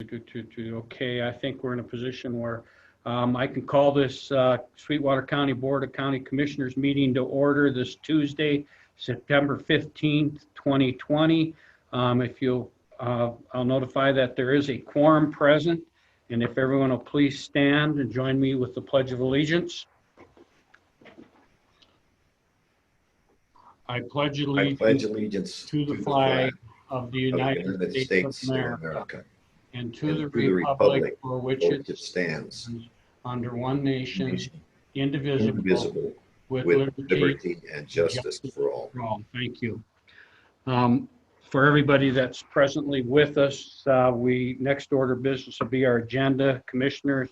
Okay, I think we're in a position where I can call this Sweetwater County Board of County Commissioners meeting to order this Tuesday, September 15th, 2020. If you'll, I'll notify that there is a quorum present, and if everyone will please stand and join me with the Pledge of Allegiance. I pledge allegiance to the flag of the United States of America and to the republic for which it stands, under one nation, indivisible, with liberty and justice for all. Thank you. For everybody that's presently with us, next order of business will be our agenda. Commissioners,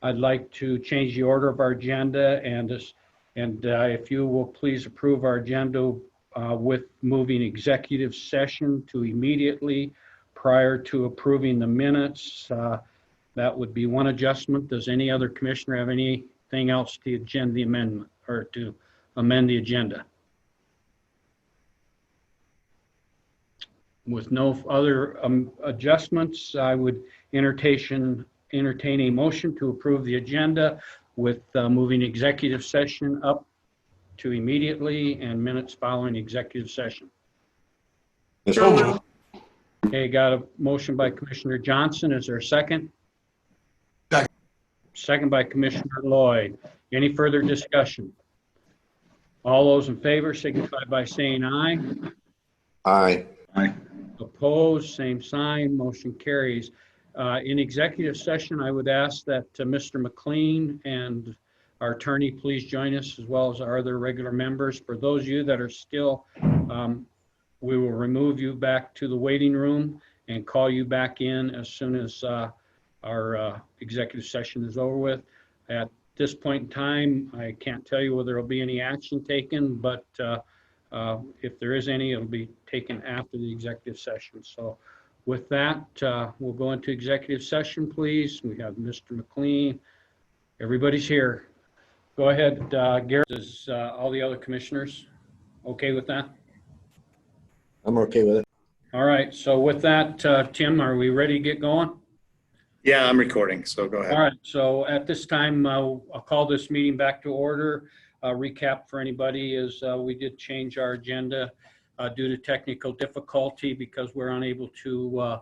I'd like to change the order of our agenda, and if you will please approve our agenda with moving executive session to immediately prior to approving the minutes. That would be one adjustment. Does any other commissioner have anything else to agenda the amendment or to amend the agenda? With no other adjustments, I would entertain a motion to approve the agenda with moving executive session up to immediately and minutes following executive session. Okay, got a motion by Commissioner Johnson. Is there a second? Second. Second by Commissioner Lloyd. Any further discussion? All those in favor signify by saying aye. Aye. Aye. Opposed, same sign. Motion carries. In executive session, I would ask that Mr. McLean and our attorney please join us, as well as our other regular members. For those of you that are still, we will remove you back to the waiting room and call you back in as soon as our executive session is over with. At this point in time, I can't tell you whether there will be any action taken, but if there is any, it'll be taken after the executive session. So with that, we'll go into executive session, please. We have Mr. McLean. Everybody's here. Go ahead, Garrett. Is all the other commissioners okay with that? I'm okay with it. All right. So with that, Tim, are we ready to get going? Yeah, I'm recording, so go ahead. All right. So at this time, I'll call this meeting back to order. Recap for anybody is we did change our agenda due to technical difficulty because we're unable to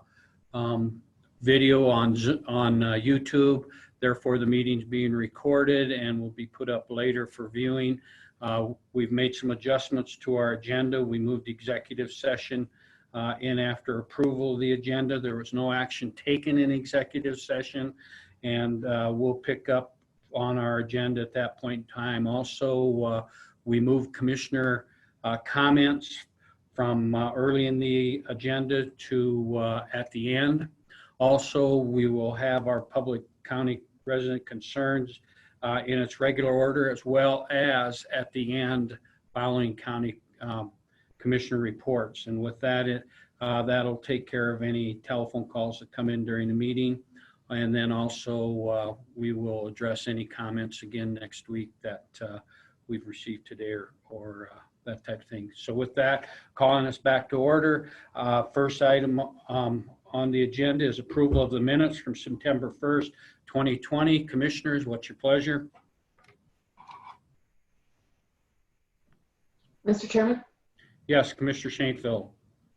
video on YouTube. Therefore, the meeting's being recorded and will be put up later for viewing. We've made some adjustments to our agenda. We moved executive session in after approval of the agenda. There was no action taken in executive session, and we'll pick up on our agenda at that point in time. Also, we moved commissioner comments from early in the agenda to at the end. Also, we will have our public county resident concerns in its regular order, as well as at the end following county commissioner reports. And with that, that'll take care of any telephone calls that come in during the meeting. And then also we will address any comments again next week that we've received today or that type of thing. So with that, calling us back to order. First item on the agenda is approval of the minutes from September 1st, 2020. Commissioners, what's your pleasure? Mr. Chairman? Yes, Commissioner Shanefield.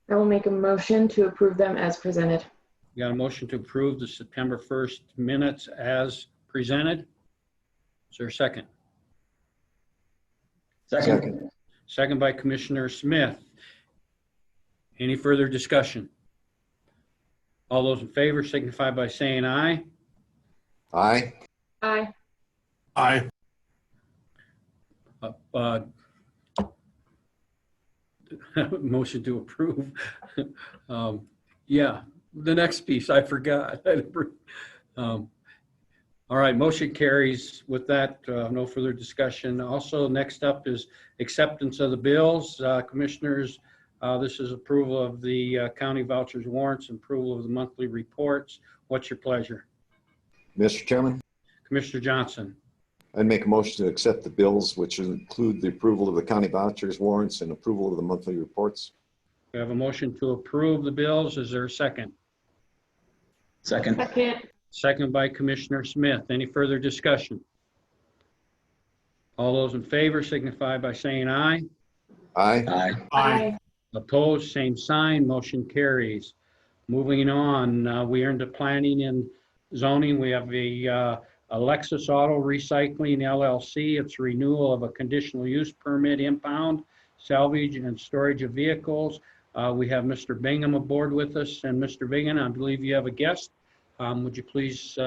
I will make a motion to approve them as presented. You got a motion to approve the September 1st minutes as presented? Is there a second? Second. Second by Commissioner Smith. Any further discussion? All those in favor signify by saying aye. Aye. Aye. Aye. Motion to approve. Yeah, the next piece I forgot. All right, motion carries. With that, no further discussion. Also, next up is acceptance of the bills. Commissioners, this is approval of the county vouchers, warrants, and approval of the monthly reports. What's your pleasure? Mr. Chairman, Commissioner Johnson. I'd make a motion to accept the bills, which include the approval of the county vouchers, warrants, and approval of the monthly reports. We have a motion to approve the bills. Is there a second? Second. Second. Second by Commissioner Smith. Any further discussion? All those in favor signify by saying aye. Aye. Aye. Aye. Opposed, same sign, motion carries. Moving on, we are into planning and zoning. We have a Alexis Auto Recycling LLC. It's renewal of a conditional use permit, impound, salvage, and storage of vehicles. We have Mr. Bingham aboard with us. And Mr. Bingham, I believe you have a guest. Would you please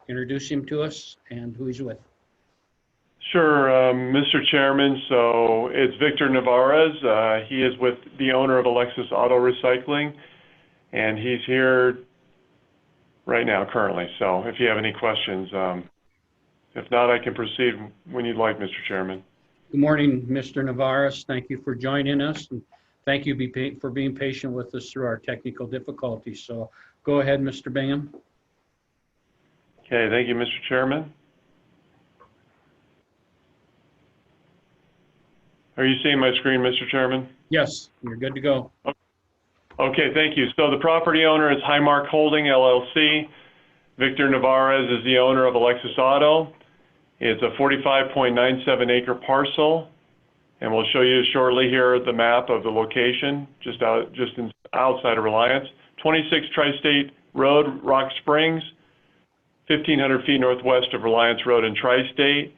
introduce him to us and who he's with? Sure, Mr. Chairman. So it's Victor Navarez. He is with the owner of Alexis Auto Recycling, and he's here right now currently. So if you have any questions, if not, I can proceed when you'd like, Mr. Chairman. Good morning, Mr. Navarez. Thank you for joining us. And thank you for being patient with us through our technical difficulties. So go ahead, Mr. Bingham. Okay, thank you, Mr. Chairman. Are you seeing my screen, Mr. Chairman? Yes, you're good to go. Okay, thank you. So the property owner is Highmark Holding LLC. Victor Navarez is the owner of Alexis Auto. It's a 45.97 acre parcel, and we'll show you shortly here the map of the location just outside of Reliance. 26 Tri-State Road, Rock Springs, 1,500 feet northwest of Reliance Road in Tri-State.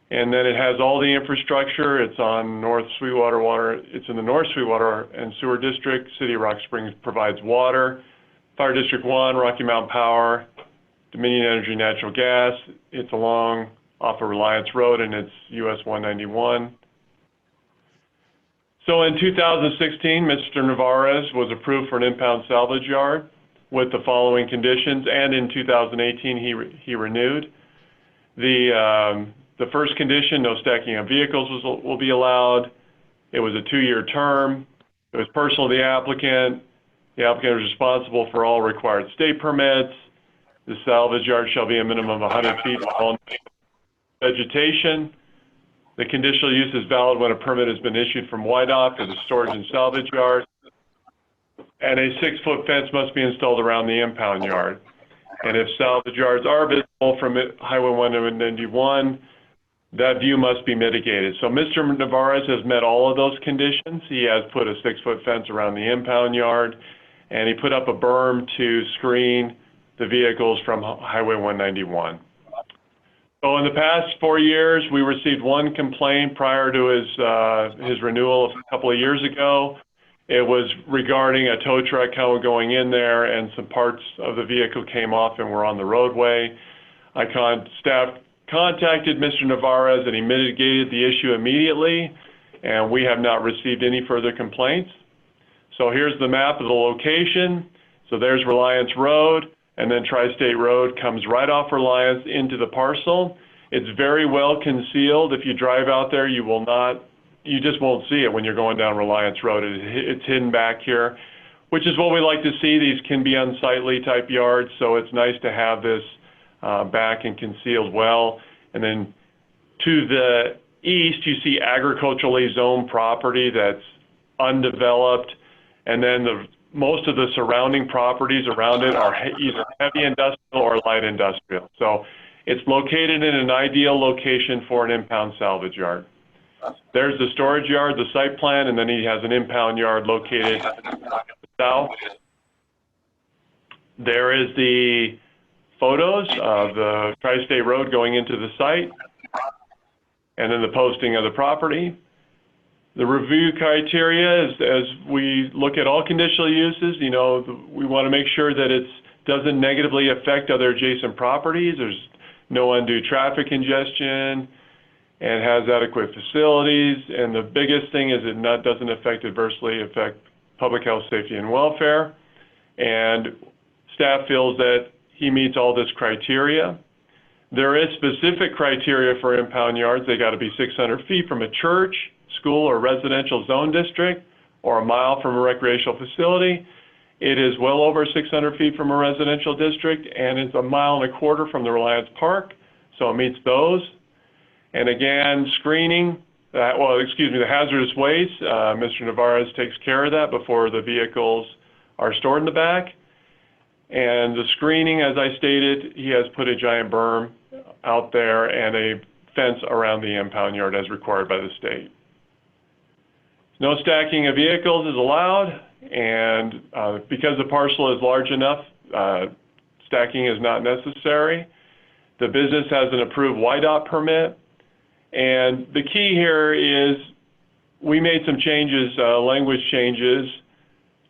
And then it has all the infrastructure. It's on North Sweetwater Water. It's in the North Sweetwater and Sewer District. City of Rock Springs provides water. Fire District 1, Rocky Mountain Power, Dominion Energy Natural Gas. It's along off of Reliance Road, and it's US 191. So in 2016, Mr. Navarez was approved for an impound salvage yard with the following conditions, and in 2018 he renewed. The first condition, no stacking of vehicles will be allowed. It was a 2-year term. It was personal to the applicant. The applicant is responsible for all required state permits. The salvage yard shall be a minimum of 100 feet from all vegetation. The conditional use is valid when a permit has been issued from WIDOT for the storage and salvage yard. And a 6-foot fence must be installed around the impound yard. And if salvage yards are visible from Highway 191, that view must be mitigated. So Mr. Navarez has met all of those conditions. He has put a 6-foot fence around the impound yard, and he put up a berm to screen the vehicles from Highway 191. So in the past 4 years, we received one complaint prior to his renewal a couple of years ago. It was regarding a tow truck going in there, and some parts of the vehicle came off and were on the roadway. Staff contacted Mr. Navarez, and he mitigated the issue immediately, and we have not received any further complaints. So here's the map of the location. So there's Reliance Road, and then Tri-State Road comes right off Reliance into the parcel. It's very well concealed. If you drive out there, you just won't see it when you're going down Reliance Road. It's hidden back here, which is what we like to see. These can be unsightly type yards, so it's nice to have this back and concealed well. And then to the east, you see agriculturally zoned property that's undeveloped, and then most of the surrounding properties around it are either heavy industrial or light industrial. So it's located in an ideal location for an impound salvage yard. There's the storage yard, the site plan, and then he has an impound yard located south. There is the photos of the Tri-State Road going into the site, and then the posting of the property. The review criteria is, as we look at all conditional uses, we want to make sure that it doesn't negatively affect other adjacent properties. There's no undue traffic congestion, and has adequate facilities. And the biggest thing is it doesn't adversely affect public health, safety, and welfare. And staff feels that he meets all this criteria. There is specific criteria for impound yards. They got to be 600 feet from a church, school, or residential zone district, or a mile from a recreational facility. It is well over 600 feet from a residential district, and it's 1.25 miles from the Reliance Park, so it meets those. And again, screening, the hazardous waste, Mr. Navarez takes care of that before the vehicles are stored in the back. And the screening, as I stated, he has put a giant berm out there and a fence around the impound yard as required by the state. No stacking of vehicles is allowed, and because the parcel is large enough, stacking is not necessary. The business has an approved YDOT permit, and the key here is we made some changes, language changes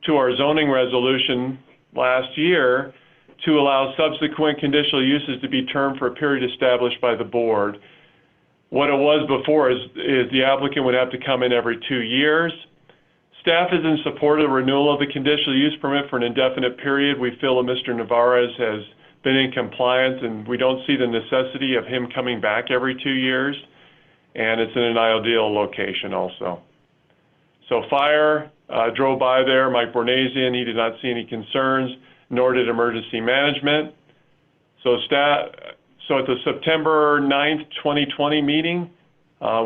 to our zoning resolution last year to allow subsequent conditional uses to be termed for a period established by the board. What it was before is the applicant would have to come in every 2 years. Staff is in support of the renewal of the conditional use permit for an indefinite period. We feel that Mr. Navarez has been in compliance, and we don't see the necessity of him coming back every 2 years. And it's in an ideal location also. So fire drove by there, Mike Bornasian, he did not see any concerns, nor did emergency management. So at the September 9th, 2020 meeting,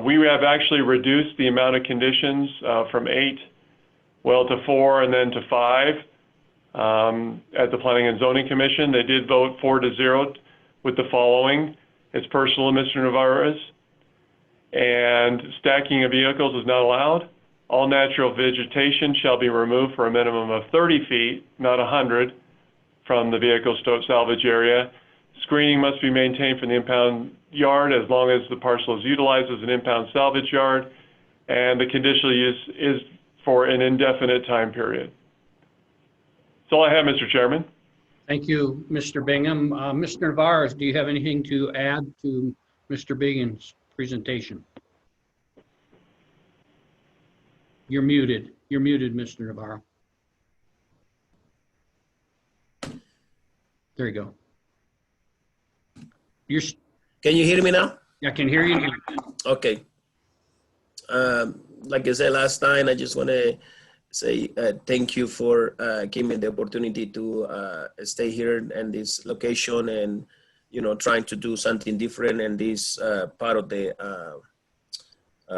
we have actually reduced the amount of conditions from 8, to 4 and then to 5 at the Planning and Zoning Commission. They did vote 4-0 with the following. It's personal to Mr. Navarez, and stacking of vehicles is not allowed. All natural vegetation shall be removed for a minimum of 30 feet, not 100, from the vehicle salvage area. Screening must be maintained from the impound yard as long as the parcel is utilized as an impound salvage yard, and the conditional use is for an indefinite time period. That's all I have, Mr. Chairman. Thank you, Mr. Bingham. Mr. Navarez, do you have anything to add to Mr. Bingham's presentation? You're muted. You're muted, Mr. Navarro. There you go. Can you hear me now? I can hear you now. Okay. Like I said last time, I just want to say thank you for giving me the opportunity to stay here in this location and, trying to do something different in this part of the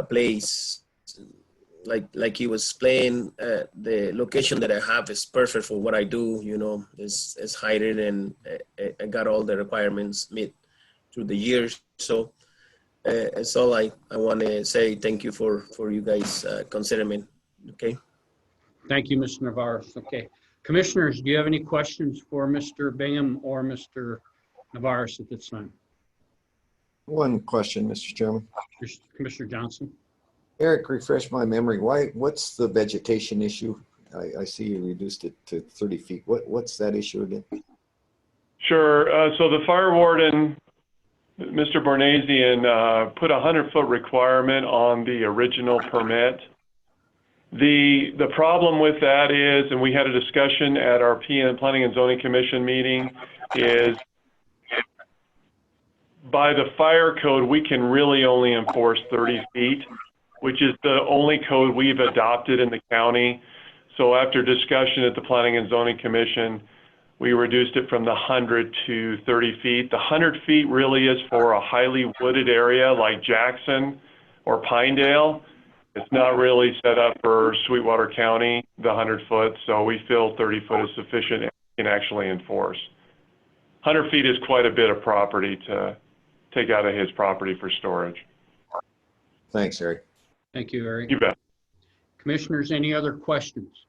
place. Like he was playing, the location that I have is perfect for what I do, is hidden, and I got all the requirements met through the years. So it's all I want to say. Thank you for you guys considering me. Okay. Thank you, Mr. Navarro. Okay. Commissioners, do you have any questions for Mr. Bingham or Mr. Navarro at this time? One question, Mr. Chairman. Commissioner Johnson. Eric, refresh my memory. What's the vegetation issue? I see you reduced it to 30 feet. What's that issue again? Sure. So the fire warden, Mr. Bornasian, put a 100-foot requirement on the original permit. The problem with that is, and we had a discussion at our Planning and Zoning Commission meeting, is by the fire code, we can really only enforce 30 feet, which is the only code we've adopted in the county. So after discussion at the Planning and Zoning Commission, we reduced it from the 100 to 30 feet. The 100 feet really is for a highly wooded area like Jackson or Pinedale. It's not really set up for Sweetwater County, the 100 foot. So we feel 30 foot is sufficient and can actually enforce. 100 feet is quite a bit of property to take out of his property for storage. Thanks, Eric. Thank you, Eric. You bet. Commissioners, any other questions?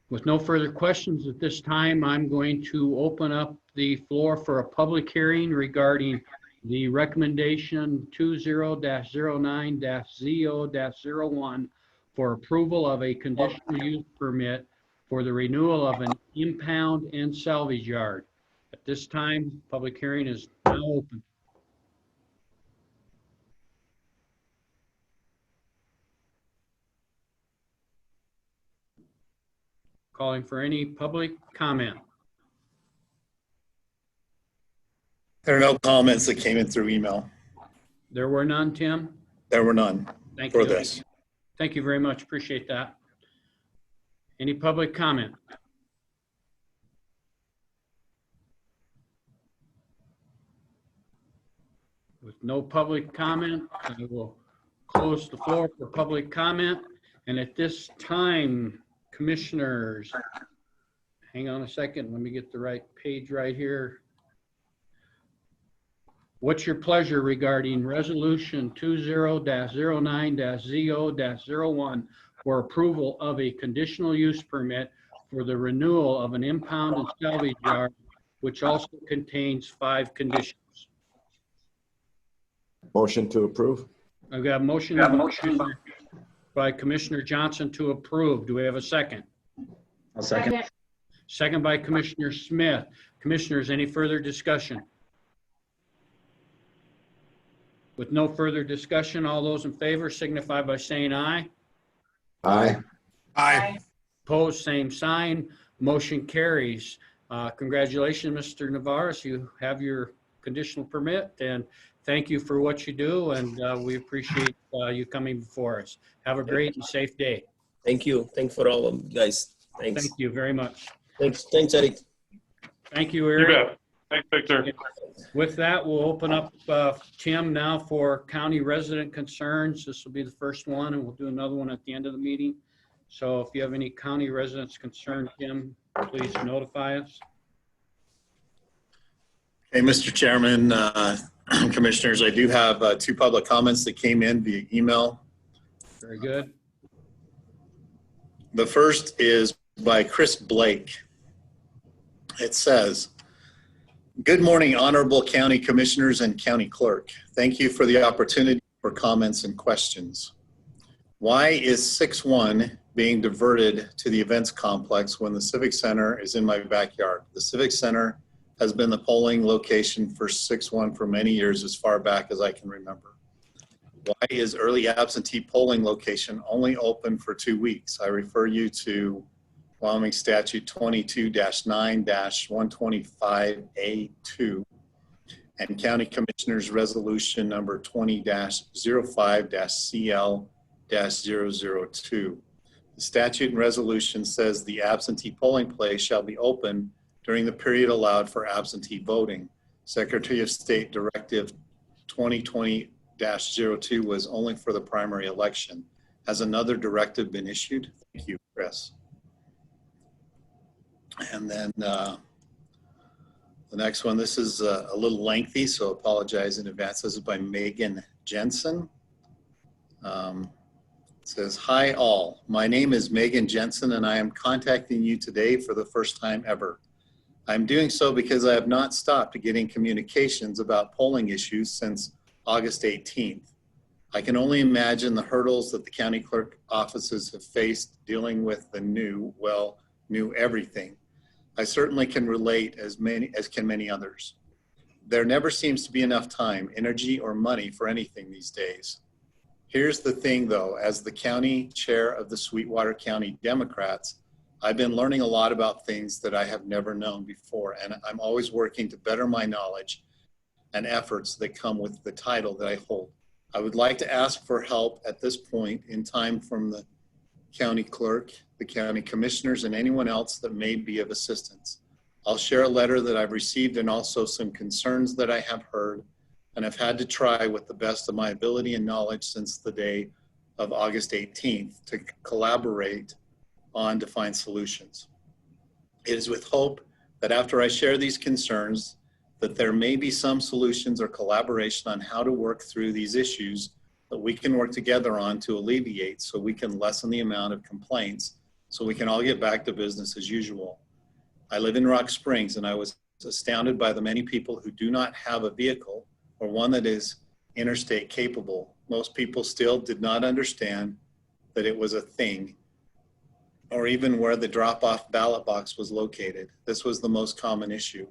With no further questions at this time, I'm going to open up the floor for a public hearing regarding the recommendation 20-09-0-01 for approval of a conditional use permit for the renewal of an impound and salvage yard. At this time, public hearing is now open. Calling for any public comment. There are no comments that came in through email. There were none, Tim? There were none Thank for you. this. Thank you very much. Appreciate that. Any public comment? With no public comment, I will close the floor for public comment. And at this time, Commissioners. Hang on a second. Let me get the right page right here. What's your pleasure regarding Resolution 20-09-ZO-01 for approval of a conditional use permit for the renewal of an impound and salvage yard, which also contains 5 conditions? Motion to approve? I've got a motion by Commissioner Johnson to approve. Do we have a second? I'll second. Second by Commissioner Smith. Commissioners, any further discussion? With no further discussion, all those in favor signify by saying aye. Aye. Aye. Opposed, same sign. Motion carries. Congratulations, Mr. Navarez. You have your conditional permit, and thank you for what you do, and we appreciate you coming before us. Have a great and safe day. Thank you. Thanks for all of you guys. Thanks. Thank you very much. Thanks, Eric. Thank you, You Eric. bet. Thanks, Victor. With that, we'll open up Tim now for county resident concerns. This will be the first one, and we'll do another one at the end of the meeting. So if you have any county residents concerned, Tim, please notify us. Hey, Mr. Chairman, Commissioners, I do have 2 public comments that came in via email. Very good. The first is by Chris Blake. It says, "Good morning, Honorable County Commissioners and County Clerk. Thank you for the opportunity for comments and questions. Why is 6-1 being diverted to the events complex when the Civic Center is in my backyard? The Civic Center has been the polling location for 6-1 for many years, as far back as I can remember. Why is early absentee polling location only open for 2 weeks? I refer you to Wyoming Statute 22-9-125A2 and County Commissioners Resolution number 20-05-CL-002. The statute and resolution says the absentee polling place shall be open during the period allowed for absentee voting. Secretary of State Directive 2020-02 was only for the primary election. Has another directive been issued? Thank you, Chris." And then the next one, this is a little lengthy, so apologize in advance. This is by Megan Jensen. It says, "Hi all, my name is Megan Jensen and I am contacting you today for the first time ever. I'm doing so because I have not stopped getting communications about polling issues since August 18th. I can only imagine the hurdles that the county clerk offices have faced dealing with the new everything. I certainly can relate as can many others. There never seems to be enough time, energy, or money for anything these days. Here's the thing though, as the county chair of the Sweetwater County Democrats, I've been learning a lot about things that I have never known before, and I'm always working to better my knowledge and efforts that come with the title that I hold. I would like to ask for help at this point in time from the county clerk, the county commissioners, and anyone else that may be of assistance. I'll share a letter that I've received and also some concerns that I have heard and have had to try with the best of my ability and knowledge since the day of August 18th to collaborate on to find solutions. It is with hope that after I share these concerns, that there may be some solutions or collaboration on how to work through these issues that we can work together on to alleviate so we can lessen the amount of complaints so we can all get back to business as usual. I live in Rock Springs and I was astounded by the many people who do not have a vehicle or one that is interstate capable. Most people still did not understand that it was a thing or even where the drop-off ballot box was located. This was the most common issue.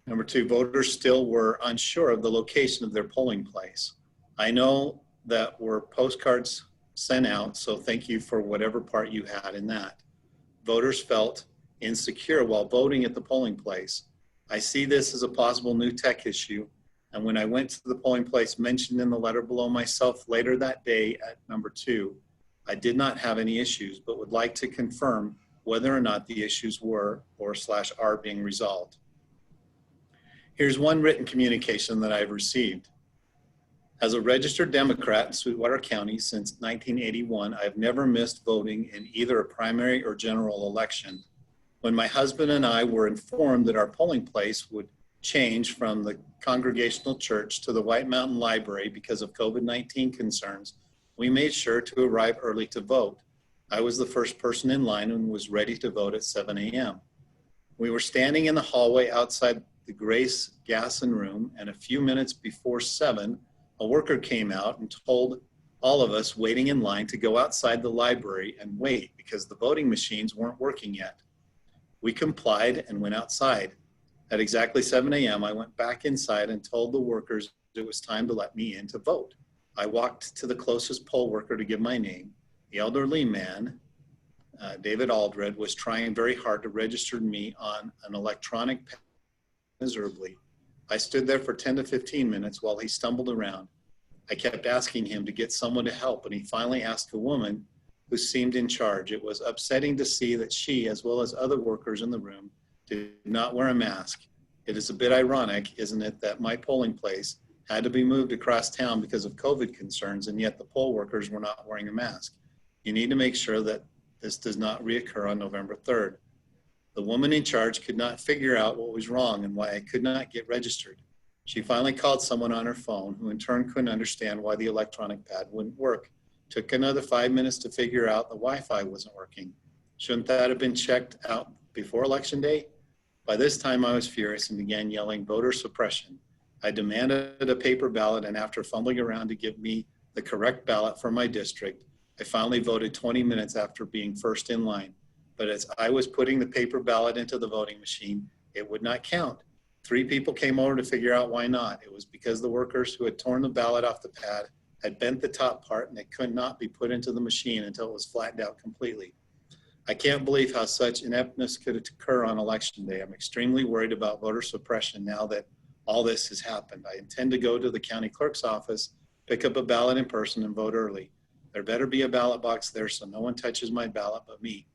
Number 2, voters still were unsure of the location of their polling place. I know that were postcards sent out, so thank you for whatever part you had in that. Voters felt insecure while voting at the polling place. I see this as a possible new tech issue, and when I went to the polling place mentioned in the letter below myself later that day at number 2, I did not have any issues, but would like to confirm whether or not the issues were or / are being resolved. Here's one written communication that I've received. As a registered Democrat in Sweetwater County since 1981, I've never missed voting in either a primary or general election. When my husband and I were informed that our polling place would change from the Congregational Church to the White Mountain Library because of COVID-19 concerns, we made sure to arrive early to vote. I was the first person in line and was ready to vote at 7 a.m. We were standing in the hallway outside the Grace Gasson room, and a few minutes before 7, a worker came out and told all of us waiting in line to go outside the library and wait because the voting machines weren't working yet. We complied and went outside. At exactly 7 a.m., I went back inside and told the workers it was time to let me in to vote. I walked to the closest poll worker to give my name. The elderly man, David Aldred, was trying very hard to register me on an electronic pad miserably. I stood there for 10 to 15 minutes while he stumbled around. I kept asking him to get someone to help, and he finally asked a woman who seemed in charge. It was upsetting to see that she, as well as other workers in the room, did not wear a mask. It is a bit ironic, isn't it, that my polling place had to be moved across town because of COVID concerns, and yet the poll workers were not wearing a mask. You need to make sure that this does not reoccur on November 3rd. The woman in charge could not figure out what was wrong and why I could not get registered. She finally called someone on her phone, who in turn couldn't understand why the electronic pad wouldn't work. Took another 5 minutes to figure out the Wi-Fi wasn't working. Shouldn't that have been checked out before Election Day? By this time I was furious and began yelling voter suppression. I demanded a paper ballot, and after fumbling around to give me the correct ballot for my district, I finally voted 20 minutes after being first in line. But as I was putting the paper ballot into the voting machine, it would not count. 3 people came over to figure out why not. It was because the workers who had torn the ballot off the pad had bent the top part, and it could not be put into the machine until it was flattened out completely. I can't believe how such ineptness could occur on Election Day. I'm extremely worried about voter suppression now that all this has happened. I intend to go to the county clerk's office, pick up a ballot in person, and vote early. There better be a ballot box there so no one touches my ballot but me.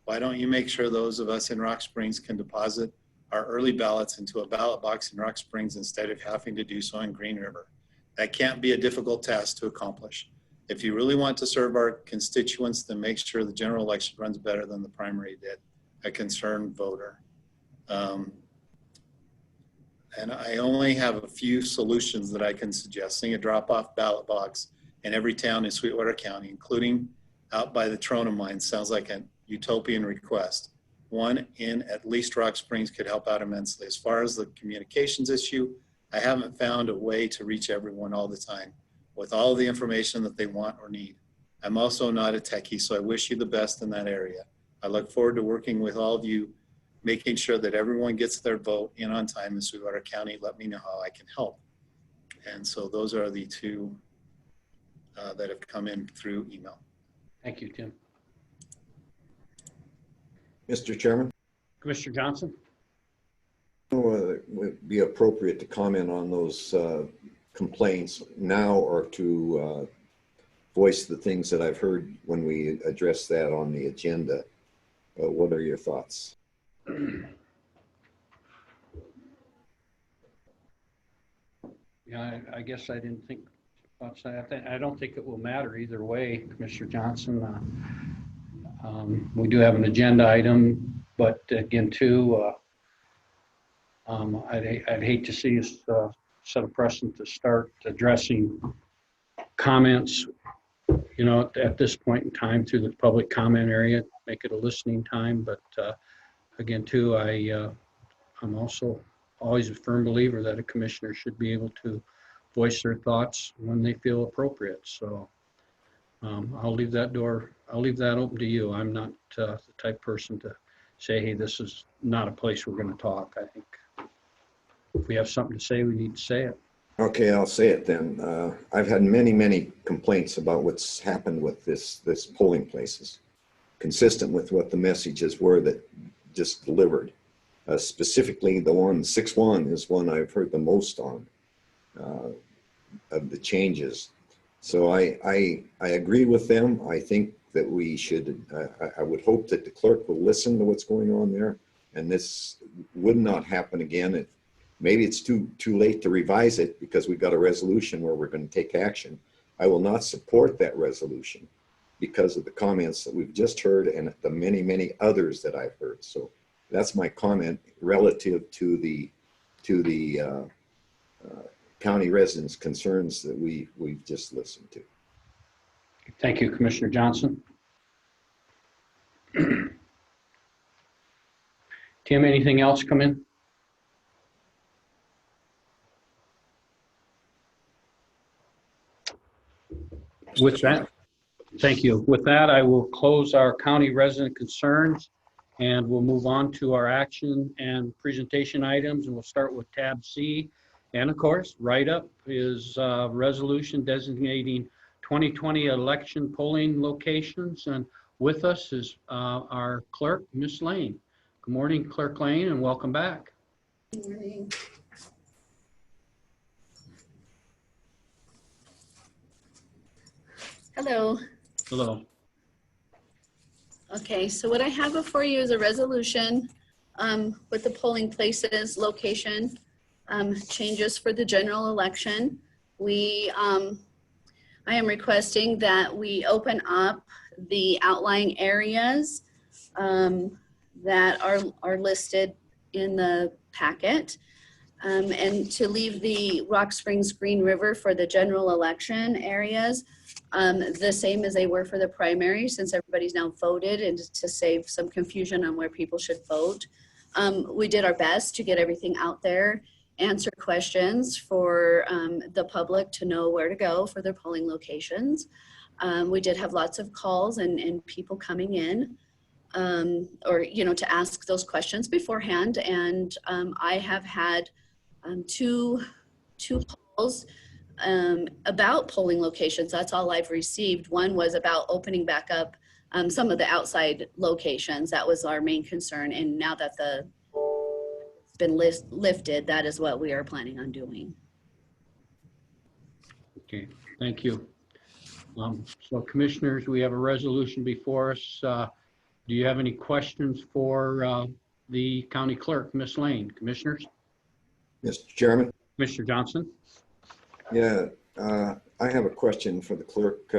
Why don't you make sure those of us in Rock Springs can deposit our early ballots into a ballot box in Rock Springs instead of having to do so in Green River? That can't be a difficult task to accomplish. If you really want to serve our constituents, then make sure the general election runs better than the primary did. A concerned voter. And I only have a few solutions that I can suggest. Seeing a drop-off ballot box in every town in Sweetwater County, including out by the Trona mine, sounds like a utopian request. One in at least Rock Springs could help out immensely. As far as the communications issue, I haven't found a way to reach everyone all the time with all the information that they want or need. I'm also not a techie, so I wish you the best in that area. I look forward to working with all of you, making sure that everyone gets their vote in on time in Sweetwater County. Let me know how I can help. And so those are the 2 that have come in through email. Thank you, Tim. Mr. Chairman, Commissioner Johnson? it would be appropriate to comment on those complaints now or to voice the things that I've heard when we address that on the agenda. What are your thoughts? Yeah, I guess I didn't think about that. I don't think it will matter either way, Commissioner Johnson. We do have an agenda item, but again, too, I'd hate to see us set a precedent to start addressing comments, you know, at this point in time through the public comment area, make it a listening time. But again, too, I'm also always a firm believer that a commissioner should be able to voice their thoughts when they feel appropriate. So I'll leave that open to you. I'm not the type person to say, hey, this is not a place we're going to talk. I think if we have something to say, we need to say it. Okay, I'll say it then. I've had many complaints about what's happened with this polling places, consistent with what the messages were that just delivered. Specifically, the one 6-1 is one I've heard the most on of the changes. So I agree with them. I think that we should. I would hope that the clerk will listen to what's going on there, and this would not happen again Maybe it's too late to revise it because we've got a resolution where we're going to take action. I will not support that resolution because of the comments that we've just heard and the many, many others that I've heard. So that's my comment relative to the county residents' concerns that we've just listened to. Thank you, Commissioner Johnson. Tim, anything else come in? With that, thank you. With that, I will close our county resident concerns and we'll move on to our action and presentation items. And we'll start with tab C. And of course, right up is resolution designating 2020 election polling locations. And with us is our clerk, Ms. Lane. Good morning, Clerk Lane, and welcome back. Good morning. Hello. Hello. Okay, so what I have before you is a resolution with the polling places location changes for the general election. I am requesting that we open up the outlying areas that are listed in the packet and to leave the Rock Springs Green River for the general election areas the same as they were for the primary, since everybody's now voted, and to save some confusion on where people should vote. We did our best to get everything out there, answer questions for the public to know where to go for their polling locations. We did have lots of calls and people coming in or, to ask those questions beforehand. And I have had two calls about polling locations. That's all I've received. One was about opening back up some of the outside locations. That was our main concern. And now that it's been lifted, that is what we are planning on doing. Okay, thank you. So commissioners, we have a resolution before us. Do you have any questions for the county clerk, Ms. Lane? Commissioners? Mr. Chairman? Mr. Johnson? Yeah, I have a question for the clerk.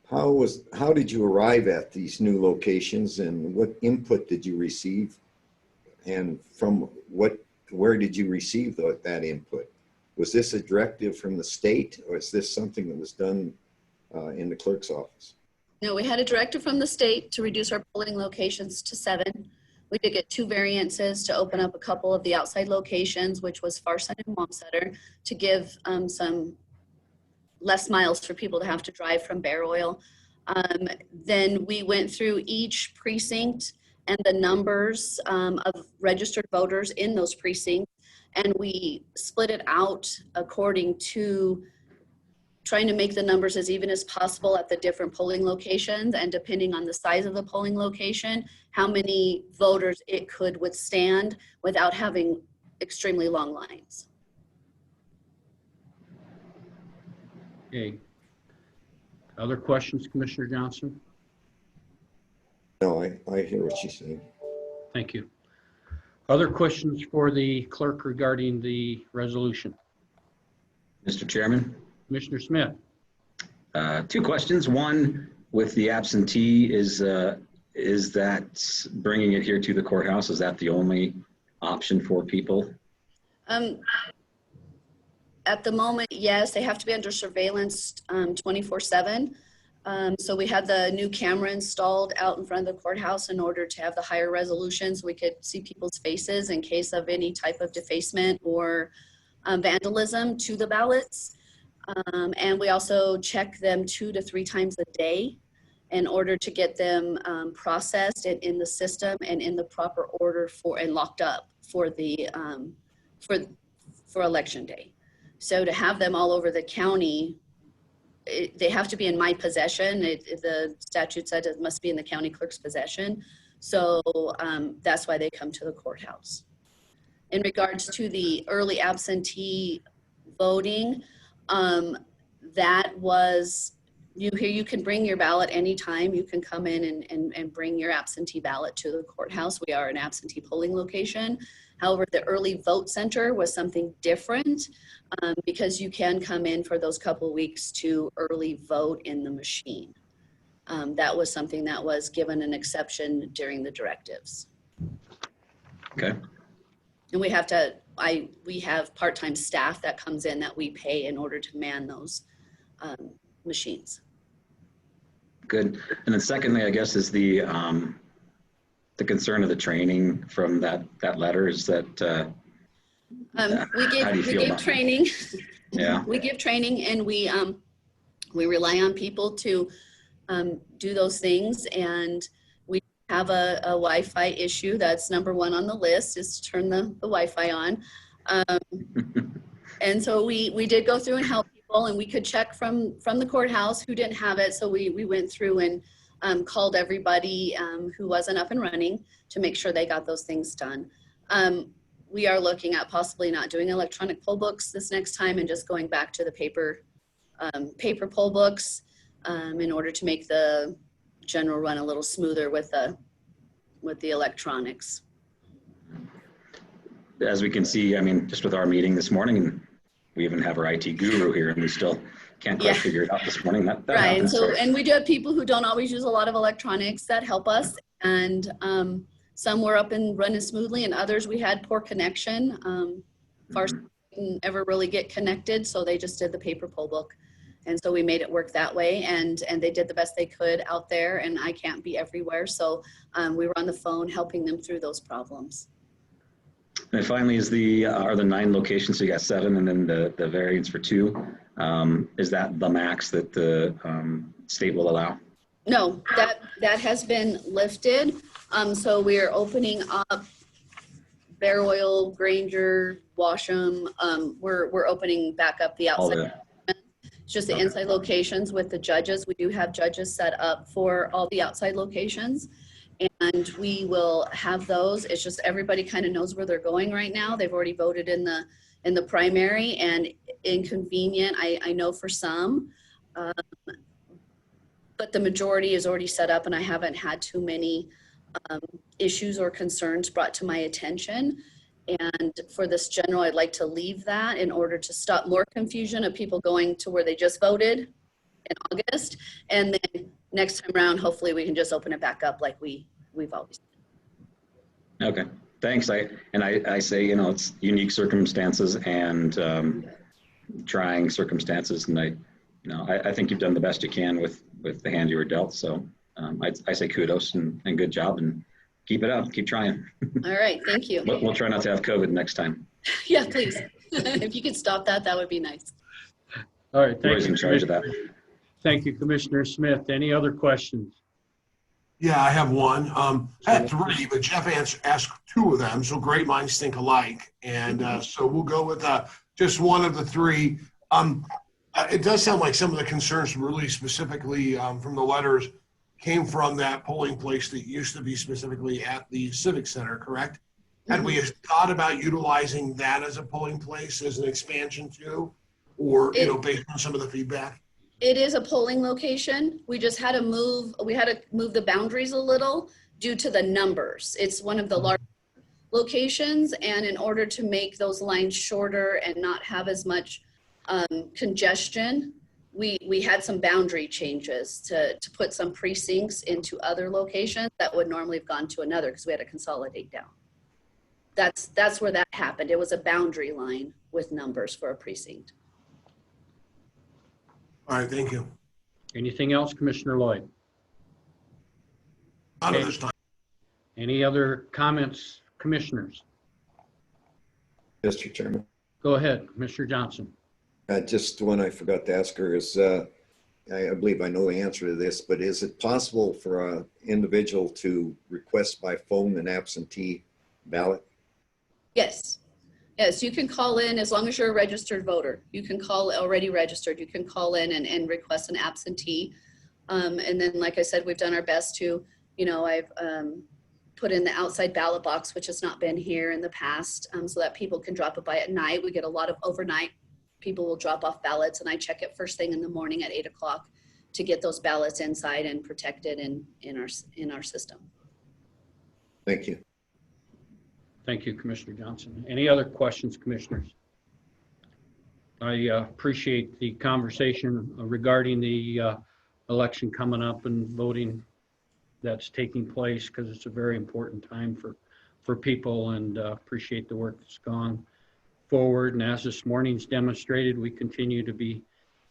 How did you arrive at these new locations and what input did you receive? And from where did you receive that input? Was this a directive from the state or is this something that was done in the clerk's office? No, we had a directive from the state to reduce our polling locations to 7. We did get 2 variances to open up a couple of the outside locations, which was Farson and Wamsutter, to give some less miles for people to have to drive from Bear Oil. Then we went through each precinct and the numbers of registered voters in those precincts, and we split it out according to trying to make the numbers as even as possible at the different polling locations, and depending on the size of the polling location, how many voters it could withstand without having extremely long lines. Okay. Other questions, Commissioner Johnson? No, I hear what she's saying. Thank you. Other questions for the clerk regarding the resolution? Mr. Chairman, Commissioner Smith? 2 questions. One, with the absentee, is that bringing it here to the courthouse? Is that the only option for people? At the moment, yes, they have to be under surveillance 24/7. So we had the new camera installed out in front of the courthouse in order to have the higher resolution so we could see people's faces in case of any type of defacement or vandalism to the ballots. And we also check them 2 to 3 times a day in order to get them processed and in the system and in the proper order and locked up for the for election day. So to have them all over the county, they have to be in my possession. The statute said it must be in the county clerk's possession. So that's why they come to the courthouse. In regards to the early absentee voting, that was, you can bring your ballot anytime. You can come in and bring your absentee ballot to the courthouse. We are an absentee polling location. However, the early vote center was something different because you can come in for those couple of weeks to early vote in the machine. That was something that was given an exception during the directives. Okay. And we have part-time staff that comes in that we pay in order to man those machines. Good. And then secondly, I guess, is the concern of the training from that letter is that, We how do you give feel about that? training. Yeah. We give training and we rely on people to do those things. And we have a Wi-Fi issue. That's number one on the list, is to turn the Wi-Fi on. And so we did go through and help people, and we could check from the courthouse who didn't have it. So we went through and called everybody who wasn't up and running to make sure they got those things done. We are looking at possibly not doing electronic poll books this next time and just going back to the paper poll books in order to make the general run a little smoother with the electronics. As we can see, I mean, just with our meeting this morning, and we even have our IT guru here, and we still can't quite figure it out this morning. That Right, and happens, so, right? and we do have people who don't always use a lot of electronics that help us, and some were up and running smoothly, and others we had poor connection. Varsity didn't ever really get connected, so they just did the paper poll book. And so we made it work that way, and they did the best they could out there, and I can't be everywhere, so we were on the phone helping them through those problems. And finally, are the 9 locations, so you got 7 and then the variance for 2, is that the max that the state will allow? No, that has been lifted. So we're opening up Bear Oil, Granger, Washam. We're opening back up the All outside. It's just the inside locations with the judges. We do have judges set up for all the outside locations, and we will have those. It's just everybody kind of knows where they're going right now. They've already voted in the primary, and inconvenient, I know for some, but the majority is already set up, and I haven't had too many issues or concerns brought to my attention. And for this general, I'd like to leave that in order to stop more confusion of people going to where they just voted in August. And then next time around, hopefully we can just open it back up like we've always done. Okay, thanks. I say, you know, it's unique circumstances and trying circumstances, and I think you've done the best you can with the hand you were dealt. So I say kudos and good job, and keep it up, keep trying. All right, thank you. We'll try not to have COVID next time. Yeah, please. If you could stop that, that would be nice. All right, Who's thank in you. charge of that? Thank you, Commissioner Smith. Any other questions? Yeah, I have one. I had 3, but Jeff asked 2 of them, so great minds think alike. And so we'll go with just one of the 3. It does sound like some of the concerns really specifically from the letters came from that polling place that used to be specifically at the Civic Center, correct? Had we thought about utilizing that as a polling place as an expansion too? Or, based on some of the feedback? It is a polling location. We just had to move the boundaries a little due to the numbers. It's one of the large locations, and in order to make those lines shorter and not have as much congestion, we had some boundary changes to put some precincts into other locations that would normally have gone to another because we had to consolidate down. That's where that happened. It was a boundary line with numbers for a precinct. All right, thank you. Anything else, Commissioner Lloyd? Not at this time. Any other comments, commissioners? Mr. Chairman. Go ahead, Commissioner Johnson. Just one I forgot to ask her is, I believe I know the answer to this, but is it possible for an individual to request by phone an absentee ballot? Yes. Yes, you can call in as long as you're a registered voter. You can call already registered. You can call in and request an absentee. And then, like I said, we've done our best to, I've put in the outside ballot box, which has not been here in the past, so that people can drop it by at night. We get a lot of overnight. People will drop off ballots, and I check it first thing in the morning at 8 o'clock to get those ballots inside and protected in our system. Thank you. Thank you, Commissioner Johnson. Any other questions, commissioners? I appreciate the conversation regarding the election coming up and voting that's taking place, because it's a very important time for people, and appreciate the work that's gone forward. And as this morning's demonstrated, we continue to be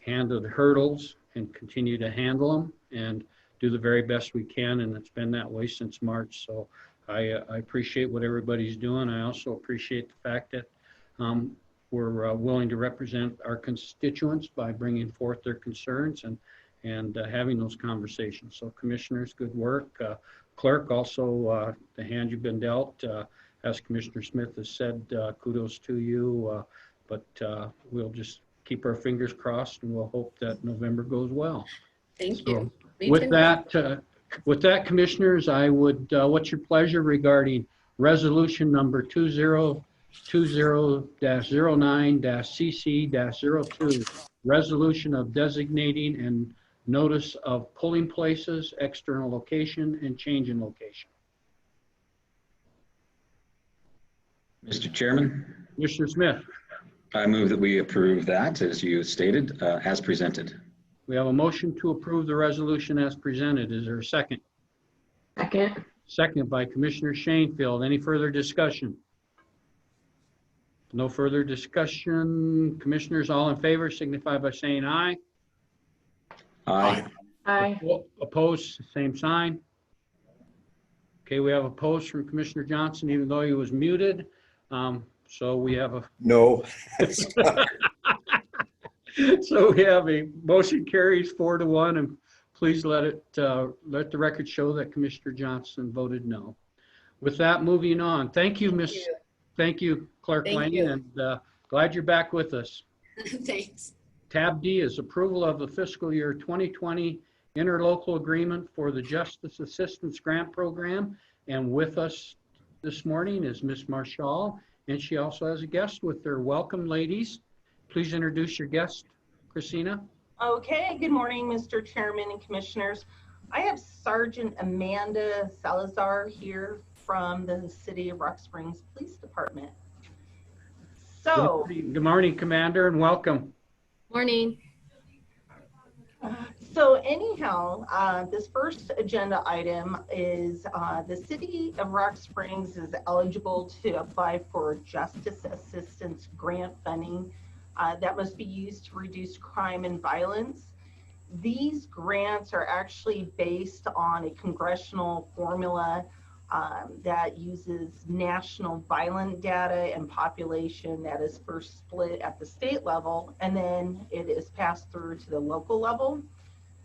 handed hurdles and continue to handle them and do the very best we can. And it's been that way since March. So I appreciate what everybody's doing. I also appreciate the fact that we're willing to represent our constituents by bringing forth their concerns and having those conversations. So commissioners, good work. Clerk, also the hand you've been dealt. As Commissioner Smith has said, kudos to you, but we'll just keep our fingers crossed and we'll hope that November goes well. Thank you. Me With too. that, commissioners, I would, what's your pleasure regarding resolution number 2020-09-CC-02, resolution of designating and notice of polling places, external location, and change in location? Mr. Chairman, Commissioner Smith, I move that we approve that, as you stated, as presented. we have a motion to approve the resolution as presented. Is there a second? Second. Second by Commissioner Shanefield. Any further discussion? No further discussion. Commissioners, all in favor signify by saying aye. Aye. Aye. Opposed, same sign. Okay, we have opposed from Commissioner Johnson, even though he was muted. So we have a No. so we have a motion carries 4-1, and please let the record show that Commissioner Johnson voted no. With that, moving on. Thank you, Miss. Thank you, Clerk Thank Lane, you. and glad you're back with us. Thanks. Tab D is approval of the fiscal year 2020 interlocal agreement for the Justice Assistance Grant Program. And with us this morning is Miss Marshall, and she also has a guest with her. Welcome, ladies. Please introduce your guest, Christina. Okay, good morning, Mr. Chairman and Commissioners. I have Sergeant Amanda Salazar here from the City of Rock Springs Police Department. So, Good morning, Commander, and welcome. Morning. so anyhow, this first agenda item is the City of Rock Springs is eligible to apply for Justice Assistance Grant funding that must be used to reduce crime and violence. These grants are actually based on a congressional formula that uses national violent data and population that is first split at the state level, and then it is passed through to the local level.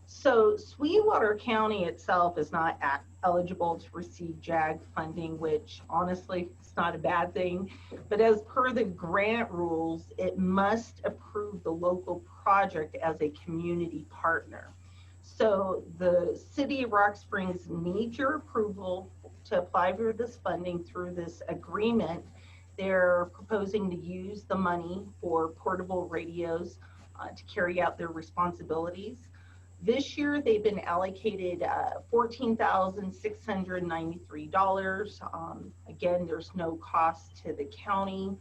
So Sweetwater County itself is not eligible to receive JAG funding, which honestly is not a bad thing. But as per the grant rules, it must approve the local project as a community partner. So the City of Rock Springs needs your approval to apply for this funding through this agreement. They're proposing to use the money for portable radios to carry out their responsibilities. This year, they've been allocated $14,693. Again, there's no cost to the county.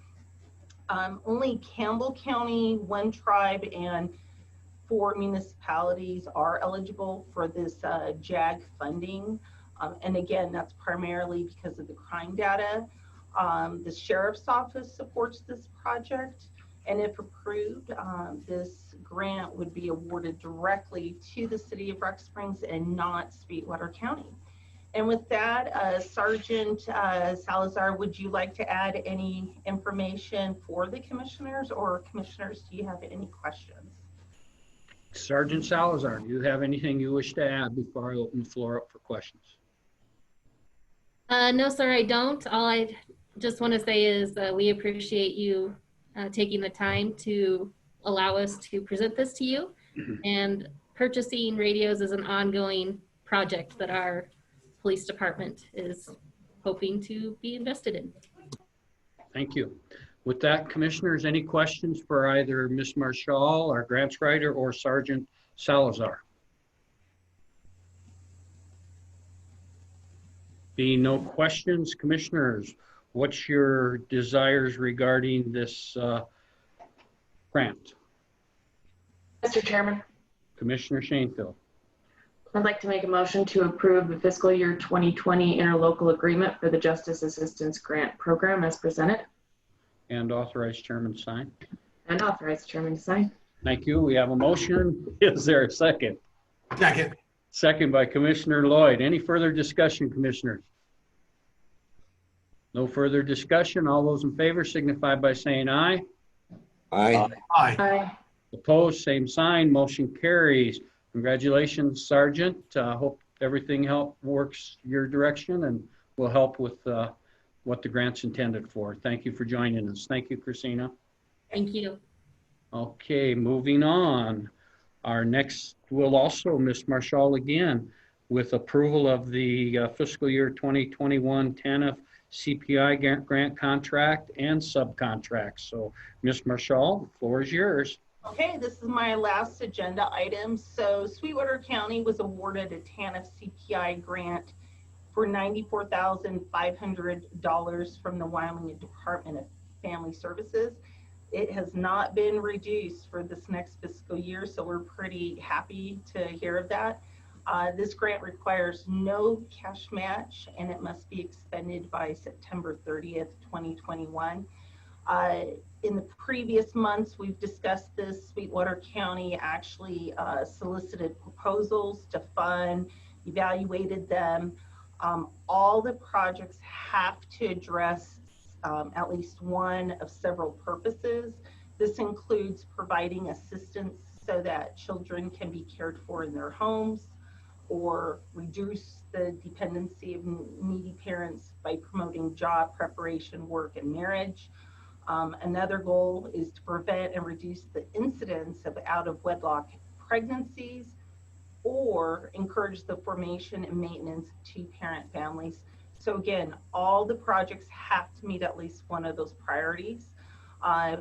Only Campbell County, one tribe, and 4 municipalities are eligible for this JAG funding. And again, that's primarily because of the crime data. The Sheriff's Office supports this project, and if approved, this grant would be awarded directly to the City of Rock Springs and not Sweetwater County. And with that, Sergeant Salazar, would you like to add any information for the commissioners, or commissioners, do you have any questions? Sergeant Salazar, do you have anything you wish to add before I open the floor up for questions? No, sir, I don't. All I just want to say is we appreciate you taking the time to allow us to present this to you. And purchasing radios is an ongoing project that our police department is hoping to be invested in. Thank you. With that, commissioners, any questions for either Ms. Marshall, our grants writer, or Sergeant Salazar? Being no questions, commissioners, What's your desires regarding this grant? Mr. Chairman, Commissioner Shanefield. I'd like to make a motion to approve the fiscal year 2020 interlocal agreement for the Justice Assistance Grant Program as presented And authorize chairman to sign. and authorize the chairman to sign. Thank you. We have a motion. Is there a second? Second. Second by Commissioner Lloyd. Any further discussion, commissioners? No further discussion. All those in favor signify by saying aye. Aye. Aye. Aye. Opposed, same sign. Motion carries. Congratulations, Sergeant. Hope everything works your direction and will help with what the grant's intended for. Thank you for joining us. Thank you, Christina. Thank you. Okay, moving on. Our next will also Ms. Marshall again with approval of the fiscal year 2021 TANF CPI grant contract and subcontract. So Ms. Marshall, the floor is yours. Okay, this is my last agenda item. So Sweetwater County was awarded a TANF CPI grant for $94,500 from the Wyoming Department of Family Services. It has not been reduced for this next fiscal year, so we're pretty happy to hear of that. This grant requires no cash match, and it must be expended by September 30th, 2021. In the previous months, we've discussed this. Sweetwater County actually solicited proposals to fund, evaluated them. All the projects have to address at least one of several purposes. This includes providing assistance so that children can be cared for in their homes, or reduce the dependency of needy parents by promoting job preparation, work, and marriage. Another goal is to prevent and reduce the incidence of out-of-wedlock pregnancies, or encourage the formation and maintenance of two-parent families. So again, all the projects have to meet at least one of those priorities.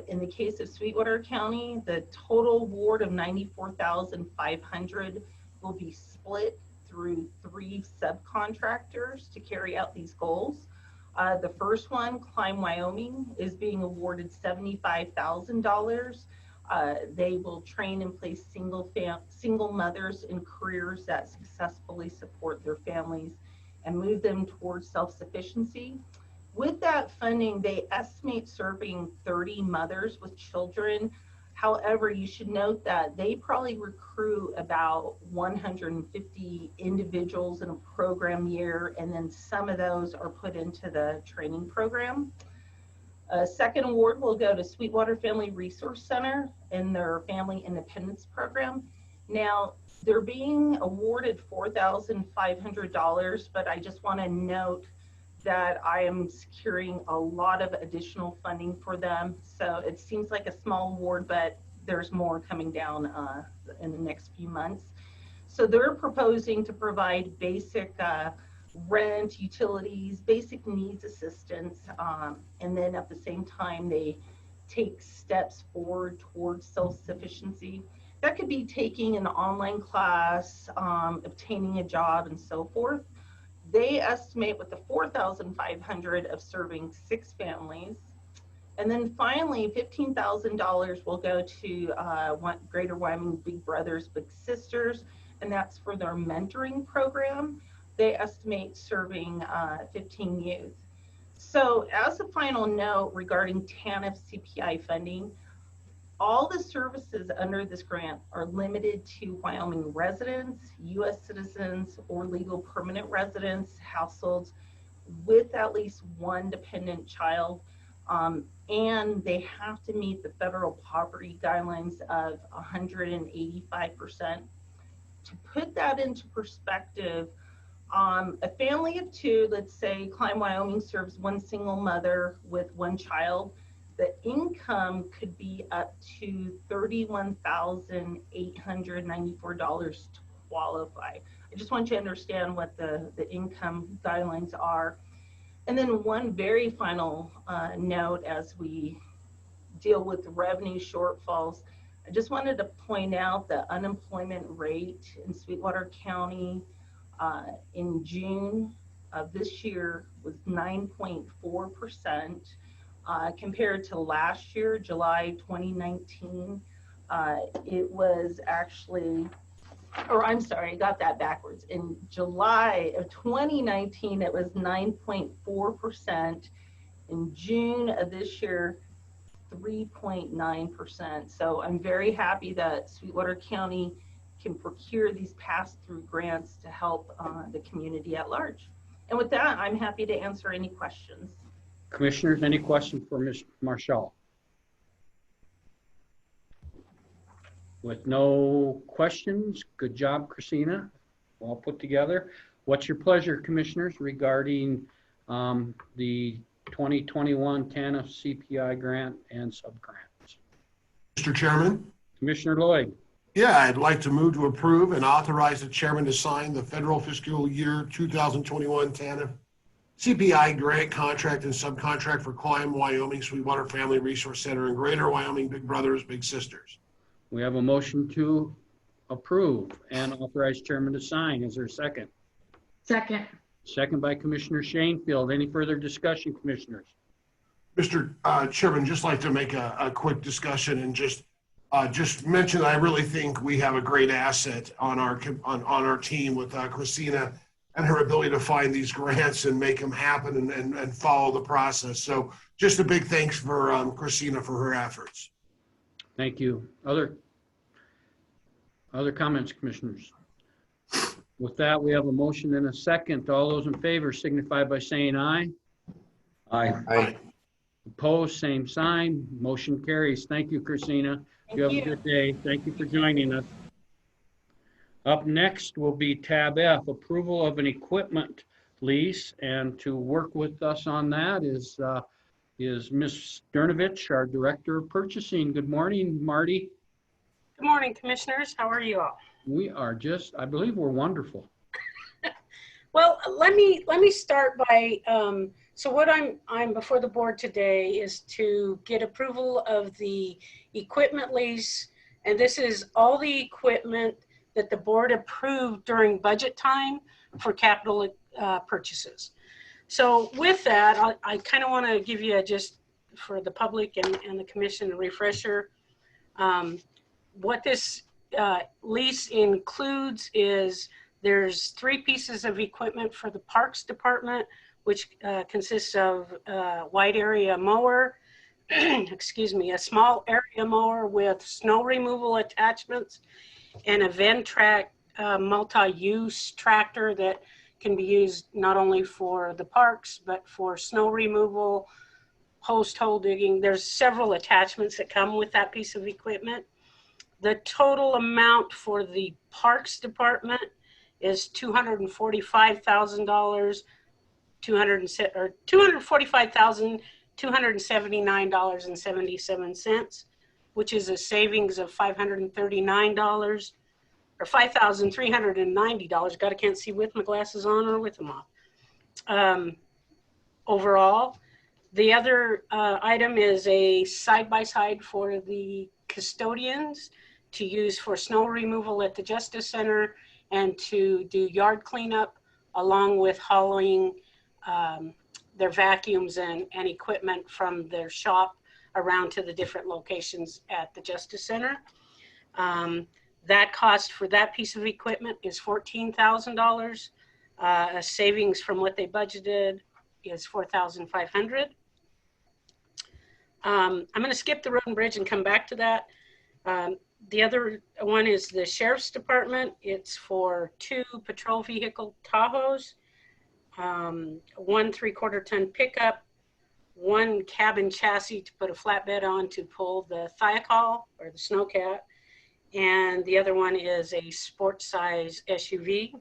In the case of Sweetwater County, the total award of $94,500 will be split through 3 subcontractors to carry out these goals. The first one, Climb Wyoming, is being awarded $75,000. They will train and place single mothers in careers that successfully support their families and move them towards self-sufficiency. With that funding, they estimate serving 30 mothers with children. However, you should note that they probably recruit about 150 individuals in a program year, and then some of those are put into the training program. A second award will go to Sweetwater Family Resource Center in their Family Independence Program. Now, they're being awarded $4,500, but I just want to note that I am securing a lot of additional funding for them. So it seems like a small award, but there's more coming down in the next few months. So they're proposing to provide basic rent, utilities, basic needs assistance, and then at the same time, they take steps forward towards self-sufficiency. That could be taking an online class, obtaining a job, and so forth. They estimate with the $4,500 of serving 6 families. And then finally, $15,000 will go to Greater Wyoming Big Brothers Big Sisters, and that's for their mentoring program. They estimate serving 15 youth. So as a final note regarding TANF CPI funding, all the services under this grant are limited to Wyoming residents, U.S. citizens, or legal permanent residents, households with at least one dependent child, and they have to meet the federal poverty guidelines of 185%. To put that into perspective, a family of 2, let's say Climb Wyoming serves 1 single mother with 1 child, the income could be up to $31,894 to qualify. I just want you to understand what the income guidelines are. And then one very final note as we deal with revenue shortfalls, I just wanted to point out the unemployment rate in Sweetwater County in June this year was 9.4%. Compared to last year, July 2019, it was actually, or I'm sorry, I got that backwards. In July of 2019, it was 9.4%. In June of this year, 3.9%. So I'm very happy that Sweetwater County can procure these pass-through grants to help the community at large. And with that, I'm happy to answer any questions. Commissioners, any questions for Ms. Marshall? With no questions, good job, Christina. All put together. What's your pleasure, commissioners, regarding the 2021 TANF CPI grant and subgrants? Mr. Chairman? Commissioner Lloyd. Yeah, I'd like to move to approve and authorize the chairman to sign the federal fiscal year 2021 TANF CPI grant contract and subcontract for Climb Wyoming Sweetwater Family Resource Center and Greater Wyoming Big Brothers Big Sisters. We have a motion to approve and authorize chairman to sign. Is there a second? Second. Second by Commissioner Shanefield. Any further discussion, commissioners? Mr. Chairman, just like to make a quick discussion and just mention that I really think we have a great asset on our team with Christina and her ability to find these grants and make them happen and follow the process. So just a big thanks for Christina for her efforts. Thank you. Other comments, commissioners? With that, we have a motion and a second. All those in favor signify by saying aye. Aye. Aye. Opposed, same sign. Motion carries. Thank you, Christina. You have a good day. Thank you for joining us. Up next will be tab F, approval of an equipment lease. And to work with us on that is Ms. Sternovich, our Director of Purchasing. Good morning, Marty. Good morning, commissioners. How are you all? We are just, I believe we're wonderful. Well, let me start by, so what I'm before the board today is to get approval of the equipment lease. And this is all the equipment that the board approved during budget time for capital purchases. So with that, I kind of want to give you just for the public and the commission a refresher. What this lease includes is there's 3 pieces of equipment for the Parks Department, which consists of a wide area mower, excuse me, a small area mower with snow removal attachments, and a Ventrac multi-use tractor that can be used not only for the parks, but for snow removal, post-hole digging. There's several attachments that come with that piece of equipment. The total amount for the Parks Department is $245,000, $245,279.77, which is a savings of $539 or $5,390. God, I can't see with my glasses on or with them off. Overall, the other item is a side-by-side for the custodians to use for snow removal at the Justice Center and to do yard cleanup, along with hauling their vacuums and equipment from their shop around to the different locations at the Justice Center. That cost for that piece of equipment is $14,000. A savings from what they budgeted is $4,500. I'm going to skip the road and bridge and come back to that. The other one is the Sheriff's Department. It's for 2 patrol vehicle Tahoes, 1 3/4 ton pickup, 1 cabin chassis to put a flatbed on to pull the Thiokol or the Snowcat, and the other one is a sports size SUV.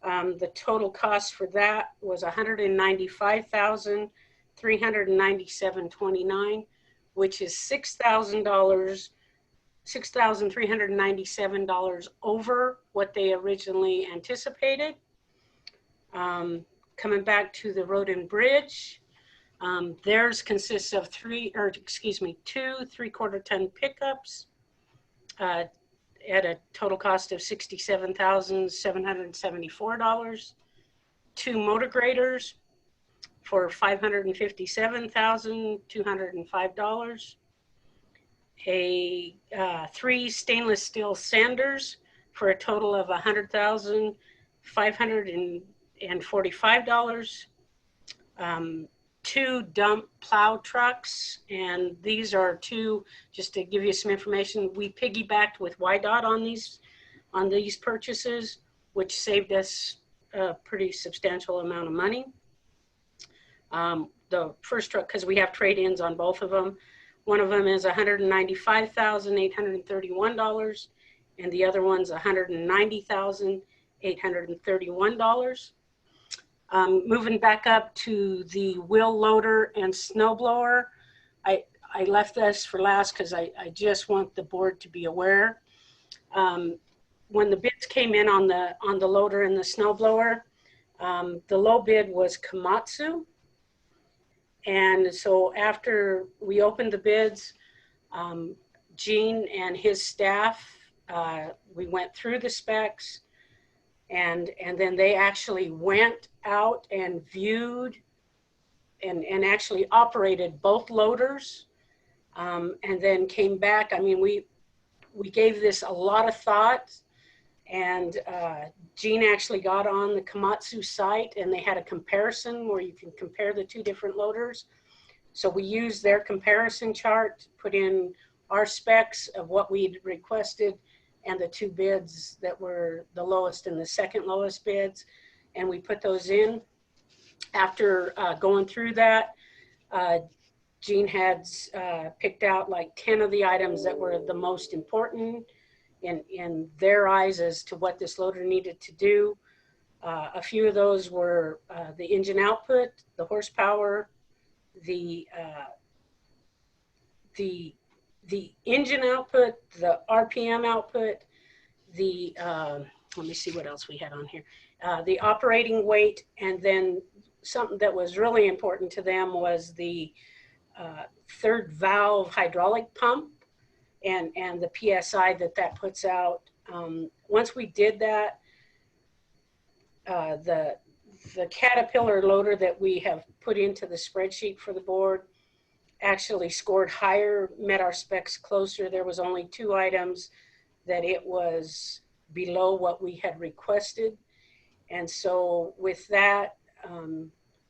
The total cost for that was $195,397.29, which is $6,397 over what they originally anticipated. Coming back to the road and bridge, theirs consists of 2 3/4 ton pickups at a total cost of $67,774. 2 motor graders for $557,205. 3 stainless steel sanders for a total of $100,545. 2 dump plow trucks, and these are 2, just to give you some information, we piggybacked with YDOT on these purchases, which saved us a pretty substantial amount of money. The first truck, because we have trade-ins on both of them, one of them is $195,831, and the other one's $190,831. Moving back up to the wheel loader and snow blower, I left this for last because I just want the board to be aware. When the bids came in on the loader and the snow blower, the low bid was Komatsu. And so after we opened the bids, Gene and his staff, we went through the specs, and then they actually went out and viewed and actually operated both loaders, and then came back. I mean, we gave this a lot of thought, and Gene actually got on the Komatsu site, and they had a comparison where you can compare the 2 different loaders. So we used their comparison chart, put in our specs of what we'd requested, and the 2 bids that were the lowest and the second lowest bids, and we put those in. After going through that, Gene had picked out like 10 of the items that were the most important in their eyes as to what this loader needed to do. A few of those were the engine output, the horsepower, the engine output, the RPM output, the, let me see what else we had on here, the operating weight, and then something that was really important to them was the 3rd valve hydraulic pump and the PSI that puts out. Once we did that, the Caterpillar loader that we have put into the spreadsheet for the board actually scored higher, met our specs closer. There was only 2 items that it was below what we had requested. And so with that,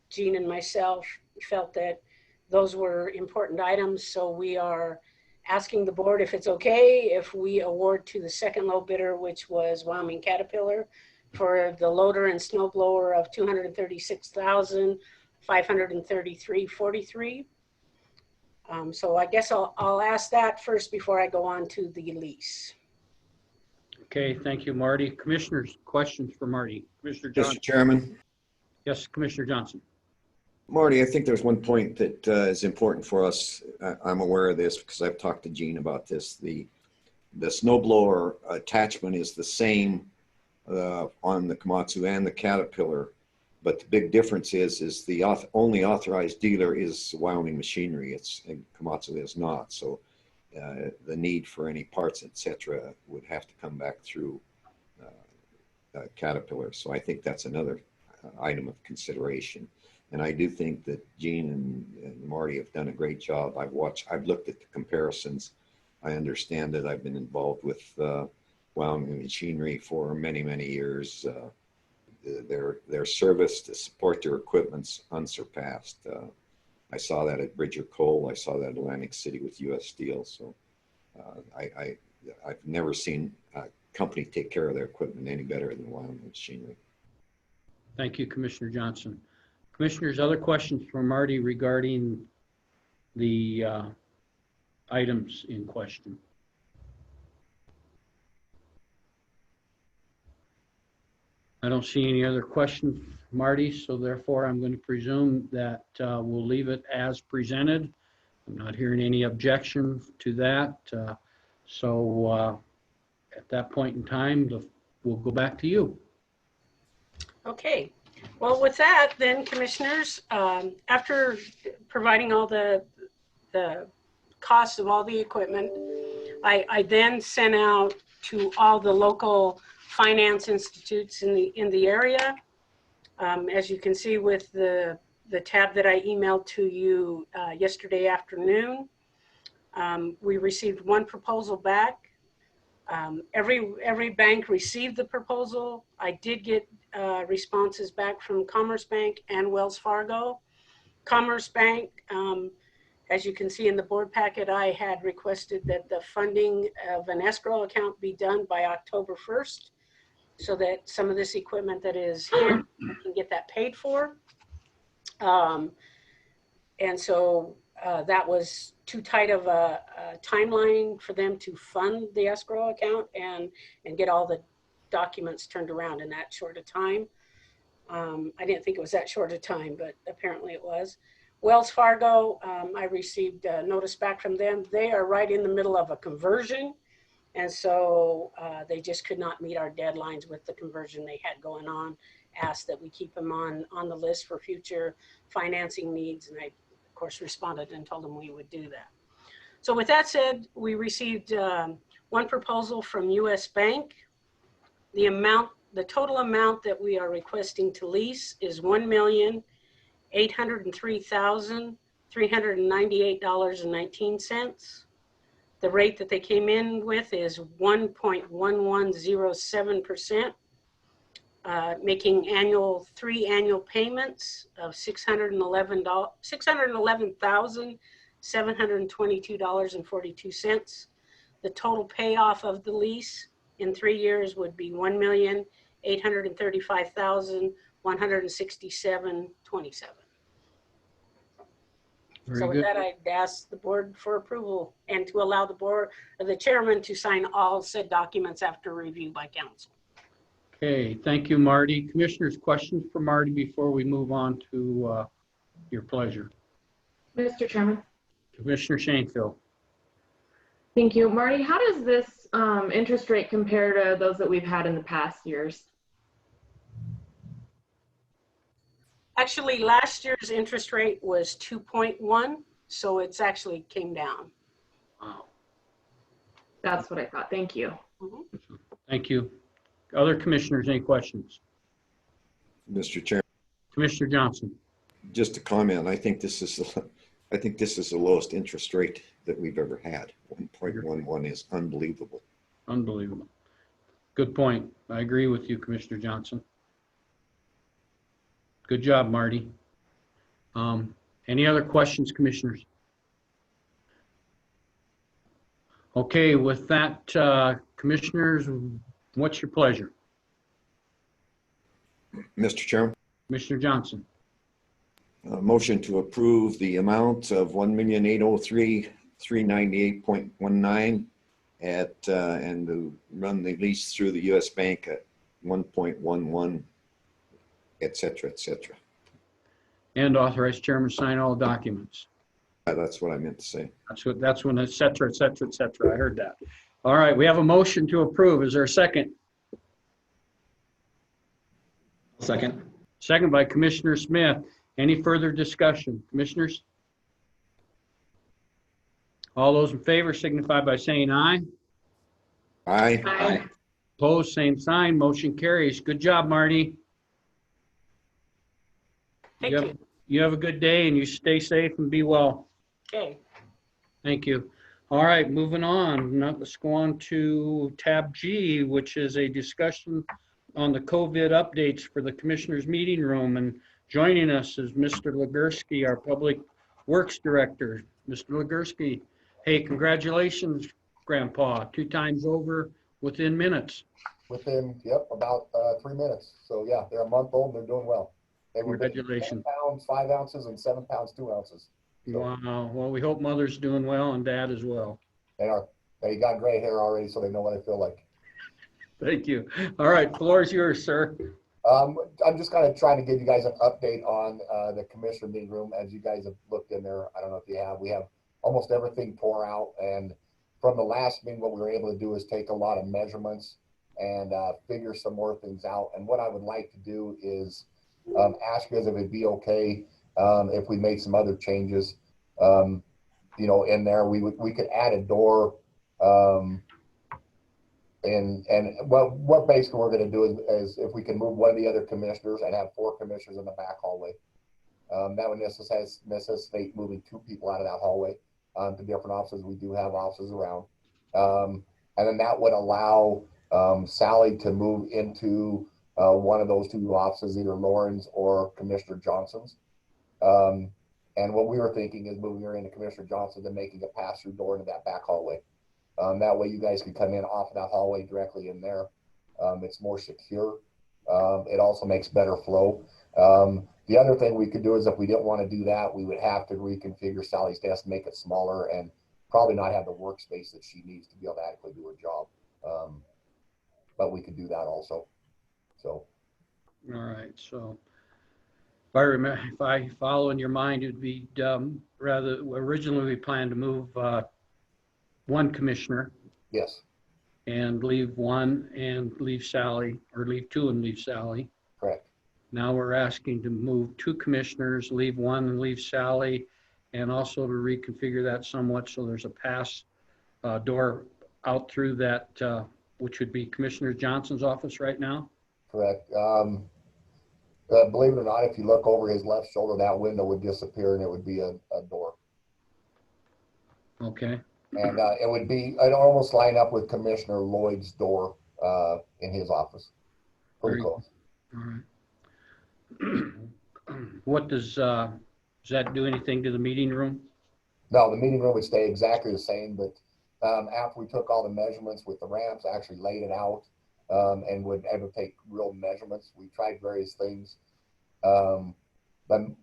Gene and myself felt that those were important items. So we are asking the board if it's okay if we award to the second low bidder, which was Wyoming Caterpillar, for the loader and snow blower of $236,533.43. So I guess I'll ask that first before I go on to the lease. Okay, thank you, Marty. Commissioners, questions for Marty? Commissioner Johnson. Mr. Chairman. Yes, Commissioner Johnson. Marty, I think there's one point that is important for us. I'm aware of this because I've talked to Gene about this. The snowblower attachment is the same on the Komatsu and the Caterpillar, but the big difference is the only authorized dealer is Wyoming Machinery. And Komatsu is not. So the need for any parts, etc., would have to come back through Caterpillar. So I think that's another item of consideration. And I do think that Gene and Marty have done a great job. I've looked at the comparisons. I understand that I've been involved with Wyoming Machinery for many, many years. Their service to support their equipment's unsurpassed. I saw that at Bridger Coal. I saw that at Atlantic City with U.S. Steel. So I've never seen a company take care of their equipment any better than Wyoming Machinery. Thank you, Commissioner Johnson. Commissioners, other questions for Marty regarding the items in question? I don't see any other questions, Marty, so therefore I'm going to presume that we'll leave it as presented. I'm not hearing any objection to that. So at that point in time, we'll go back to you. Okay. Well, with that, then, Commissioners, after providing all the costs of all the equipment, I then sent out to all the local finance institutes in the area As you can see with the tab that I emailed to you yesterday afternoon, we received one proposal back. Every bank received the proposal. I did get responses back from Commerce Bank and Wells Fargo. Commerce Bank, as you can see in the board packet, I had requested that the funding of an escrow account be done by October 1st so that some of this equipment that is here, I can get that paid for. And so that was too tight of a timeline for them to fund the escrow account and get all the documents turned around in that short a time. I didn't think it was that short a time, but apparently it was. Wells Fargo, I received a notice back from them. They are right in the middle of a conversion. And so they just could not meet our deadlines with the conversion they had going on, asked that we keep them on the list for future financing needs. And I, of course, responded and told them we would do that. So with that said, we received one proposal from US Bank. The total amount that we are requesting to lease is $1,803,398.19. The rate that they came in with is 1.1107%, making three annual payments of $611,722.42. The total payoff of the lease in 3 years would be $1,835,167.27. So with that, I'd ask the board for approval and to allow the chairman to sign all said documents after review by council. Okay, thank you, Marty. Commissioners, questions for Marty before we move on to your pleasure? Mr. Chairman. Commissioner Shanefield. Thank you. Marty, how does this interest rate compare to those that we've had in the past years? Actually, last year's interest rate was 2.1, so it's actually came down. Wow. That's what I thought. Thank you. Mm-hmm. Thank you. Other commissioners, any questions? Mr. Chair, Commissioner Johnson. just a comment. I think this is the lowest interest rate that we've ever had. 1.11 is unbelievable. Unbelievable. Good point. I agree with you, Commissioner Johnson. Good job, Marty. Any other questions, commissioners? Okay, with that, commissioners, what's your pleasure? Mr. Chairman, Commissioner Johnson. motion to approve the amount of $1,803,398.19 and to run the lease through the U.S. Bank at 1.11, et cetera, et cetera. And authorize chairman to sign all documents. That's what I meant to say. That's when et cetera, et cetera, et cetera. I heard that. All right, we have a motion to approve. Is there a second? Second. Second by Commissioner Smith. Any further discussion? Commissioners? All those in favor signify by saying aye. Aye. Aye. Opposed, same sign. Motion carries. Good job, Marty. Thank you. You have a good day and you stay safe and be well. Okay. Thank you. All right, moving on. Now let's go on to tab G, which is a discussion on the COVID updates for the commissioners meeting room. And joining us is Mr. Legursky, our Public Works Director. Mr. Legursky, hey, congratulations, Grandpa, 2 times over within minutes. Within, yep, about 3 minutes. So yeah, they're a month old and they're doing well. They were 10 Congratulations. pounds, 5 ounces, and 7 pounds, 2 ounces. So Wow. Well, we hope Mother's doing well and Dad as well. they are. They got gray hair already, so they know what I feel like. Thank you. All right, floor is yours, sir. I'm just kind of trying to give you guys an update on the commissioner meeting room. As you guys have looked in there, I don't know if you have, we have almost everything tore out. And from the last meeting, what we were able to do is take a lot of measurements and figure some more things out. And what I would like to do is ask you guys if it'd be okay if we made some other changes. You know, in there, we could add a door And what basically we're going to do is if we can move one of the other commissioners and have 4 commissioners in the back hallway, that would necessitate moving 2 people out of that hallway to different offices. We do have offices around. And then that would allow Sally to move into one of those 2 offices, either Lauren's or Commissioner Johnson's. And what we were thinking is moving her into Commissioner Johnson and making a pass-through door into that back hallway. That way you guys can come in off of that hallway directly in there. It's more secure. It also makes better flow. The other thing we could do is if we didn't want to do that, we would have to reconfigure Sally's desk, make it smaller, and probably not have the workspace that she needs to be able to adequately do her job. But we could do that also. So. All right. So if I follow in your mind, it'd be rather originally we planned to move 1 commissioner. Yes. And leave 1 and leave Sally, or leave 2 and leave Sally. Correct. Now we're asking to move 2 commissioners, leave 1 and leave Sally, and also to reconfigure that somewhat so there's a pass door out through that, which would be Commissioner Johnson's office right now. Correct. Believe it or not, if you look over his left shoulder, that window would disappear and it would be a door. Okay. And it'd almost line up with Commissioner Lloyd's door in his office. Pretty close. All right. What does that do anything to the meeting room? No, the meeting room would stay exactly the same, but after we took all the measurements with the ramps, actually laid it out and would ever take real measurements. We tried various things. The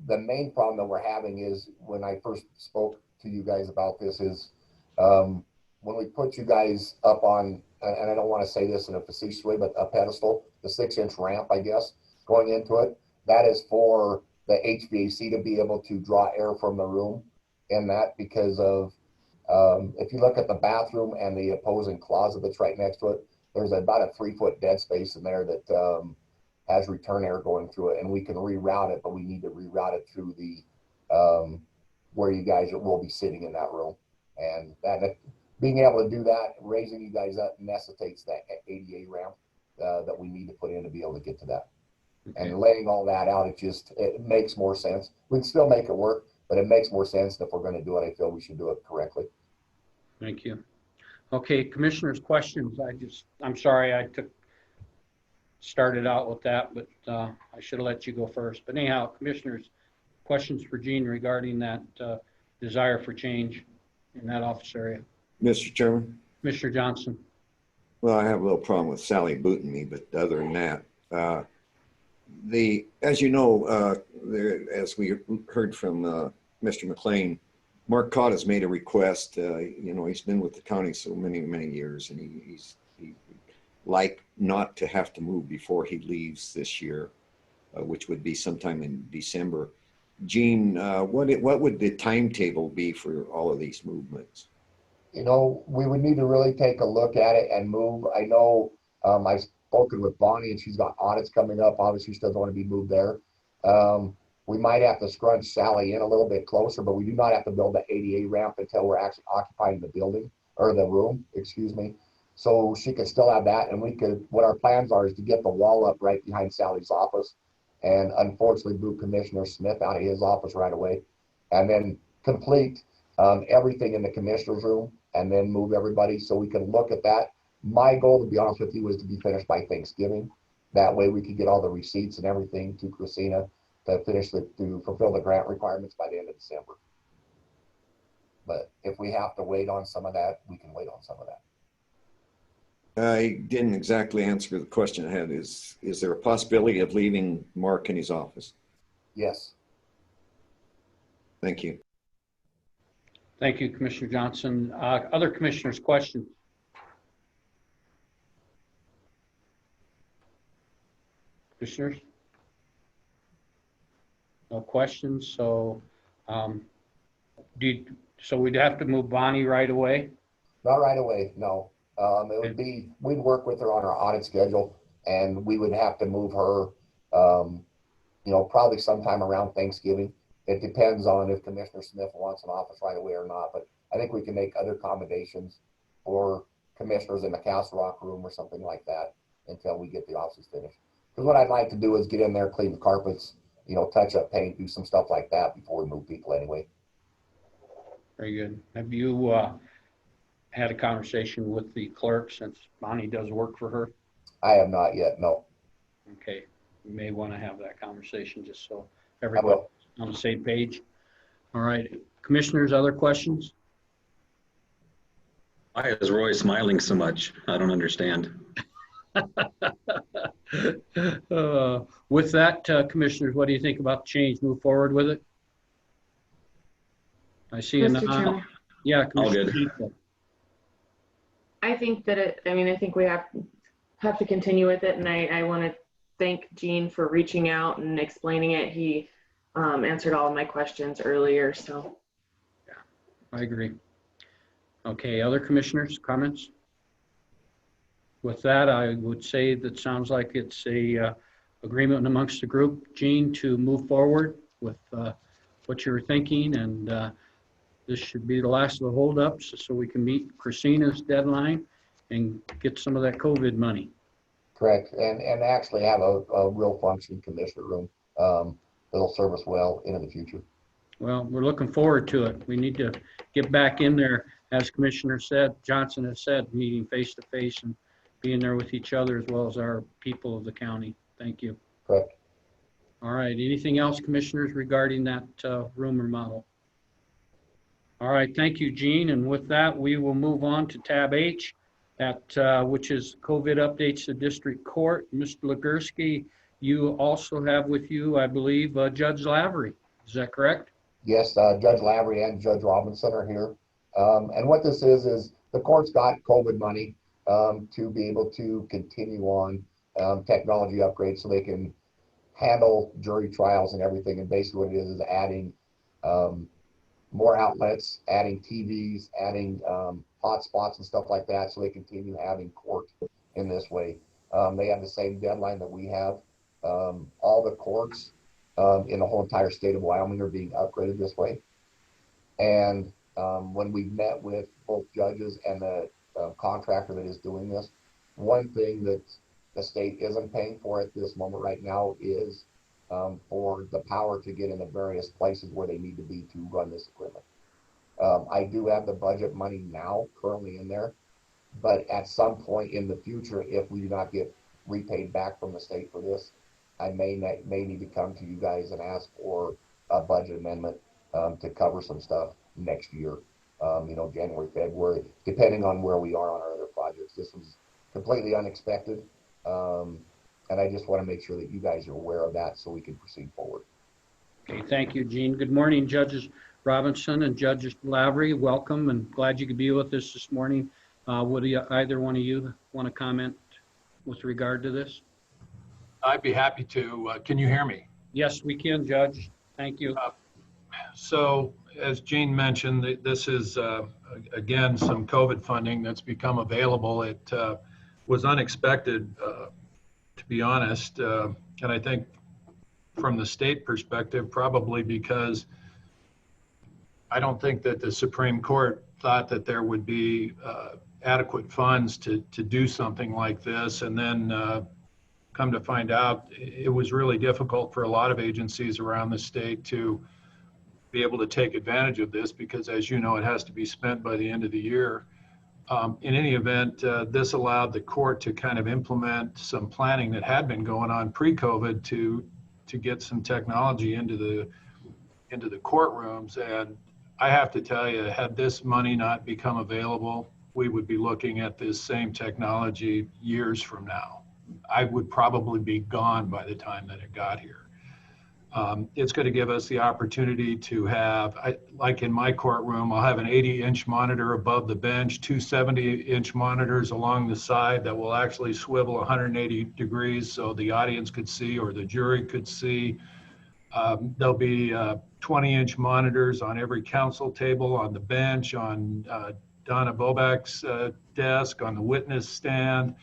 main problem that we're having is when I first spoke to you guys about this is when we put you guys up on, and I don't want to say this in a facetious way, but a pedestal, the 6-inch ramp, I guess, going into it, that is for the HVAC to be able to draw air from the room in that because of, if you look at the bathroom and the opposing closet that's right next to it, there's about a 3-foot dead space in there that has return air going through it, and we can reroute it, but we need to reroute it through the where you guys will be sitting in that room. And that being able to do that, raising you guys up necessitates that ADA ramp that we need to put in to be able to get to that. Okay. And laying all that out, it makes more sense. We can still make it work, but it makes more sense. And if we're going to do it, I feel we should do it correctly. Thank you. Okay, commissioners' questions. I'm sorry I started out with that, but I should have let you go first. But anyhow, commissioners, questions for Gene regarding that desire for change in that office area. Mr. Chairman? Commissioner Johnson. Well, I have a little problem with Sally booting me, but other than that, as you know, as we heard from Mr. McLean, Mark Cott has made a request. He's been with the county so many years, and he like not to have to move before he leaves this year, which would be sometime in December. Gene, what would the timetable be for all of these movements? We would need to really take a look at it and move. I know I've spoken with Bonnie and she's got audits coming up. Obviously, she doesn't want to be moved there. We might have to scrunch Sally in a little bit closer, but we do not have to build the ADA ramp until we're actually occupying the building or the room, excuse me. So she could still have that. And what our plans are is to get the wall up right behind Sally's office. And unfortunately, boot Commissioner Smith out of his office right away. And then complete everything in the commissioner's room and then move everybody so we can look at that. My goal, to be honest with you, was to be finished by Thanksgiving. That way we could get all the receipts and everything to Christina to fulfill the grant requirements by the end of December. But if we have to wait on some of that, we can wait on some of that. I didn't exactly answer the question I had. Is there a possibility of leaving Mark in his office? Yes. Thank you. Thank you, Commissioner Johnson. Other commissioners' questions? Commissioners? No questions. So, so we'd have to move Bonnie right away? Not right away, no. It would be, we'd work with her on our audit schedule and we would have to move her, probably sometime around Thanksgiving. It depends on if Commissioner Smith wants an office right away or not, but I think we can make other accommodations for commissioners in the Castle Rock room or something like that until we get the offices finished. Because what I'd like to do is get in there, clean the carpets, you know, touch up paint, do some stuff like that before we move people anyway. Very good. Have you had a conversation with the clerk since Bonnie does work for her? I have not yet, no. Okay, you may want to have that conversation just so everybody's on the same page. All right, commissioners, other questions? Why is Roy smiling so much? I don't understand. With that, commissioners, what do you think about the change? Move forward with it? I see a Mr. nod. Chairman, Yeah, All Commissioner. good. Hinkle. I think that I think we have to continue with it, and I want to thank Gene for reaching out and explaining it. He answered all of my questions earlier, so. I agree. Okay, other commissioners, comments? With that, I would say that sounds like it's a agreement amongst the group, Gene, to move forward with what you were thinking, and this should be the last of the holdups so we can meet Christina's deadline and get some of that COVID money. Correct, and actually have a real functioning commissioner room that'll serve us well into the future. Well, we're looking forward to it. We need to get back in there, as Commissioner Johnson has said, meeting face to face and being there with each other as well as our people of the county. Thank you. Correct. All right, anything else, commissioners, regarding that room remodel? All right, thank you, Gene. And with that, we will move on to tab H, which is COVID updates to district court. Mr. Legursky, you also have with you, I believe, Judge Lavery. Is that correct? Yes, Judge Lavery and Judge Robinson are here. And what this is the court's got COVID money to be able to continue on technology upgrades so they can handle jury trials and everything. And basically what it is adding more outlets, adding TVs, adding hotspots and stuff like that so they continue having court in this way. They have the same deadline that we have. All the courts in the whole entire state of Wyoming are being upgraded this way. And when we met with both judges and the contractor that is doing this, one thing that the state isn't paying for at this moment right now is for the power to get in the various places where they need to be to run this equipment. I do have the budget money now currently in there, but at some point in the future, if we do not get repaid back from the state for this, I may need to come to you guys and ask for a budget amendment to cover some stuff next year, January, February, depending on where we are on our other projects. This was completely unexpected. And I just want to make sure that you guys are aware of that so we can proceed forward. Okay, thank you, Gene. Good morning, Judges Robinson and Judges Lavery. Welcome and glad you could be with us this morning. Would either one of you want to comment with regard to this? I'd be happy to. Can you hear me? Yes, we can, Judge. Thank you. So as Gene mentioned, this is, again, some COVID funding that's become available. It was unexpected, to be honest. And I think from the state perspective, probably because I don't think that the Supreme Court thought that there would be adequate funds to do something like this. And then come to find out, it was really difficult for a lot of agencies around the state to be able to take advantage of this because, as you know, it has to be spent by the end of the year. In any event, this allowed the court to kind of implement some planning that had been going on pre-COVID to get some technology into the courtrooms. And I have to tell you, had this money not become available, we would be looking at this same technology years from now. I would probably be gone by the time that it got here. It's going to give us the opportunity to have, like in my courtroom, I'll have an 80-inch monitor above the bench, two 70-inch monitors along the side that will actually swivel 180 degrees so the audience could see or the jury could see. There'll be 20-inch monitors on every counsel table, on the bench, on Donna Bobak's desk, on the witness stand,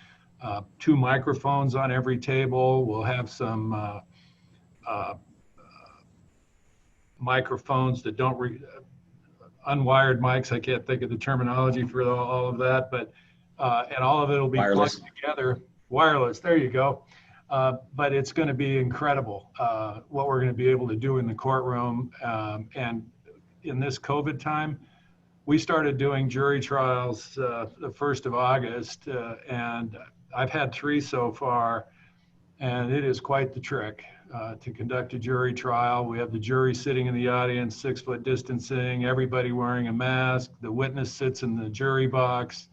2 microphones on every table. We'll have some microphones that don't unwired mics. I can't think of the terminology for all of that, but and all of it will be Wireless. plugged together. Wireless, there you go. But it's going to be incredible what we're going to be able to do in the courtroom. And in this COVID time, we started doing jury trials the 1st of August, and I've had 3 so far, and it is quite the trick to conduct a jury trial. We have the jury sitting in the audience, 6-foot distancing, everybody wearing a mask, the witness sits in the jury box.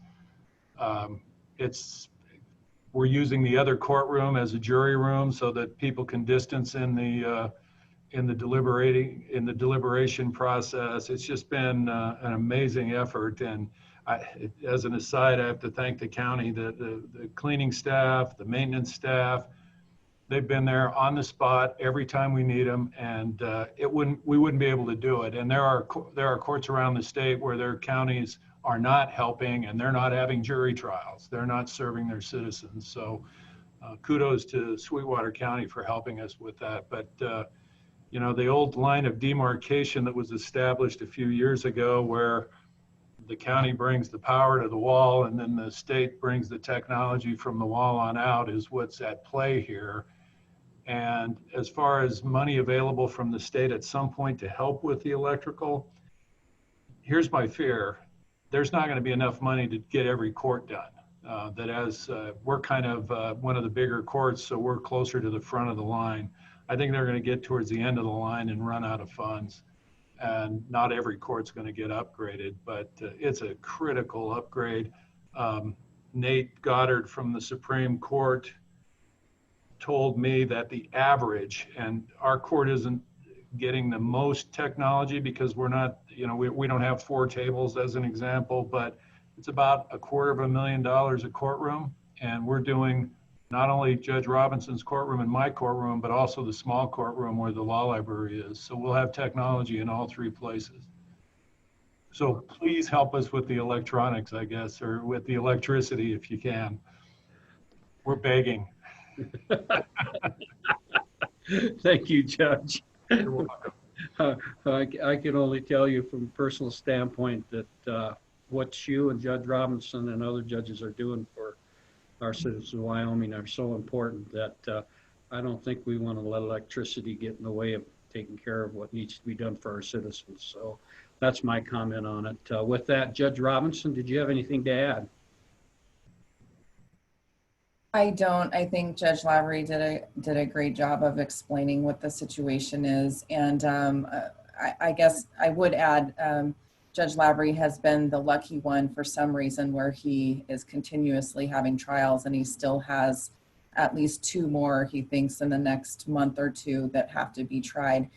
We're using the other courtroom as a jury room so that people can distance in the deliberation process. It's just been an amazing effort. And as an aside, I have to thank the county, the cleaning staff, the maintenance staff. They've been there on the spot every time we need them, and we wouldn't be able to do it. And there are courts around the state where their counties are not helping, and they're not having jury trials. They're not serving their citizens. So kudos to Sweetwater County for helping us with that. But you know, the old line of demarcation that was established a few years ago, where the county brings the power to the wall and then the state brings the technology from the wall on out, is what's at play here. And as far as money available from the state at some point to help with the electrical, here's my fear. There's not going to be enough money to get every court done. We're kind of one of the bigger courts, so we're closer to the front of the line. I think they're going to get towards the end of the line and run out of funds. And not every court's going to get upgraded, but it's a critical upgrade. Nate Goddard from the Supreme Court told me that the average, and our court isn't getting the most technology because we're not, you know, we don't have 4 tables as an example, but it's about $250,000 a courtroom. And we're doing not only Judge Robinson's courtroom and my courtroom, but also the small courtroom where the law library is. So we'll have technology in all 3 places. So please help us with the electronics, I guess, or with the electricity if you can. We're begging. Thank you, Judge. You're welcome. I can only tell you from a personal standpoint that what you and Judge Robinson and other judges are doing for our citizens of Wyoming are so important that I don't think we want to let electricity get in the way of taking care of what needs to be done for our citizens. So that's my comment on it. With that, Judge Robinson, did you have anything to add? I don't. I think Judge Lavery did a great job of explaining what the situation is. And I guess I would add, Judge Lavery has been the lucky one for some reason where he is continuously having trials, and he still has at least 2 more, he thinks, in the next month or 2 that have to be tried.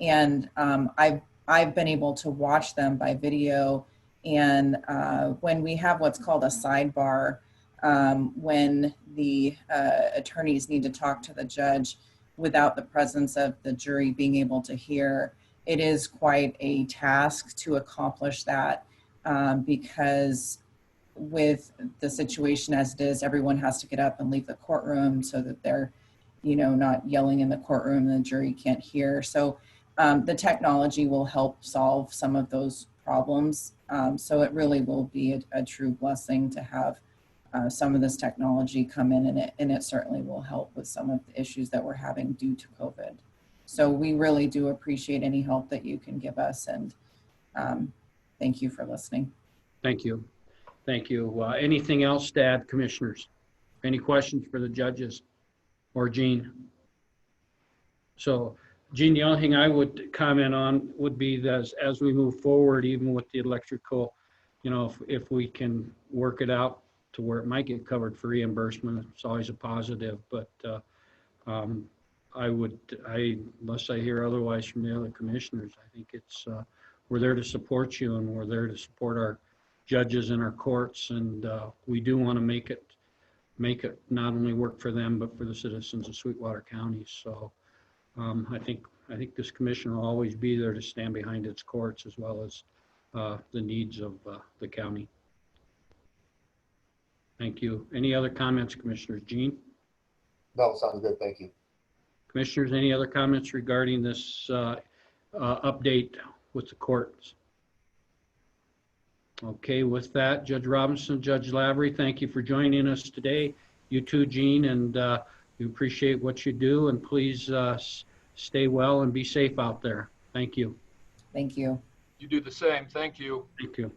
And I've been able to watch them by video. And when we have what's called a sidebar, when the attorneys need to talk to the judge without the presence of the jury being able to hear, it is quite a task to accomplish that because with the situation as it is, everyone has to get up and leave the courtroom so that they're, you know, not yelling in the courtroom and the jury can't hear. So the technology will help solve some of those problems. So it really will be a true blessing to have some of this technology come in, and it certainly will help with some of the issues that we're having due to COVID. So we really do appreciate any help that you can give us, and thank you for listening. Thank you. Thank you. Anything else to add, commissioners? Any questions for the judges or Gene? So Gene, the only thing I would comment on would be that as we move forward, even with the electrical, you know, if we can work it out to where it might get covered for reimbursement, it's always a positive. But unless I hear otherwise from the other commissioners, I think it's we're there to support you, and we're there to support our judges and our courts, and we do want to make it not only work for them but for the citizens of Sweetwater County. So I think this commission will always be there to stand behind its courts as well as the needs of the county. Thank you. Any other comments, commissioners? Gene? No, sounds good. Thank you. Commissioners, any other comments regarding this update with the courts? Okay, with that, Judge Robinson, Judge Lavery, thank you for joining us today. You too, Gene, and we appreciate what you do, and please stay well and be safe out there. Thank you. Thank you. You do the same. Thank you. Thank you.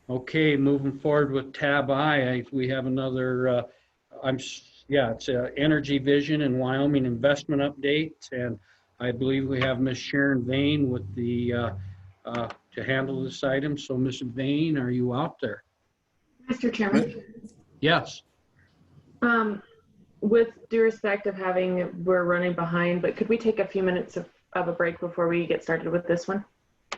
Okay, moving forward with tab I, we have another, it's Energy Vision and Wyoming Investment Update, and I believe we have Ms. Sharon Vane with the, to handle this item. So Ms. Vane, are you out there? Mr. Chairman, Yes. with due respect of we're running behind, but could we take a few minutes of a break before we get started with this one?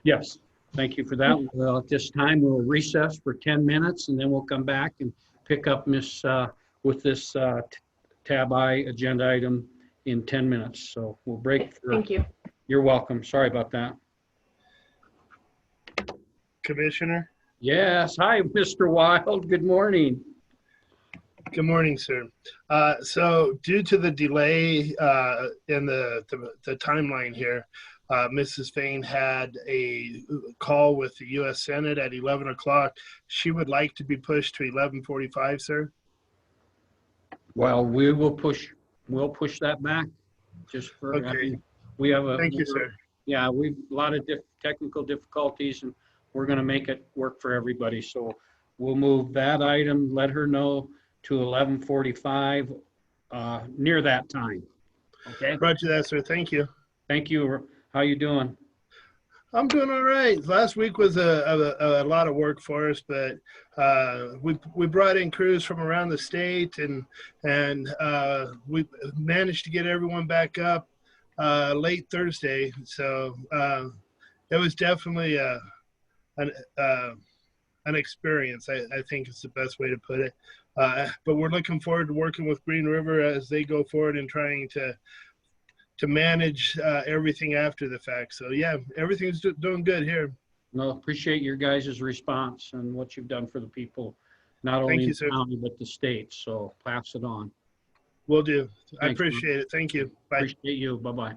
Yes. Thank you for that. Well, at this time, we'll recess for 10 minutes, and then we'll come back and pick up with this tab I agenda item in 10 minutes. So we'll break. Thank you. You're welcome. Sorry about that. Commissioner? Yes. Hi, Mr. Wild. Good morning. Good morning, sir. So due to the delay in the timeline here, Mrs. Vane had a call with the U.S. Senate at 11 o'clock. She would like to be pushed to 11:45, sir. Well, we'll push that back just for, Okay. we have Thank you, sir. Yeah, we've a lot of technical difficulties, and we're going to make it work for everybody. So we'll move that item, let her know, to 11:45 near that time. Okay. Roger that, sir. Thank you. Thank you. How you doing? I'm doing all right. Last week was a lot of work for us, but we brought in crews from around the state, and we managed to get everyone back up late Thursday. So it was definitely an experience. I think is the best way to put it. But we're looking forward to working with Green River as they go forward and trying to manage everything after the fact. So yeah, everything's doing good here. No, appreciate your guys' response and what you've done for the people, not only in the county, but the state. So pass it on. Will do. I Thanks, man. appreciate it. Thank you. Bye. Appreciate you. Bye-bye.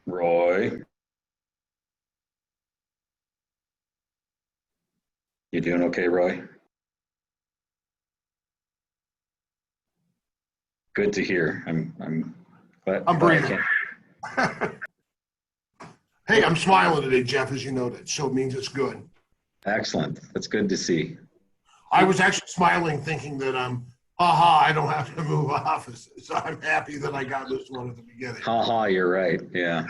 Roy? You doing okay, Roy? Good to hear. I'm glad. I'm glad I breathing. can- Hey, I'm smiling today, Jeff, as you noted, so it means it's good. Excellent. That's good to see. I was actually smiling thinking that haha, I don't have to move offices. So I'm happy that I got this one at the beginning. Ha ha, you're right. Yeah.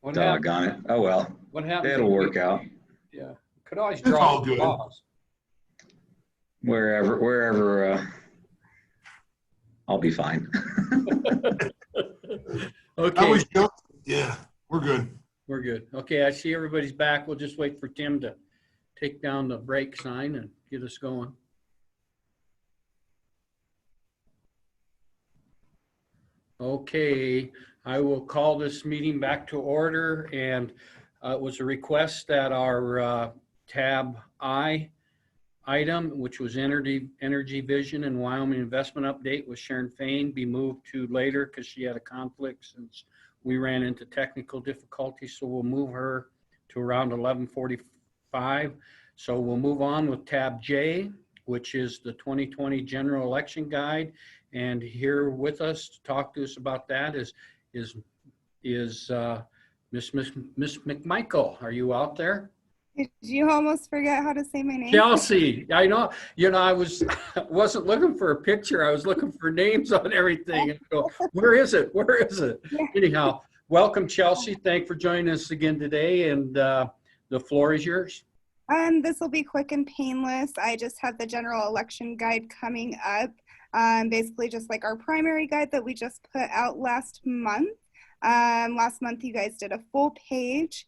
What happened? Doggone it. Oh, well. What happened? It'll work out. Yeah. Could always It's draw all good. pause. Wherever, I'll be fine. Okay. I was joking. Yeah, we're good. We're good. Okay, I see everybody's back. We'll just wait for Tim to take down the break sign and get us going. Okay, I will call this meeting back to order, and it was a request that our tab I item, which was energy vision and Wyoming investment update with Sharon Fain, be moved to later because she had a conflict since we ran into technical difficulties. So we'll move her to around 11:45. So we'll move on with tab J, which is the 2020 general election guide. And here with us to talk to us about that is Miss McMichael. Are you out there? Did you almost forget how to say my name? Chelsea, I know. I wasn't looking for a picture. I was looking for names on everything. And go, where is it? Where is it? Yeah. Anyhow, welcome, Chelsea. Thanks for joining us again today. And the floor is yours. This will be quick and painless. I just have the general election guide coming up. Basically just like our primary guide that we just put out last month. Last month you guys did a full page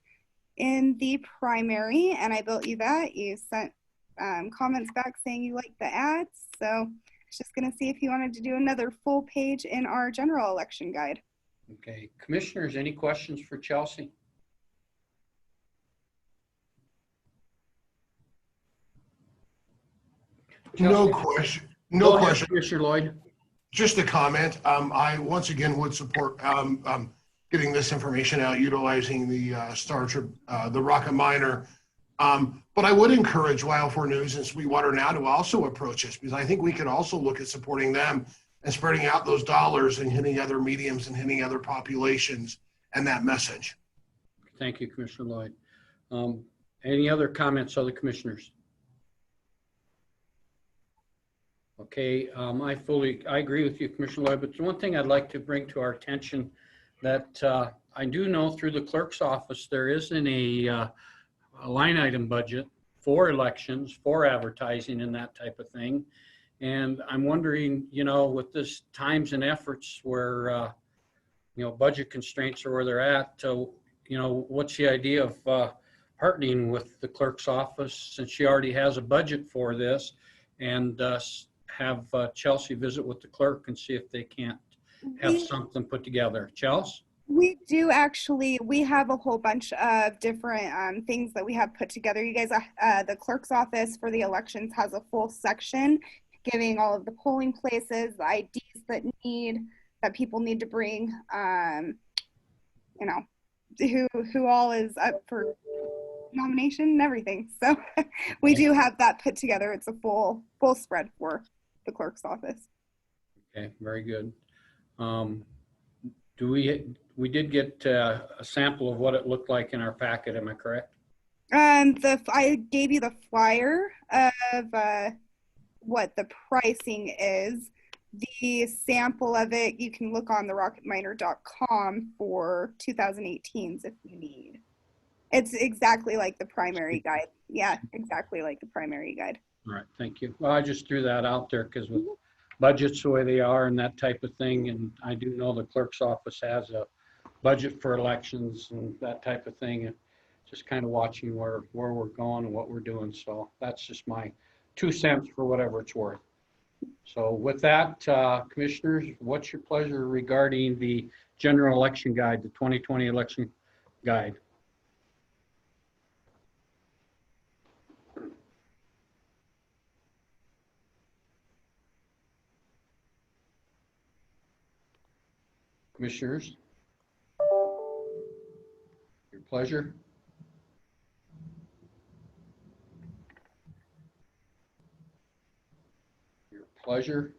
in the primary, and I built you that. You sent comments back saying you liked the ads, so I was just going to see if you wanted to do another full page in our general election guide. Okay, commissioners, any questions for Chelsea? No question. No Go ahead, question. Commissioner Lloyd. Just a comment. I once again would support getting this information out, utilizing the the Rocket Miner. But I would encourage Wild4 News and Sweetwater Now to also approach us, because I think we could also look at supporting them and spreading out those dollars and hitting other mediums and hitting other populations and that message. Thank you, Commissioner Lloyd. Any other comments, other commissioners? Okay, I agree with you, Commissioner Lloyd, but the one thing I'd like to bring to our attention that I do know through the clerk's office, there isn't a line item budget for elections, for advertising and that type of thing. And I'm wondering, with this times and efforts where, budget constraints are where they're at, what's the idea of partnering with the clerk's office, since she already has a budget for this, and have Chelsea visit with the clerk and see if they can't have something put together. Chelsea? We do actually. We have a whole bunch of different things that we have put together. You guys, the clerk's office for the elections has a full section giving all of the polling places, the IDs that people need to bring, who all is up for nomination and everything. So we do have that put together. It's a full spread for the clerk's office. Okay, very good. We did get a sample of what it looked like in our packet, am I correct? I gave you the flyer of what the pricing is. The sample of it, you can look on the rocketminer.com for 2018s if you need. It's exactly like the primary guide. Yeah, exactly like the primary guide. All right, thank you. Well, I just threw that out there because with budgets the way they are and that type of thing, and I do know the clerk's office has a budget for elections and that type of thing, and just kind of watching where we're going and what we're doing. So that's just my 2 cents for whatever it's worth. So with that, commissioners, what's your pleasure regarding the general election guide, the 2020 election guide? Commissioners? Your pleasure. Your pleasure.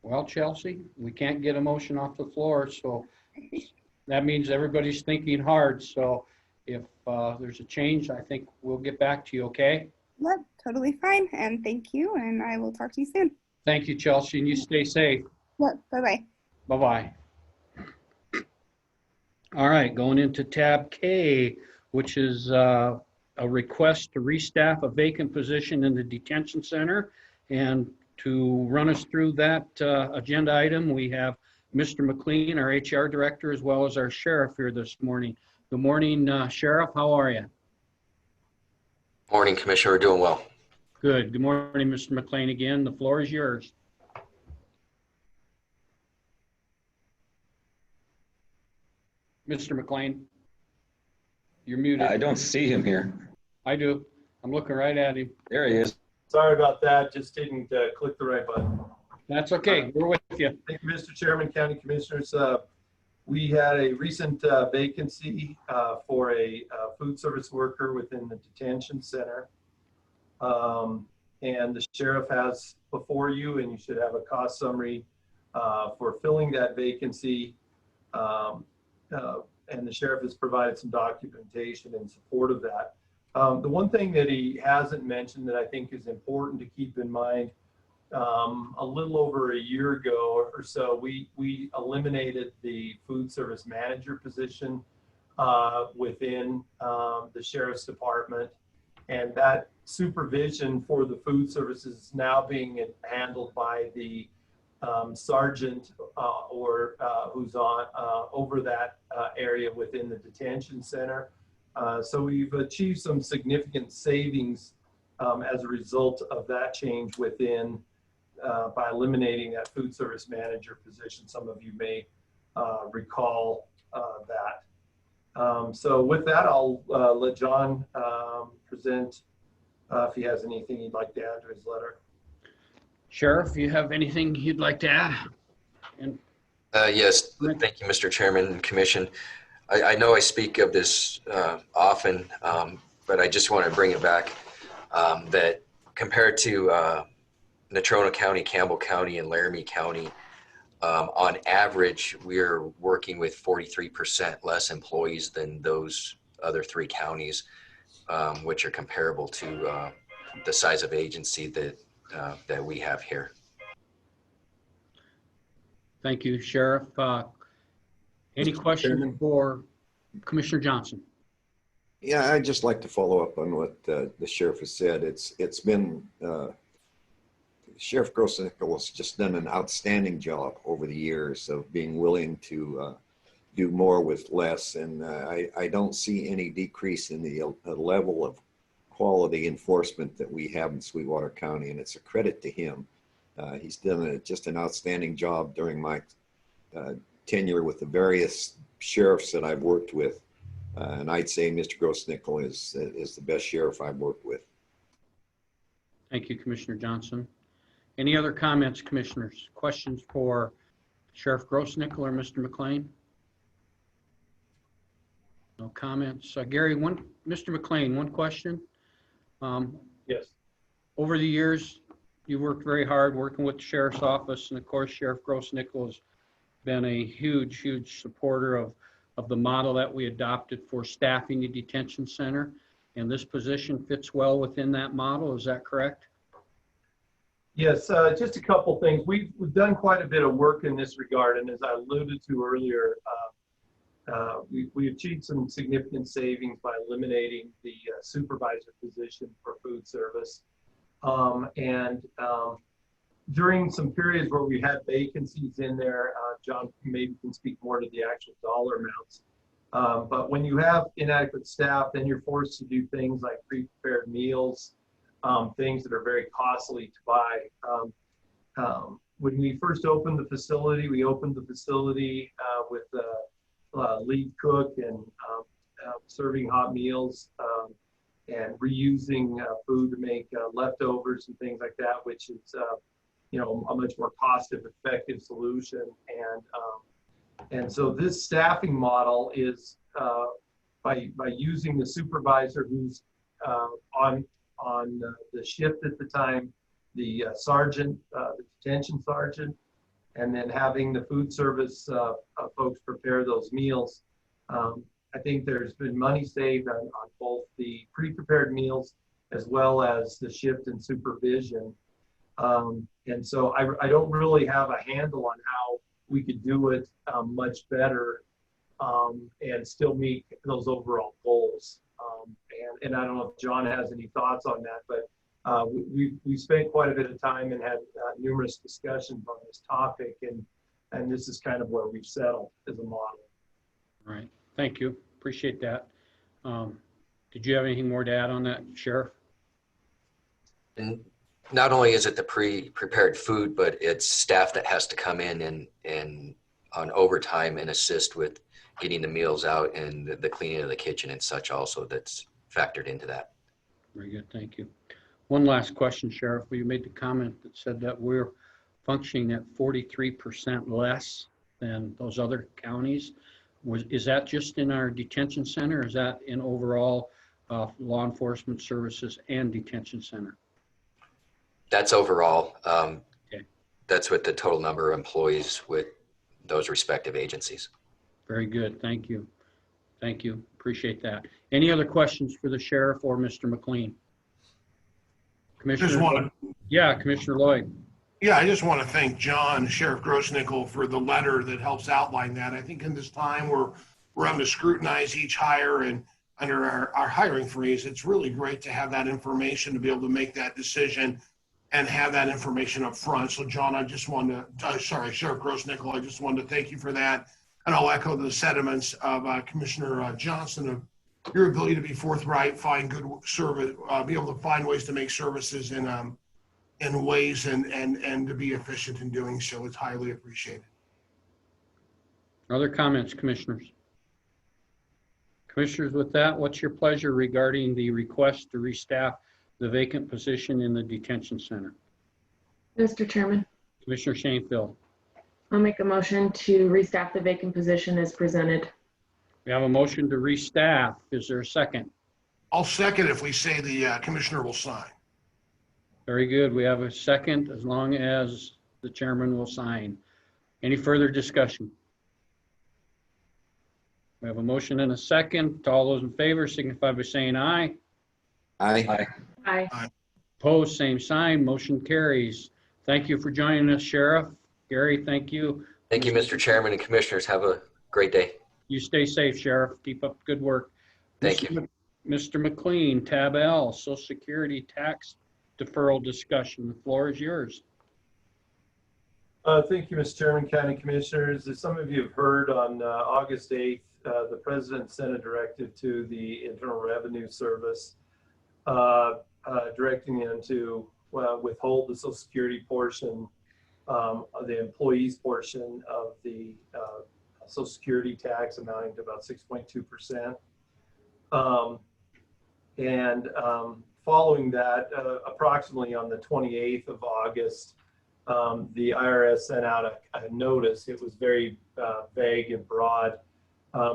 Well, Chelsea, we can't get a motion off the floor, so that means everybody's thinking hard. So if there's a change, I think we'll get back to you, okay? Yep, totally fine. And thank you. And I will talk to you soon. Thank you, Chelsea, and you stay safe. Yep, bye-bye. Bye-bye. All right, going into tab K, which is a request to restaff a vacant position in the detention center. And to run us through that agenda item, we have Mr. McLean, our HR director, as well as our sheriff here this morning. Good morning, Sheriff. How are you? Morning, Commissioner. We're doing well. Good. Good morning, Mr. McLean again. The floor is yours. Mr. McLean, you're muted. I don't see him here. I do. I'm looking right at him. There he is. Sorry about that. Just didn't click the right button. That's okay. We're with you. Thank you, Mr. Chairman, County Commissioners. We had a recent vacancy for a food service worker within the detention center. And the sheriff has before you, and you should have a cost summary for filling that vacancy. And the sheriff has provided some documentation in support of that. The one thing that he hasn't mentioned that I think is important to keep in mind, a little over a year ago or so, we eliminated the food service manager position within the sheriff's department. And that supervision for the food services is now being handled by the sergeant who's on over that area within the detention center. So we've achieved some significant savings as a result of that change within by eliminating that food service manager position. Some of you may recall that. So with that, I'll let John present if he has anything he'd like to add to his letter. Sheriff, you have anything you'd like to add? Yes, thank you, Mr. Chairman and Commission. I know I speak of this often, but I just want to bring it back that compared to Natrona County, Campbell County, and Laramie County, on average, we're working with 43% less employees than those other three counties, which are comparable to the size of agency that we have here. Thank you, Sheriff. Any questions for Commissioner Johnson? Yeah, I'd just like to follow up on what the sheriff has said. It's been Sheriff Grossnickel has just done an outstanding job over the years of being willing to do more with less, and I don't see any decrease in the level of quality enforcement that we have in Sweetwater County, and it's a credit to him. He's done just an outstanding job during my tenure with the various sheriffs that I've worked with, and I'd say Mr. Grossnickel is the best sheriff I've worked with. Thank you, Commissioner Johnson. Any other comments, Commissioners? Questions for Sheriff Grossnickel or Mr. McLean? No comments. Gary, Mr. McLean, one question. Yes. Over the years, you worked very hard working with the Sheriff's Office, and of course, Sheriff Grossnickel has been a huge, huge supporter of the model that we adopted for staffing the detention center. And this position fits well within that model. Is that correct? Yes, just a couple things. We've done quite a bit of work in this regard, and as I alluded to earlier, we achieved some significant savings by eliminating the supervisor position for food service. During some periods where we had vacancies in there, John maybe can speak more to the actual dollar amounts. But when you have inadequate staff, then you're forced to do things like pre-prepared meals, things that are very costly to buy. When we first opened the facility, we opened the facility with a lead cook and serving hot meals. reusing food to make leftovers and things like that, which is a much more cost-effective solution. And so this staffing model is by using the supervisor who's on the shift at the time, the sergeant, the detention sergeant, and then having the food service folks prepare those meals. I think there's been money saved on both the pre-prepared meals as well as the shift in supervision. And so I don't really have a handle on how we could do it much better and still meet those overall goals. And I don't know if John has any thoughts on that, but we spent quite a bit of time and had numerous discussions on this topic, and this is kind of where we've settled as a model. Right. Thank you. Appreciate that. Did you have anything more to add on that, Sheriff? And not only is it the prepared food, but it's staff that has to come in and on overtime and assist with getting the meals out and the cleaning of the kitchen and such also that's factored into that. Very good. Thank you. One last question, Sheriff. You made the comment that said that we're functioning at 43% less than those other counties. Is that just in our detention center, or is that in overall law enforcement services and detention center? That's overall. Okay. That's with the total number of employees with those respective agencies. Very good. Thank you. Thank you. Appreciate that. Any other questions for the sheriff or Mr. McLean? Commissioner? Yeah, Commissioner Lloyd. Yeah, I just want to thank John, Sheriff Grossnickel, for the letter that helps outline that. I think in this time we're having to scrutinize each hire, and under our hiring freeze, it's really great to have that information to be able to make that decision and have that information up front. So John, I just wanted to, Sheriff Grossnickel, I just wanted to thank you for that. And I'll echo the sentiments of Commissioner Johnson of your ability to be forthright, find good service, be able to find ways to make services in ways and to be efficient in doing so. It's highly appreciated. Other comments, commissioners? Commissioners, with that, what's your pleasure regarding the request to restaff the vacant position in the detention center? Mr. Chairman, Commissioner Shanefield. I'll make a motion to restaff the vacant position as presented. We have a motion to restaff. Is there a second? I'll second if we say the commissioner will sign. Very good. We have a second as long as the chairman will sign. Any further discussion? We have a motion and a second. All those in favor signify by saying aye. Aye. Aye. Aye. Opposed, same sign. Motion carries. Thank you for joining us, Sheriff. Gary, thank you. Thank you, Mr. Chairman and Commissioners. Have a great day. You stay safe, Sheriff. Keep up good work. Thank you. Mr. McLean, Tab L, Social Security tax deferral discussion. The floor is yours. Thank you, Mr. Chairman, County Commissioners. As some of you have heard, on August 8th, the President sent a directive to the Internal Revenue Service directing them to withhold the Social Security portion, the employees portion of the Social Security tax amounting to about 6.2%. Following that, approximately on the 28th of August, the IRS sent out a notice. It was very vague and broad,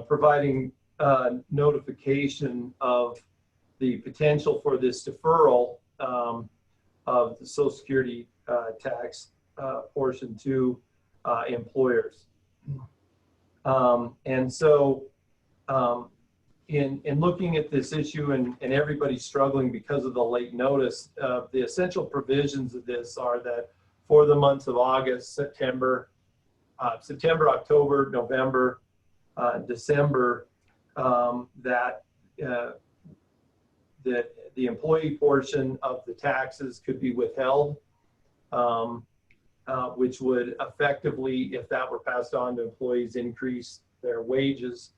providing notification of the potential for this deferral of the Social Security tax portion to employers. In looking at this issue and everybody struggling because of the late notice, the essential provisions of this are that for the months of August, September, October, November, December, that the employee portion of the taxes could be withheld, which would effectively, if that were passed on to employees, increase their wages.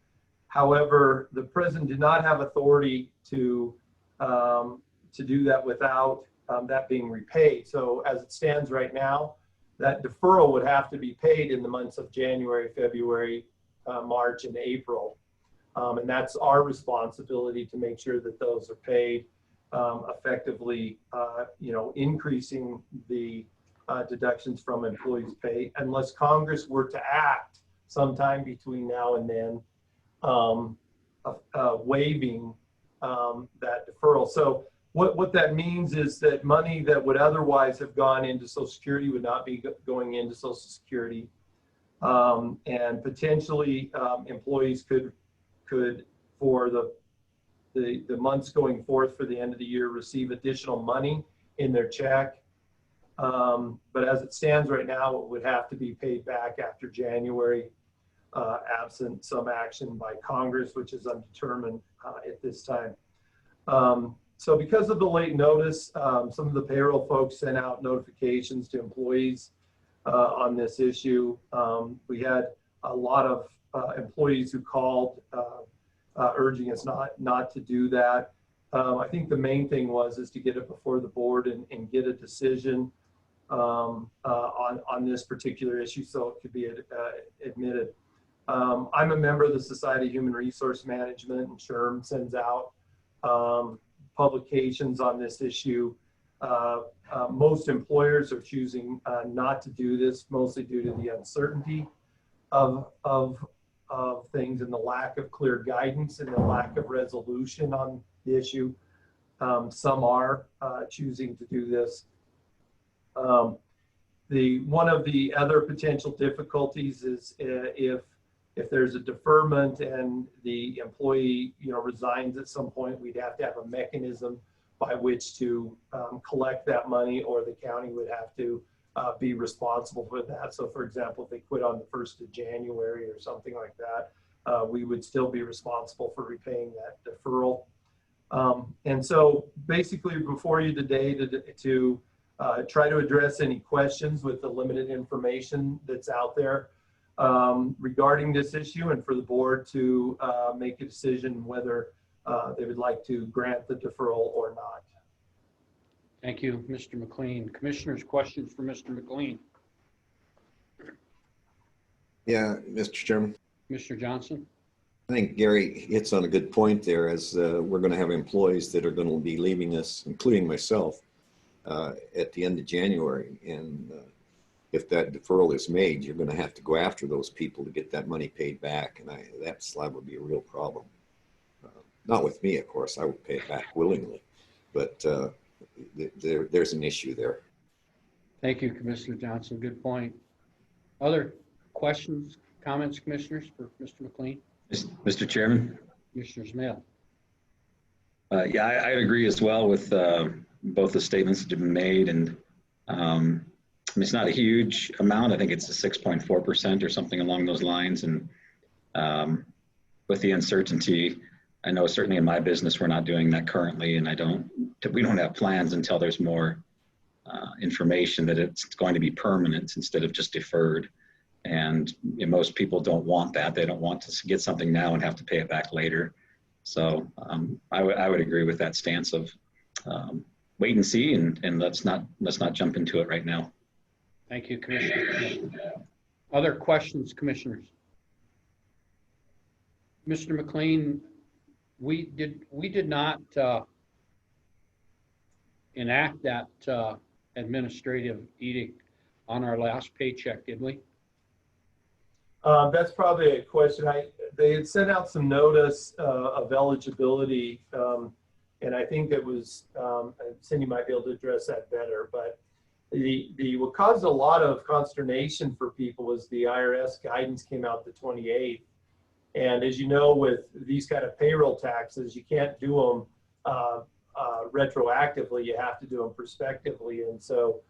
However, the president did not have authority to do that without that being repaid. So as it stands right now, that deferral would have to be paid in the months of January, February, March, and April. And that's our responsibility to make sure that those are paid effectively, increasing the deductions from employees' pay, unless Congress were to act sometime between now and then, waiving that deferral. So what that means is that money that would otherwise have gone into Social Security would not be going into Social Security. And potentially employees could for the months going forth for the end of the year receive additional money in their check. But as it stands right now, it would have to be paid back after January, absent some action by Congress, which is undetermined at this time. So because of the late notice, some of the payroll folks sent out notifications to employees on this issue. We had a lot of employees who called urging us not to do that. I think the main thing is to get it before the board and get a decision on this particular issue so it could be admitted. I'm a member of the Society of Human Resource Management, and SHRM sends out publications on this issue. Most employers are choosing not to do this, mostly due to the uncertainty of things and the lack of clear guidance and the lack of resolution on the issue. Some are choosing to do this. One of the other potential difficulties is if there's a deferment and the employee resigns at some point, we'd have to have a mechanism by which to collect that money, or the county would have to be responsible for that. So for example, if they quit on the 1st of January or something like that, we would still be responsible for repaying that deferral. And so basically before you today to try to address any questions with the limited information that's out there regarding this issue, and for the board to make a decision whether they would like to grant the deferral or not. Thank you, Mr. McLean. Commissioners, questions for Mr. McLean? Yeah, Mr. Chairman. Commissioner Johnson? I think Gary hits on a good point there, as we're going to have employees that are going to be leaving us, including myself, at the end of January. And if that deferral is made, you're going to have to go after those people to get that money paid back. And that would be a real problem. Not with me, of course. I would pay it back willingly. But there's an issue there. Thank you, Commissioner Johnson. Good point. Other questions, comments, commissioners, for Mr. McLean? Mr. Chairman? Commissioner Smale. Yeah, I agree as well with both the statements that have been made. And it's not a huge amount. I think it's a 6.4% or something along those lines. And with the uncertainty, I know certainly in my business, we're not doing that currently. And we don't have plans until there's more information that it's going to be permanent instead of just deferred. And most people don't want that. They don't want to get something now and have to pay it back later. So I would agree with that stance of wait and see, and let's not jump into it right now. Thank you, Commissioner. Other questions, commissioners? Mr. McLean, we did not enact that administrative edict on our last paycheck, did we? That's probably a question. They had sent out some notice of eligibility, and I think it was, Cindy might be able to address that better, but what caused a lot of consternation for people was the IRS guidance came out the 28th. And as you know, with these kind of payroll taxes, you can't do them retroactively. You have to do them prospectively. And so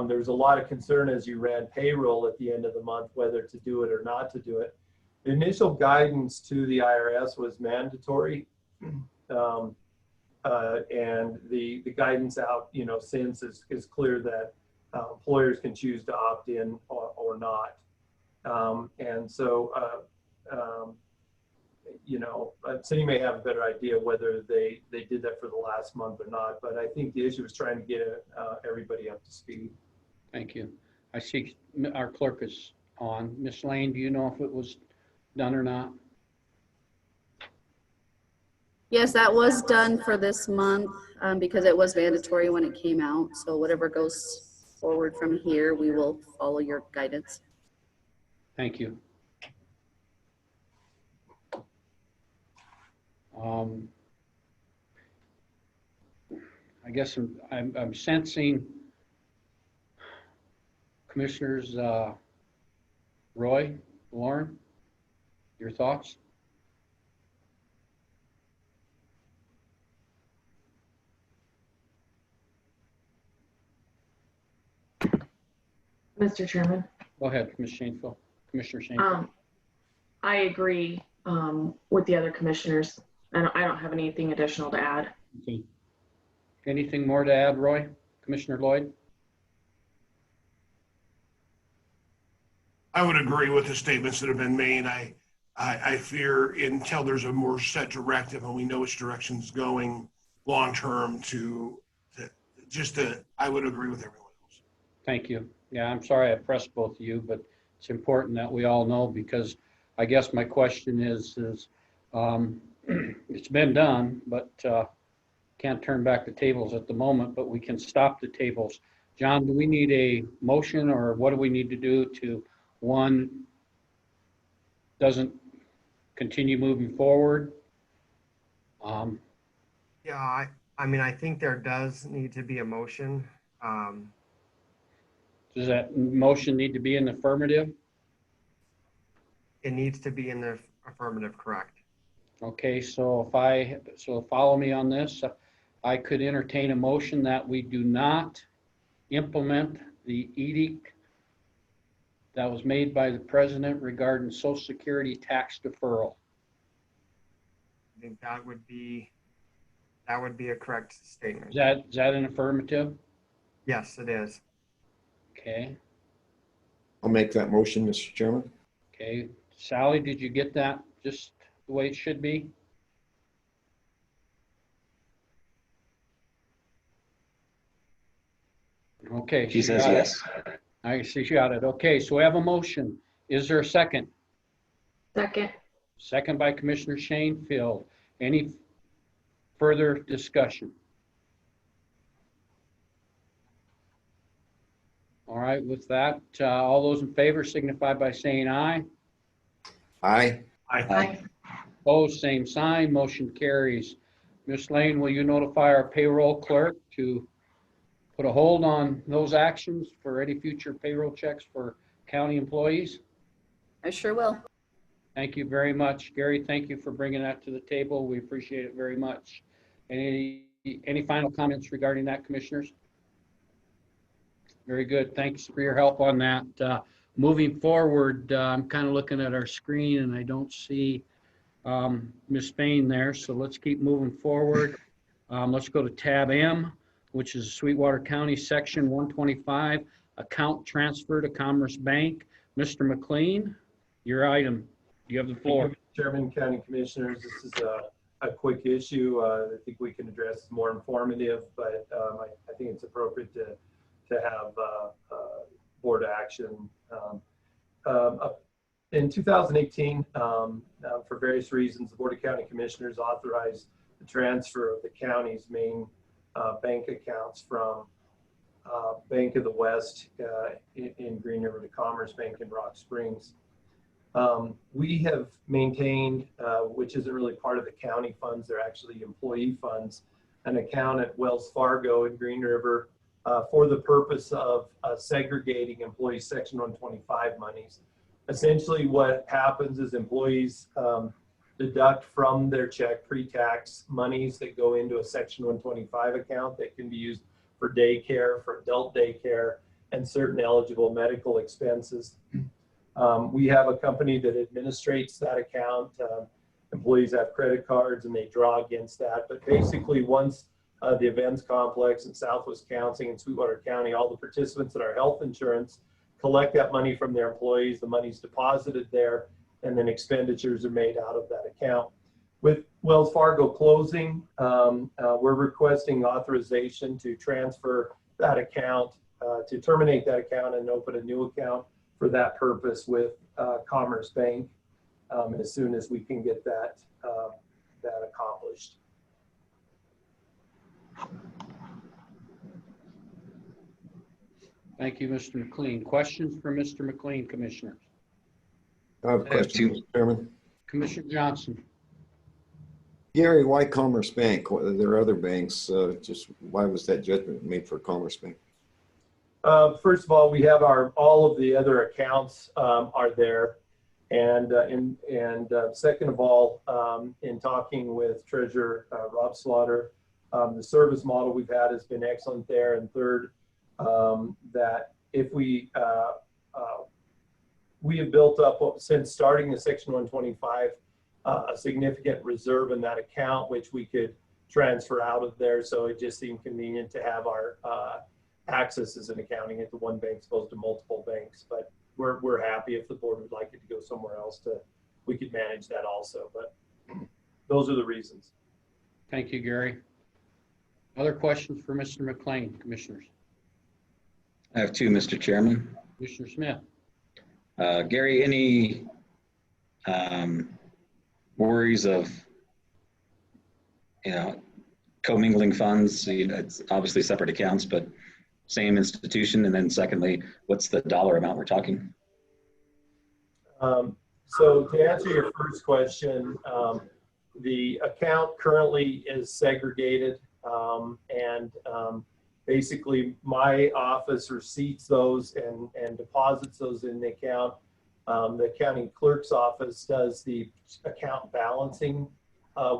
there was a lot of concern as you ran payroll at the end of the month, whether to do it or not to do it. The initial guidance to the IRS was mandatory. And the guidance out, since is clear that employers can choose to opt in or not. And so, Cindy may have a better idea whether they did that for the last month or not, but I think the issue was trying to get everybody up to speed. Thank you. I see our clerk is on. Ms. Lane, do you know if it was done or not? Yes, that was done for this month because it was mandatory when it came out. So whatever goes forward from here, we will follow your guidance. Thank you. I guess I'm sensing Commissioners Roy, Lauren, your thoughts? Mr. Chairman. Go ahead, Commissioner Shanefield. I agree with the other commissioners, and I don't have anything additional to add. Okay. Anything more to add, Roy? Commissioner Lloyd? I would agree with the statements that have been made. I fear until there's a more set directive and we know which direction's going long-term I would agree with everyone else. Thank you. Yeah, I'm sorry I pressed both of you, but it's important that we all know, because I guess my question is it's been done, but can't turn back the tables at the moment, but we can stop the tables. John, do we need a motion, or what do we need to do to, one, doesn't continue moving forward? Yeah, I mean, I think there does need to be a motion. Does that motion need to be in the affirmative? It needs to be in the affirmative, correct? Okay, so follow me on this. I could entertain a motion that we do not implement the edict that was made by the president regarding Social Security tax deferral. I think that would be a correct statement. Is that an affirmative? Yes, it is. Okay. I'll make that motion, Mr. Chairman. Okay. Sally, did you get that just the way it should be? Okay. She says yes. I see she got it. Okay, so we have a motion. Is there a second? Second. Second by Commissioner Shanefield. Any further discussion? All right, with that, all those in favor signify by saying aye. Aye. Aye. Opposed, same sign. Motion carries. Ms. Lane, will you notify our payroll clerk to put a hold on those actions for any future payroll checks for county employees? I sure will. Thank you very much. Gary, thank you for bringing that to the table. We appreciate it very much. Any final comments regarding that, commissioners? Very good. Thanks for your help on that. Moving forward, I'm kind of looking at our screen and I don't see Ms. Spain there. So let's keep moving forward. Let's go to tab M, which is Sweetwater County Section 125, account transfer to Commerce Bank. Mr. McLean, your item. You have the floor. Chairman, County Commissioners, this is a quick issue. I think we can address it more informative, but I think it's appropriate to have board action. In 2018, for various reasons, the Board of County Commissioners authorized the transfer of the county's main bank accounts from Bank of the West in Green River to Commerce Bank in Rock Springs. We have maintained, which isn't really part of the county funds, they're actually employee funds, an account at Wells Fargo in Green River for the purpose of segregating employee Section 125 monies. Essentially what happens is employees deduct from their check pre-tax monies that go into a Section 125 account that can be used for daycare, for adult daycare, and certain eligible medical expenses. We have a company that administrates that account. Employees have credit cards and they draw against that. But basically, once the events complex in Southwest County and Sweetwater County, all the participants in our health insurance collect that money from their employees, the money's deposited there, and then expenditures are made out of that account. With Wells Fargo closing, we're requesting authorization to transfer that account, to terminate that account and open a new account for that purpose with Commerce Bank as soon as we can get that that accomplished. Thank you, Mr. McLean. Questions for Mr. McLean, Commissioners? I have a question, Mr. Chairman. Commissioner Johnson. Gary, why Commerce Bank? There are other banks. Just why was that judgment made for Commerce Bank? First of all, we have all of the other accounts are there. And second of all, in talking with Treasurer Rob Slaughter, the service model we've had has been excellent there. And third, that if we have built up, since starting the Section 125, a significant reserve in that account, which we could transfer out of there. So it just seemed convenient to have our access as an accounting at the one bank as opposed to multiple banks. But we're happy if the board would like it to go somewhere else we could manage that also. But those are the reasons. Thank you, Gary. Other questions for Mr. McLean, Commissioners? I have two, Mr. Chairman. Commissioner Smith. Gary, any worries of, commingling funds? It's obviously separate accounts, but same institution. And then secondly, what's the dollar amount we're talking? So to answer your first question, the account currently is segregated, and basically my office receipts those and deposits those in the account. The accounting clerk's office does the account balancing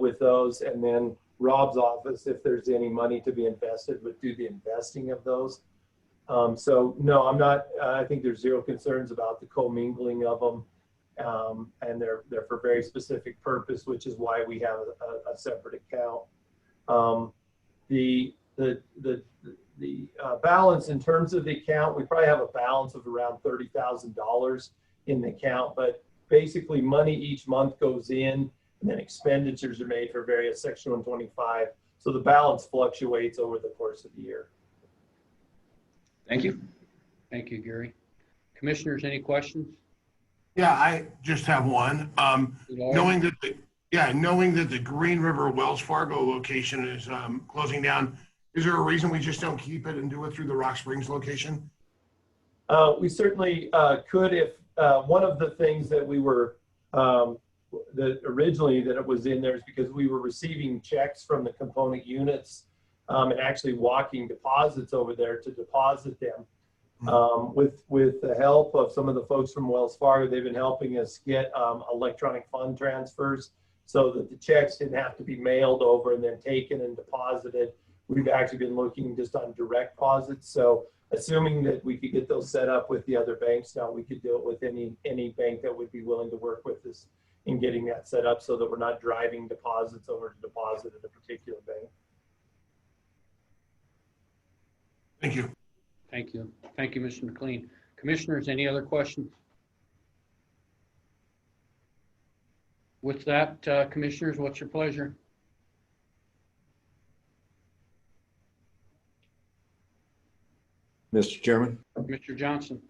with those, and then Rob's office, if there's any money to be invested, would do the investing of those. So no, I'm not, I think there's zero concerns about the commingling of them. And they're for very specific purpose, which is why we have a separate account. The balance in terms of the account, we probably have a balance of around $30,000 in the account, but basically money each month goes in and then expenditures are made for various Section 125. So the balance fluctuates over the course of the year. Thank you. Thank you, Gary. Commissioners, any questions? Yeah, I just have one. Knowing that the Green River Wells Fargo location is closing down, is there a reason we just don't keep it and do it through the Rock Springs location? We certainly could if one of the things that we were that originally that it was in there is because we were receiving checks from the component units and actually walking deposits over there to deposit them. With the help of some of the folks from Wells Fargo, they've been helping us get electronic fund transfers so that the checks didn't have to be mailed over and then taken and deposited. We've actually been looking just on direct deposits. So assuming that we could get those set up with the other banks, now we could do it with any bank that would be willing to work with us in getting that set up so that we're not driving deposits over to deposit at a particular bank. Thank you. Thank you. Thank you, Mr. McLean. Commissioners, any other questions? With that, Commissioners, what's your pleasure? Mr. Chairman, Mr. Johnson.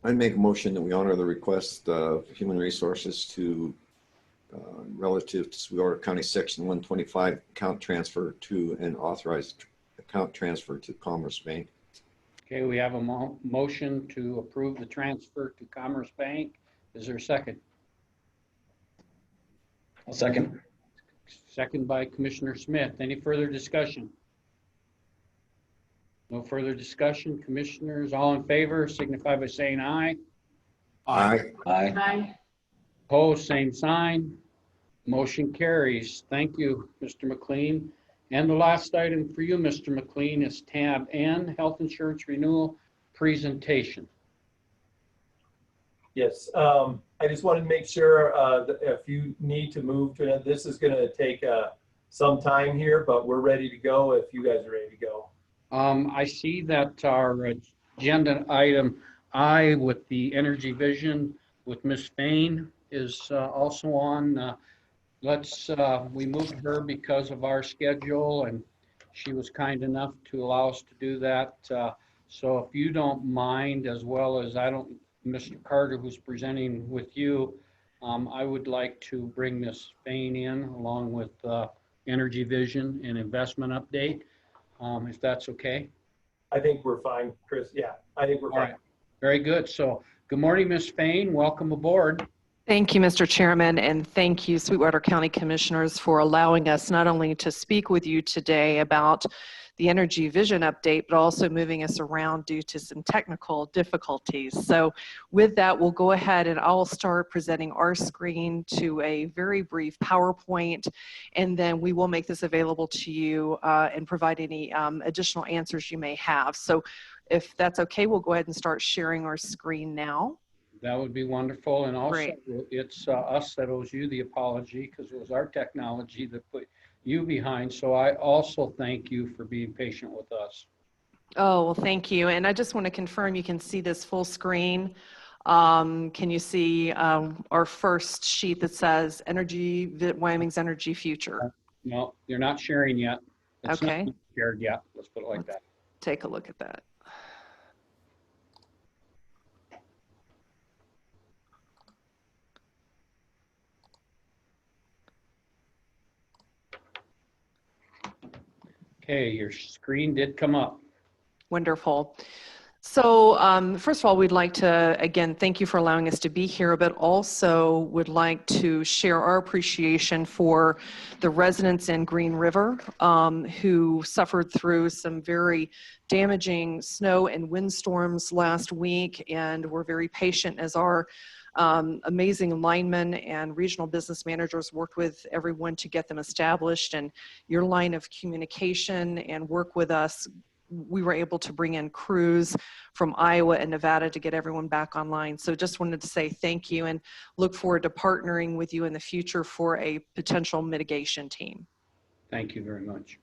I'd make a motion that we honor the request of Human Resources to relative to Sweetwater County Section 125 account transfer to an authorized account transfer to Commerce Bank. Okay, we have a motion to approve the transfer to Commerce Bank. Is there a second? I'll second. Second by Commissioner Smith. Any further discussion? No further discussion. Commissioners, all in favor, signify by saying aye. Aye. Aye. Aye. Opposed, same sign. Motion carries. Thank you, Mr. McLean. And the last item for you, Mr. McLean, is tab N, Health Insurance Renewal Presentation. Yes, I just wanted to make sure that if you need to move to it, this is going to take some time here, but we're ready to go if you guys are ready to go. I see that our agenda item I with the Energy Vision with Ms. Fain is also on. We moved her because of our schedule and she was kind enough to allow us to do that. So if you don't mind, as well as Mr. Carter, who's presenting with you, I would like to bring Ms. Fain in along with Energy Vision and investment update, if that's okay. I think we're fine, Chris. Yeah, I think we're All fine. right, very good. So good morning, Ms. Fain. Welcome aboard. Thank you, Mr. Chairman, and thank you, Sweetwater County Commissioners, for allowing us not only to speak with you today about the Energy Vision update, but also moving us around due to some technical difficulties. So with that, we'll go ahead and I'll start presenting our screen to a very brief PowerPoint, and then we will make this available to you and provide any additional answers you may have. So if that's okay, we'll go ahead and start sharing our screen now. That would be wonderful. And also, Great. it's us that owes you the apology because it was our technology that put you behind. So I also thank you for being patient with us. Oh, well, thank you. And I just want to confirm you can see this full screen. Can you see our first sheet that says Wyoming's Energy Future? No, you're not sharing yet. It's Okay. not shared yet. Let's put it like that. Take a look at that. Okay, your screen did come up. Wonderful. So first of all, we'd like to, again, thank you for allowing us to be here, but also would like to share our appreciation for the residents in Green River who suffered through some very damaging snow and windstorms last week, and were very patient as our amazing linemen and regional business managers worked with everyone to get them established. And your line of communication and work with us, we were able to bring in crews from Iowa and Nevada to get everyone back online. So just wanted to say thank you and look forward to partnering with you in the future for a potential mitigation team. Thank you very much.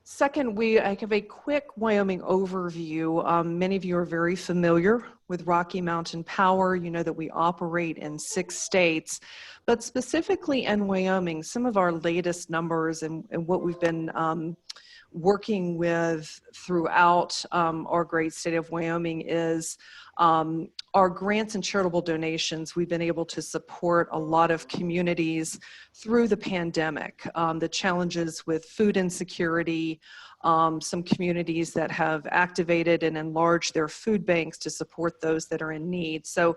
Second, I have a quick Wyoming overview. Many of you are very familiar with Rocky Mountain Power. You know that we operate in 6 states, but specifically in Wyoming, some of our latest numbers and what we've been working with throughout our great state of Wyoming is our grants and charitable donations. We've been able to support a lot of communities through the pandemic. The challenges with food insecurity, some communities that have activated and enlarged their food banks to support those that are in need. So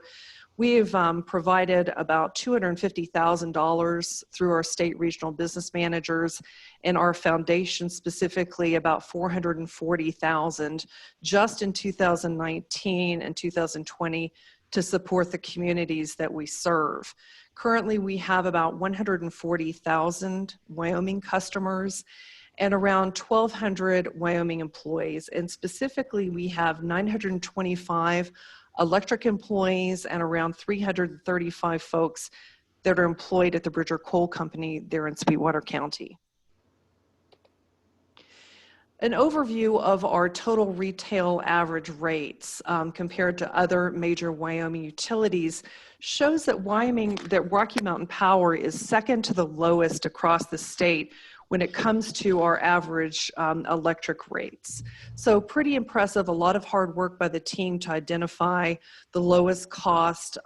we've provided about $250,000 through our state regional business managers, and our foundation specifically about $440,000 just in 2019 and 2020 to support the communities that we serve. Currently, we have about 140,000 Wyoming customers and around 1,200 Wyoming employees. And specifically, we have 925 electric employees and around 335 folks that are employed at the Bridger Coal Company there in Sweetwater County. An overview of our total retail average rates compared to other major Wyoming utilities shows that Rocky Mountain Power is second to the lowest across the state when it comes to our average electric rates. So pretty impressive, a lot of hard work by the team to identify the lowest cost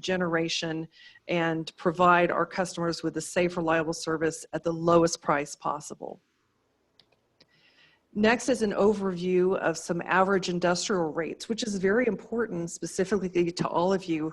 generation and provide our customers with a safe, reliable service at the lowest price possible. Next is an overview of some average industrial rates, which is very important specifically to all of you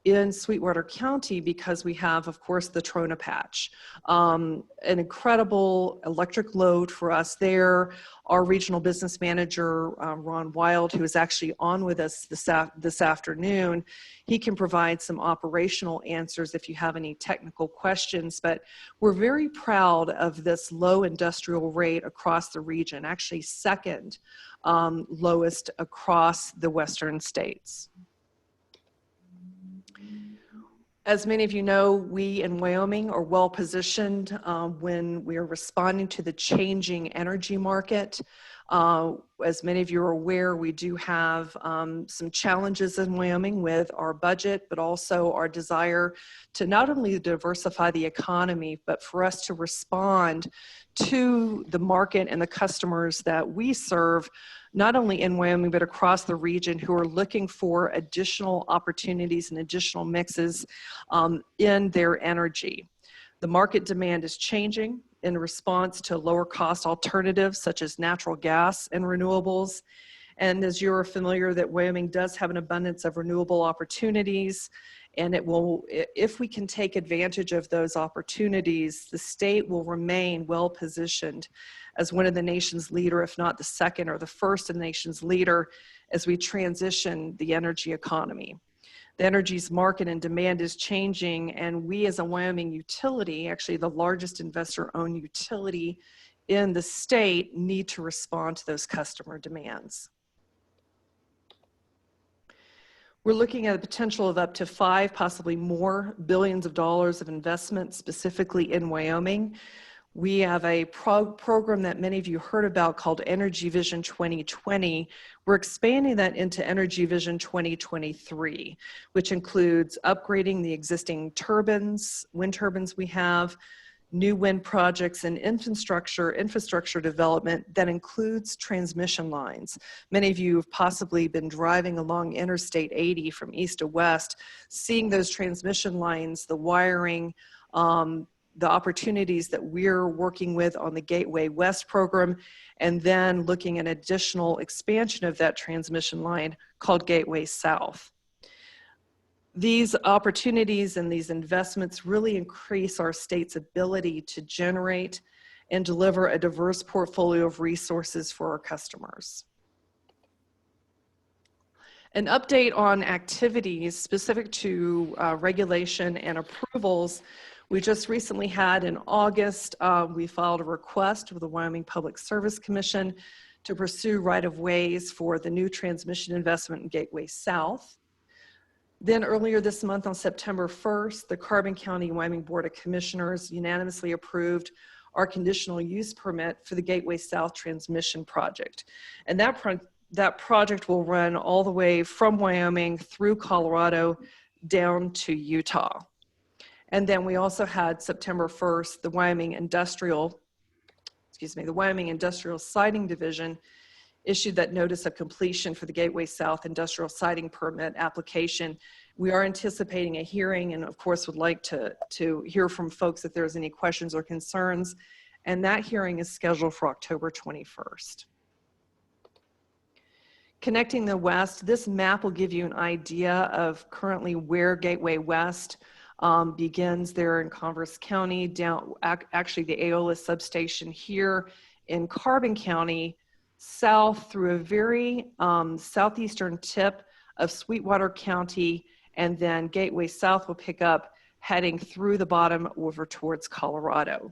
in Sweetwater County because we have, of course, the Trona Patch. An incredible electric load for us there. Our regional business manager, Ron Wild, who is actually on with us this afternoon, he can provide some operational answers if you have any technical questions, but we're very proud of this low industrial rate across the region, actually second lowest across the western states. As many of you know, we in Wyoming are well positioned when we are responding to the changing energy market. As many of you are aware, we do have some challenges in Wyoming with our budget, but also our desire to not only diversify the economy, but for us to respond to the market and the customers that we serve, not only in Wyoming, but across the region, who are looking for additional opportunities and additional mixes in their energy. The market demand is changing in response to lower cost alternatives such as natural gas and renewables. And as you're familiar, that Wyoming does have an abundance of renewable opportunities, and it will, if we can take advantage of those opportunities, the state will remain well positioned as one of the nation's leader, if not the second or the first in the nation's leader, as we transition the energy economy. The energy's market and demand is changing, and we as a Wyoming utility, actually the largest investor-owned utility in the state, need to respond to those customer demands. We're looking at a potential of up to 5, possibly more, billions of dollars of investment specifically in Wyoming. We have a program that many of you heard about called Energy Vision 2020. We're expanding that into Energy Vision 2023, which includes upgrading the existing turbines, wind turbines we have, new wind projects and infrastructure development that includes transmission lines. Many of you have possibly been driving along Interstate 80 from east to west, seeing those transmission lines, the wiring, the opportunities that we're working with on the Gateway West program, and then looking at additional expansion of that transmission line called Gateway South. These opportunities and these investments really increase our state's ability to generate and deliver a diverse portfolio of resources for our customers. An update on activities specific to regulation and approvals. We just recently had in August, we filed a request with the Wyoming Public Service Commission to pursue right-of-ways for the new transmission investment in Gateway South. Then earlier this month on September 1st, the Carbon County Wyoming Board of Commissioners unanimously approved our conditional use permit for the Gateway South transmission project. And that project will run all the way from Wyoming through Colorado down to Utah. And then we also had September 1st, the Wyoming Industrial Siting Division issued that notice of completion for the Gateway South Industrial Siting Permit application. We are anticipating a hearing, and of course would like to hear from folks if there's any questions or concerns. And that hearing is scheduled for October 21st. Connecting the West, this map will give you an idea of currently where Gateway West begins there in Converse County, down actually the Aeolus substation here in Carbon County, south through a very southeastern tip of Sweetwater County, and then Gateway South will pick up heading through the bottom over towards Colorado.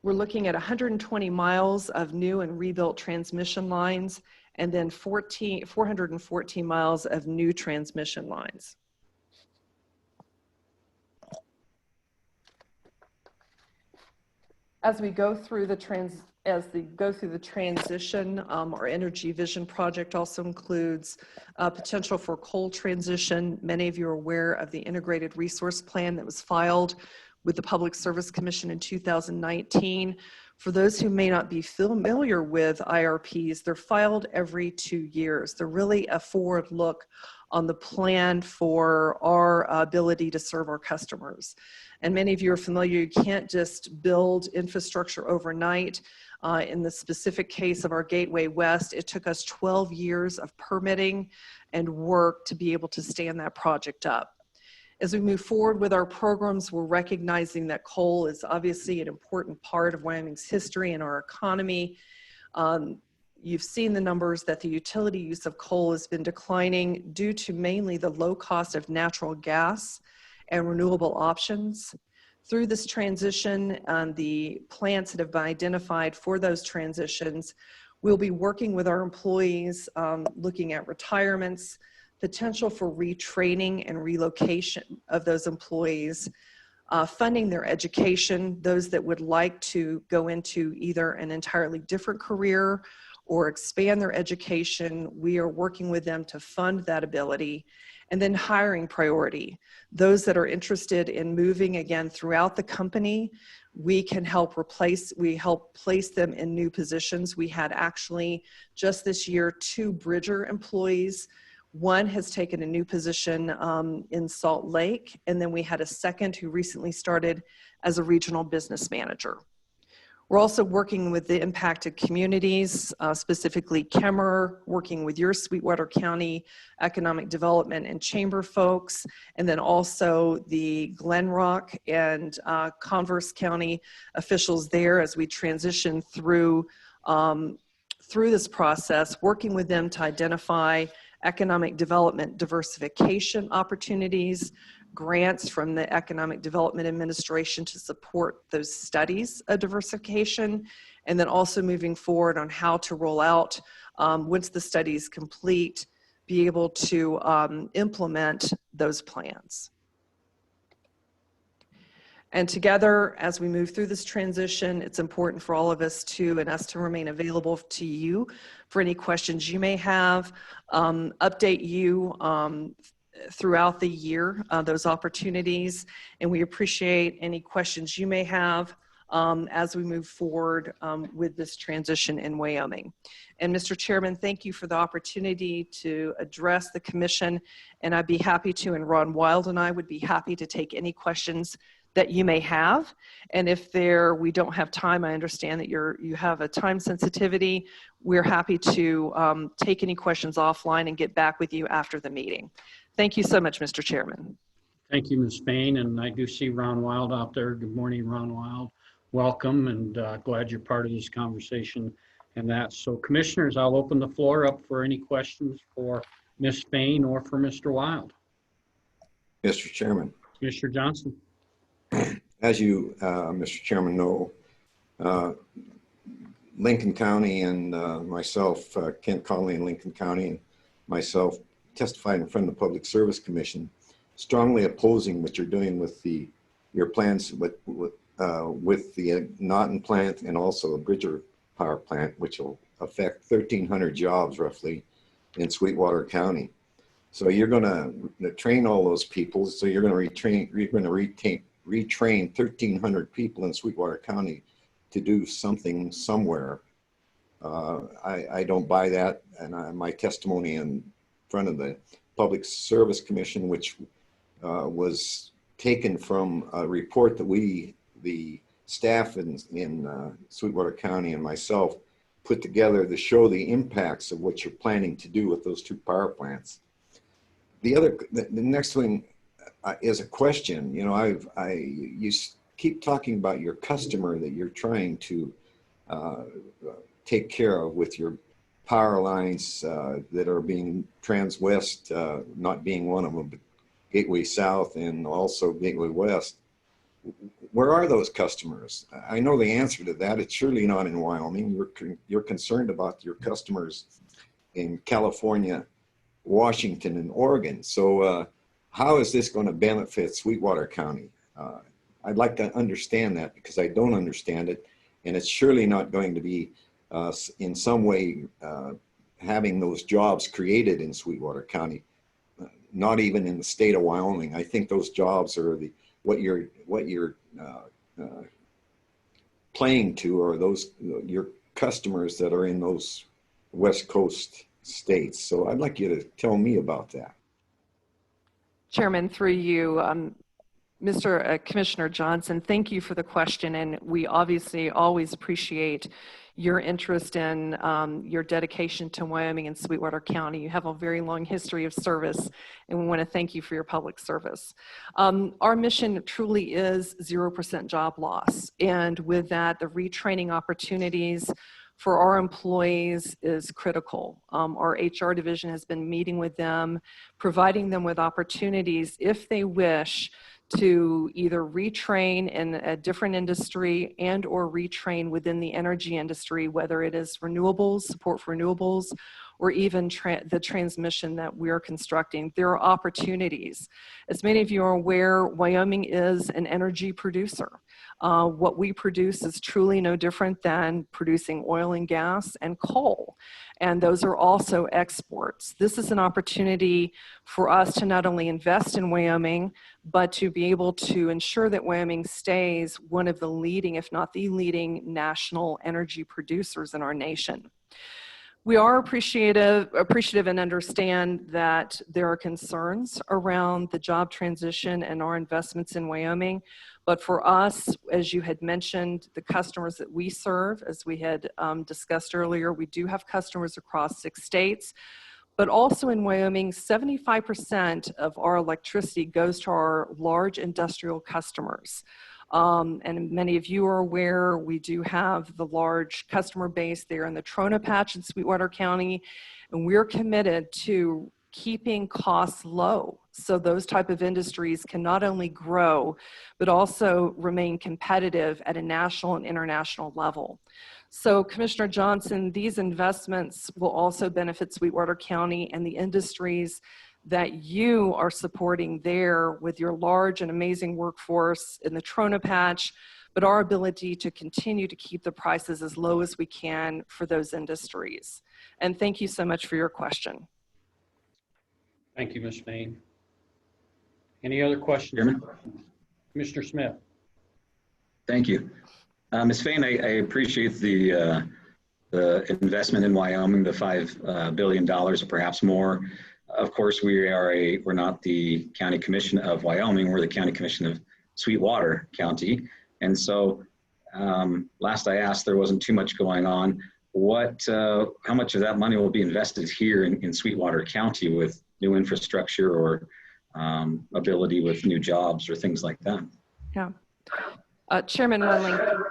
We're looking at 120 miles of new and rebuilt transmission lines, and then 414 miles of new transmission lines. As we go through the transition, our Energy Vision project also includes potential for coal transition. Many of you are aware of the Integrated Resource Plan that was filed with the Public Service Commission in 2019. For those who may not be familiar with IRPs, they're filed every 2 years. They're really a forward look on the plan for our ability to serve our customers. And many of you are familiar, you can't just build infrastructure overnight. In the specific case of our Gateway West, it took us 12 years of permitting and work to be able to stand that project up. As we move forward with our programs, we're recognizing that coal is obviously an important part of Wyoming's history and our economy. You've seen the numbers that the utility use of coal has been declining due to mainly the low cost of natural gas and renewable options. Through this transition and the plants that have been identified for those transitions, we'll be working with our employees, looking at retirements, potential for retraining and relocation of those employees, funding their education, those that would like to go into either an entirely different career or expand their education, we are working with them to fund that ability. And then hiring priority. Those that are interested in moving again throughout the company, we help place them in new positions. We had actually just this year 2 Bridger employees. One has taken a new position in Salt Lake, and then we had a second who recently started as a regional business manager. We're also working with the impacted communities, specifically Kemmer, working with your Sweetwater County Economic Development and Chamber folks, and then also the Glen Rock and Converse County officials there as we transition through this process, working with them to identify economic development diversification opportunities, grants from the Economic Development Administration to support those studies of diversification, and then also moving forward on how to roll out, once the study is complete, be able to implement those plans. And together, as we move through this transition, it's important for all of us to remain available to you for any questions you may have, update you throughout the year, those opportunities, and we appreciate any questions you may have as we move forward with this transition in Wyoming. And Mr. Chairman, thank you for the opportunity to address the commission, and I'd be happy to, and Ron Wild and I would be happy to take any questions that you may have. And if we don't have time, I understand that you have a time sensitivity. We're happy to take any questions offline and get back with you after the meeting. Thank you so much, Mr. Chairman. Thank you, Ms. Bain, and I do see Ron Wild out there. Good morning, Ron Wild. Welcome, and glad you're part of this conversation and that. So commissioners, I'll open the floor up for any questions for Ms. Bain or for Mr. Wild. Mr. Chairman. Commissioner Johnson. As you, Mr. Chairman, know, Lincoln County and myself, Kent Conley in Lincoln County, and myself testified in front of the Public Service Commission, strongly opposing what you're doing with your plans with the Naughton plant and also the Bridger power plant, which will affect 1,300 jobs roughly in Sweetwater County. So you're going to train all those people. So you're going to retrain 1,300 people in Sweetwater County to do something somewhere. I don't buy that, and my testimony in front of the Public Service Commission, which was taken from a report that the staff in Sweetwater County and myself put together to show the impacts of what you're planning to do with those 2 power plants. The next thing is a question. You know, you keep talking about your customer that you're trying to take care of with your power lines that are being Transwest, not being one of them, but Gateway South and also Gateway West. Where are those customers? I know the answer to that. It's surely not in Wyoming. You're concerned about your customers in California, Washington, and Oregon. So how is this going to benefit Sweetwater County? I'd like to understand that, because I don't understand it, and it's surely not going to be in some way having those jobs created in Sweetwater County, not even in the state of Wyoming. I think those jobs are what you're playing to, or your customers that are in those West Coast states. So I'd like you to tell me about that. Chairman, through you, Mr. Commissioner Johnson, thank you for the question, and we obviously always appreciate your interest in your dedication to Wyoming and Sweetwater County. You have a very long history of service, and we want to thank you for your public service. Our mission truly is 0% job loss, and with that, the retraining opportunities for our employees is critical. Our HR division has been meeting with them, providing them with opportunities if they wish to either retrain in a different industry and or retrain within the energy industry, whether it is renewables, support for renewables, or even the transmission that we're constructing. There are opportunities. As many of you are aware, Wyoming is an energy producer. What we produce is truly no different than producing oil and gas and coal. And those are also exports. This is an opportunity for us to not only invest in Wyoming, but to be able to ensure that Wyoming stays one of the leading, if not the leading, national energy producers in our nation. We are appreciative and understand that there are concerns around the job transition and our investments in Wyoming. But for us, as you had mentioned, the customers that we serve, as we had discussed earlier, we do have customers across 6 states. But also in Wyoming, 75% of our electricity goes to our large industrial customers. And many of you are aware, we do have the large customer base there in the Trona Patch in Sweetwater County, and we're committed to keeping costs low. So those type of industries can not only grow, but also remain competitive at a national and international level. So Commissioner Johnson, these investments will also benefit Sweetwater County and the industries that you are supporting there with your large and amazing workforce in the Trona Patch, but our ability to continue to keep the prices as low as we can for those industries. And thank you so much for your question. Thank you, Ms. Fain. Any other questions? Chairman? Commissioner Smith. Thank you. Ms. Fain, I appreciate the investment in Wyoming, the $5 billion or perhaps more. Of course, we're not the County Commission of Wyoming, we're the County Commission of Sweetwater County. And so last I asked, there wasn't too much going on. How much of that money will be invested here in Sweetwater County with new infrastructure or ability with new jobs or things like that? Yeah. Chairman Munling,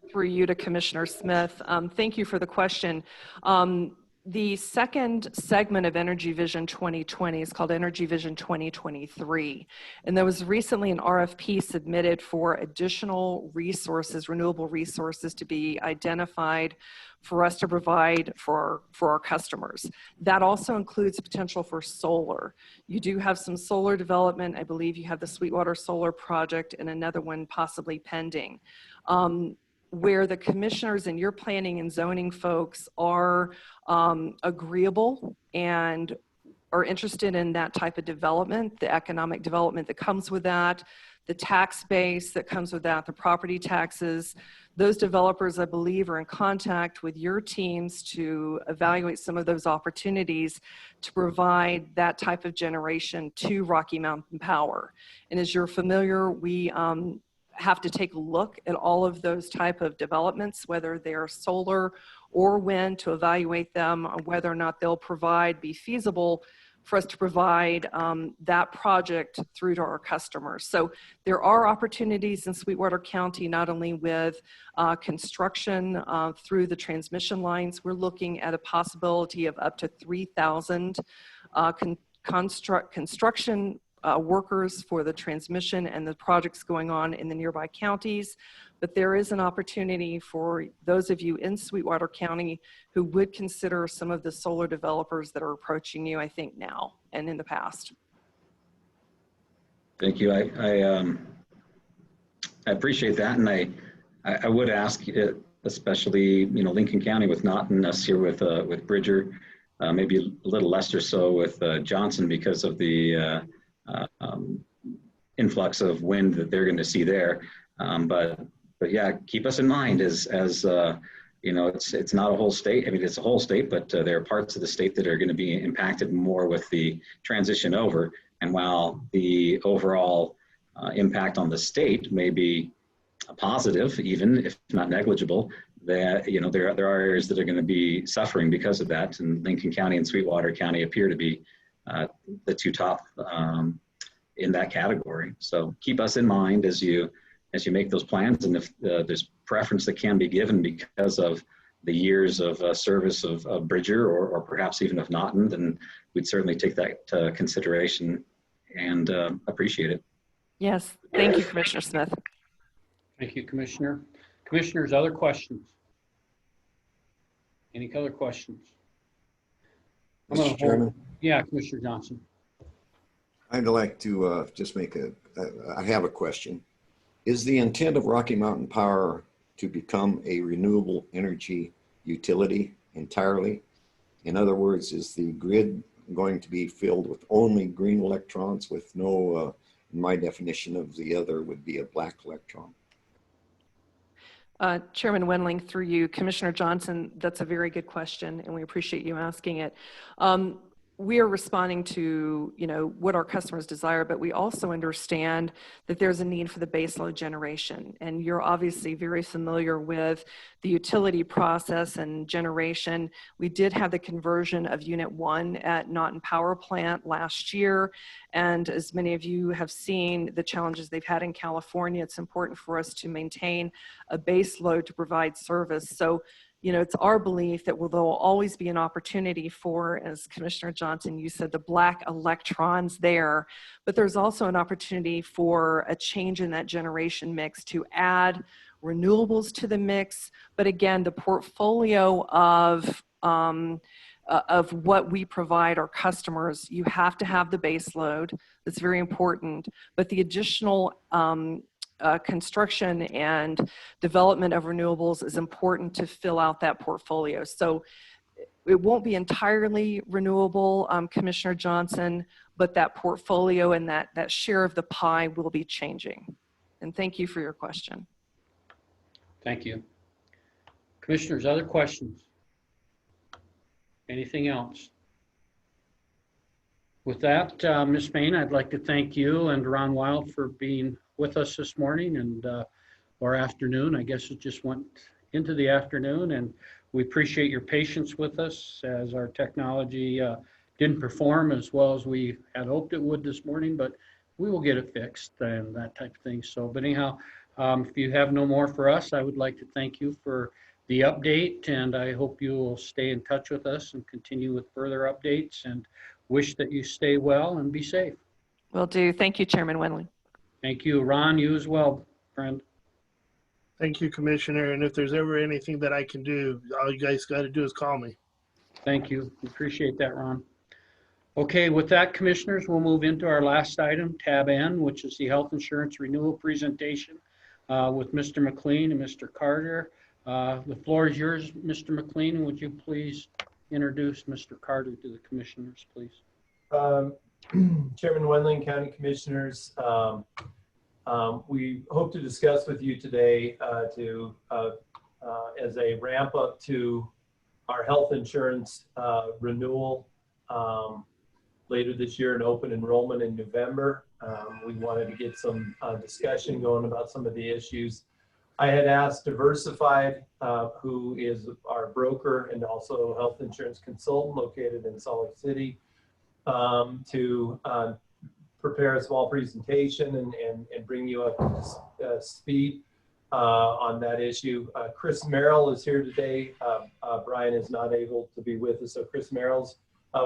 through you to Commissioner Smith, thank you for the question. The second segment of Energy Vision 2020 is called Energy Vision 2023. And there was recently an RFP submitted for additional resources, renewable resources to be identified for us to provide for our customers. That also includes potential for solar. You do have some solar development. I believe you have the Sweetwater Solar Project and another one possibly pending. Where the commissioners and your planning and zoning folks are agreeable and are interested in that type of development, the economic development that comes with that, the tax base that comes with that, the property taxes, those developers, I believe, are in contact with your teams to evaluate some of those opportunities to provide that type of generation to Rocky Mountain Power. And as you're familiar, we have to take a look at all of those type of developments, whether they're solar or wind, to evaluate them, whether or not they'll be feasible for us to provide that project through to our customers. So there are opportunities in Sweetwater County, not only with construction through the transmission lines. We're looking at a possibility of up to 3,000 construction workers for the transmission and the projects going on in the nearby counties. But there is an opportunity for those of you in Sweetwater County who would consider some of the solar developers that are approaching you, I think now and in the past. Thank you. I appreciate that. And I would ask, especially, Lincoln County with Naughton, us here with Bridger, maybe a little less or so with Johnson because of the influx of wind that they're going to see there. But yeah, keep us in mind as it's not a whole state. I mean, it's a whole state, but there are parts of the state that are going to be impacted more with the transition over. And while the overall impact on the state may be positive, even if not negligible, that there are areas that are going to be suffering because of that. And Lincoln County and Sweetwater County appear to be the two top in that category. So keep us in mind as you make those plans, and if there's preference that can be given because of the years of service of Bridger or perhaps even of Naughton, then we'd certainly take that consideration and appreciate it. Yes, thank you, Commissioner Smith. Thank you, Commissioner. Commissioners, other questions? Any other questions? I'm gonna Mr. Chairman, hold- Yeah, Commissioner Johnson. I'd like to just make I have a question. Is the intent of Rocky Mountain Power to become a renewable energy utility entirely? In other words, is the grid going to be filled with only green electrons with no, in my definition of the other would be a black electron? Chairman Wendling, through you, Commissioner Johnson, that's a very good question, and we appreciate you asking it. We are responding to, what our customers desire, but we also understand that there's a need for the baseload generation. And you're obviously very familiar with the utility process and generation. We did have the conversion of Unit 1 at Naughton Power Plant last year. And as many of you have seen the challenges they've had in California, it's important for us to maintain a baseload to provide service. So, it's our belief that there will always be an opportunity for, as Commissioner Johnson, you said, the black electrons there, but there's also an opportunity for a change in that generation mix to add renewables to the mix. But again, the portfolio of what we provide our customers, you have to have the base load. That's very important. But the additional construction and development of renewables is important to fill out that portfolio. So it won't be entirely renewable, Commissioner Johnson, but that portfolio and that share of the pie will be changing. And thank you for your question. Thank you. Commissioners, other questions? Anything else? With that, Ms. Payne, I'd like to thank you and Ron Wild for being with us this morning and or afternoon. I guess it just went into the afternoon, and we appreciate your patience with us as our technology didn't perform as well as we had hoped it would this morning, but we will get it fixed and that type of thing. So, but anyhow, if you have no more for us, I would like to thank you for the update, and I hope you will stay in touch with us and continue with further updates, and wish that you stay well and be safe. Will do. Thank you, Chairman Wendling. Thank you. Ron, you as well, friend. Thank you, Commissioner. And if there's ever anything that I can do, all you guys got to do is call me. Thank you. Appreciate that, Ron. Okay, with that, Commissioners, we'll move into our last item, tab N, which is the health insurance renewal presentation with Mr. McLean and Mr. Carter. The floor is yours, Mr. McLean. Would you please introduce Mr. Carter to the Commissioners, please? Chairman Wendling, County Commissioners, we hope to discuss with you today as a ramp up to our health insurance renewal later this year and open enrollment in November. We wanted to get some discussion going about some of the issues. I had asked Diversified, who is our broker and also health insurance consultant located in Salt Lake City, to prepare a small presentation and bring you up to speed on that issue. Chris Merrill is here today. Brian is not able to be with us, so Chris Merrill's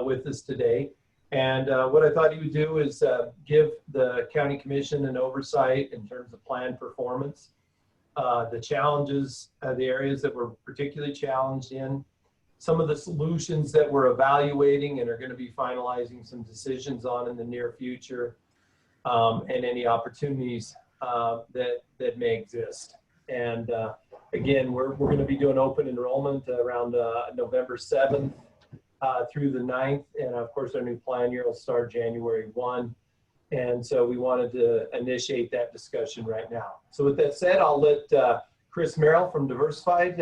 with us today. And what I thought he would do is give the County Commission an oversight in terms of plan performance, the challenges, the areas that we're particularly challenged in, some of the solutions that we're evaluating and are going to be finalizing some decisions on in the near future, and any opportunities that may exist. And again, we're going to be doing open enrollment around November 7th through the 9th. And of course, our new plan year will start January 1. And so we wanted to initiate that discussion right now. So with that said, I'll let Chris Merrill from Diversified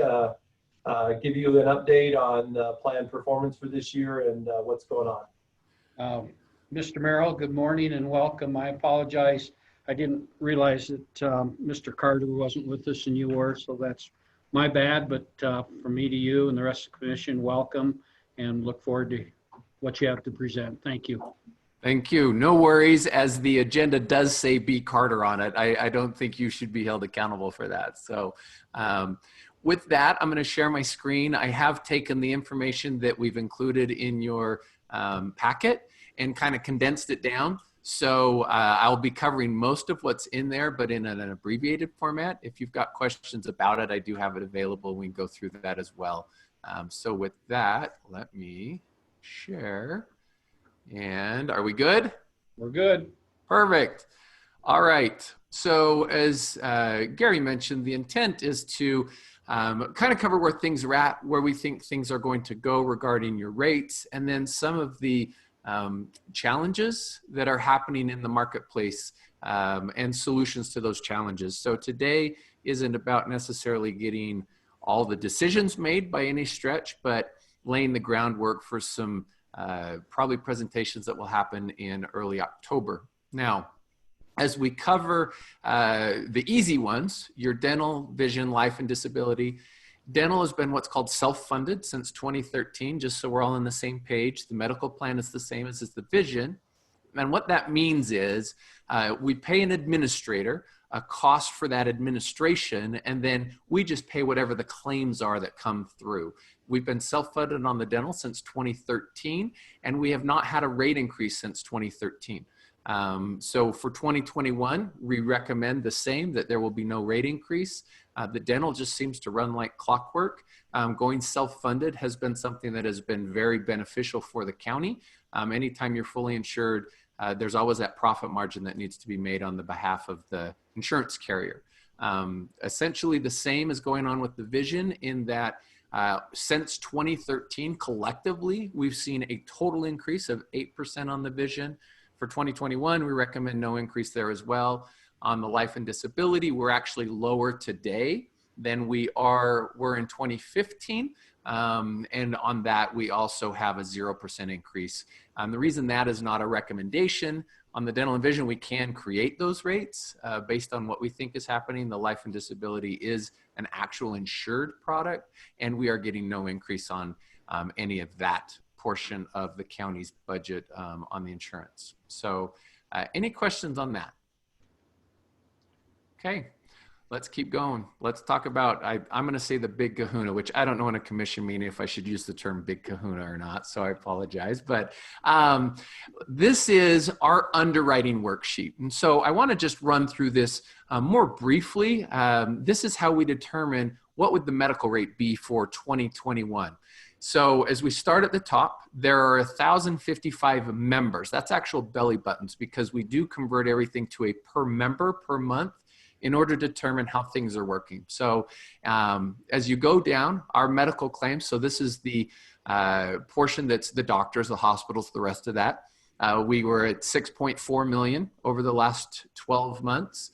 give you an update on the plan performance for this year and what's going on. Mr. Merrill, good morning and welcome. I apologize. I didn't realize that Mr. Carter wasn't with us and you were, so that's my bad. But from me to you and the rest of the commission, welcome and look forward to what you have to present. Thank you. Thank you. No worries, as the agenda does say B. Carter on it. I don't think you should be held accountable for that. So with that, I'm going to share my screen. I have taken the information that we've included in your packet and kind of condensed it down. So I'll be covering most of what's in there, but in an abbreviated format. If you've got questions about it, I do have it available. We can go through that as well. So with that, let me share. And are we good? We're good. Perfect. All right. So as Gary mentioned, the intent is to kind of cover where things are at, where we think things are going to go regarding your rates, and then some of the challenges that are happening in the marketplace and solutions to those challenges. So today isn't about necessarily getting all the decisions made by any stretch, but laying the groundwork for some probably presentations that will happen in early October. Now, as we cover the easy ones, your dental, vision, life, and disability. Dental has been what's called self-funded since 2013, just so we're all on the same page. The medical plan is the same as is the vision. And what that means is we pay an administrator a cost for that administration, and then we just pay whatever the claims are that come through. We've been self-funded on the dental since 2013, and we have not had a rate increase since 2013. So for 2021, we recommend the same, that there will be no rate increase. The dental just seems to run like clockwork. Going self-funded has been something that has been very beneficial for the county. Anytime you're fully insured, there's always that profit margin that needs to be made on the behalf of the insurance carrier. Essentially the same is going on with the vision in that since 2013, collectively, we've seen a total increase of 8% on the vision. For 2021, we recommend no increase there as well. On the life and disability, we're actually lower today than we were in 2015. And on that, we also have a 0% increase. The reason that is not a recommendation, on the dental and vision, we can create those rates based on what we think is happening. The life and disability is an actual insured product, and we are getting no increase on any of that portion of the county's budget on the insurance. So any questions on that? Okay, let's keep going. Let's talk about, I'm gonna say the big kahuna, which I don't know in a commission meeting if I should use the term big kahuna or not, so I apologize. But this is our underwriting worksheet. And so I wanna just run through this more briefly. This is how we determine what would the medical rate be for 2021. So as we start at the top, there are 1,055 members. That's actual belly buttons, because we do convert everything to a per member per month in order to determine how things are working. So as you go down, our medical claims, so this is the portion that's the doctors, the hospitals, the rest of that. We were at 6.4 million over the last 12 months.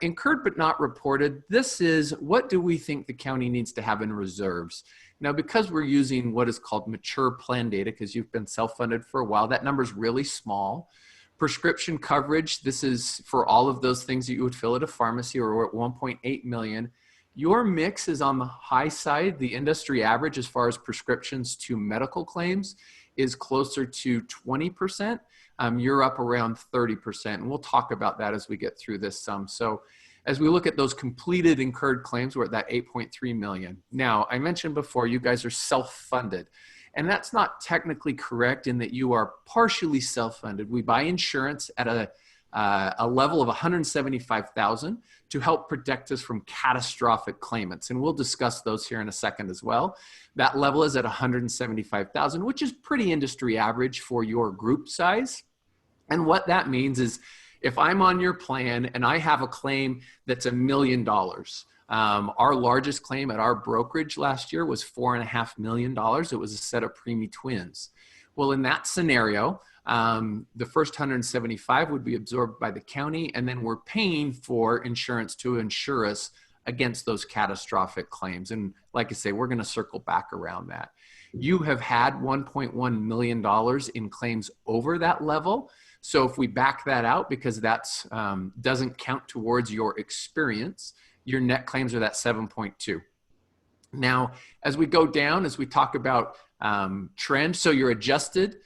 Incurred but not reported, this is what do we think the county needs to have in reserves. Now, because we're using what is called mature plan data, because you've been self-funded for a while, that number is really small. Prescription coverage, this is for all of those things that you would fill at a pharmacy, or we're at 1.8 million. Your mix is on the high side. The industry average as far as prescriptions to medical claims is closer to 20%. You're up around 30%, and we'll talk about that as we get through this sum. So as we look at those completed incurred claims, we're at that 8.3 million. Now, I mentioned before, you guys are self-funded, and that's not technically correct in that you are partially self-funded. We buy insurance at a level of 175,000 to help protect us from catastrophic claimants, and we'll discuss those here in a second as well. That level is at 175,000, which is pretty industry average for your group size. And what that means is, if I'm on your plan and I have a claim that's $1 million, our largest claim at our brokerage last year was $4.5 million. It was a set of preemie twins. Well, in that scenario, the first 175 would be absorbed by the county, and then we're paying for insurance to insure us against those catastrophic claims. And like I say, we're going to circle back around that. You have had $1.1 million in claims over that level. So if we back that out, because that's doesn't count towards your experience, your net claims are that 7.2. Now, as we go down, as we talk about trend, so your adjusted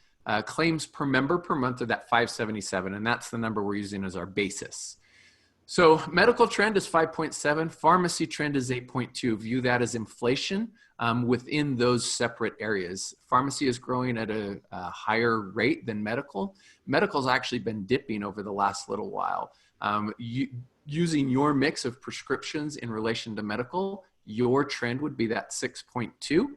claims per member per month are that 577, and that's the number we're using as our basis. So medical trend is 5.7, pharmacy trend is 8.2. View that as inflation within those separate areas. Pharmacy is growing at a higher rate than medical. Medical's actually been dipping over the last little while. Using your mix of prescriptions in relation to medical, your trend would be that 6.2.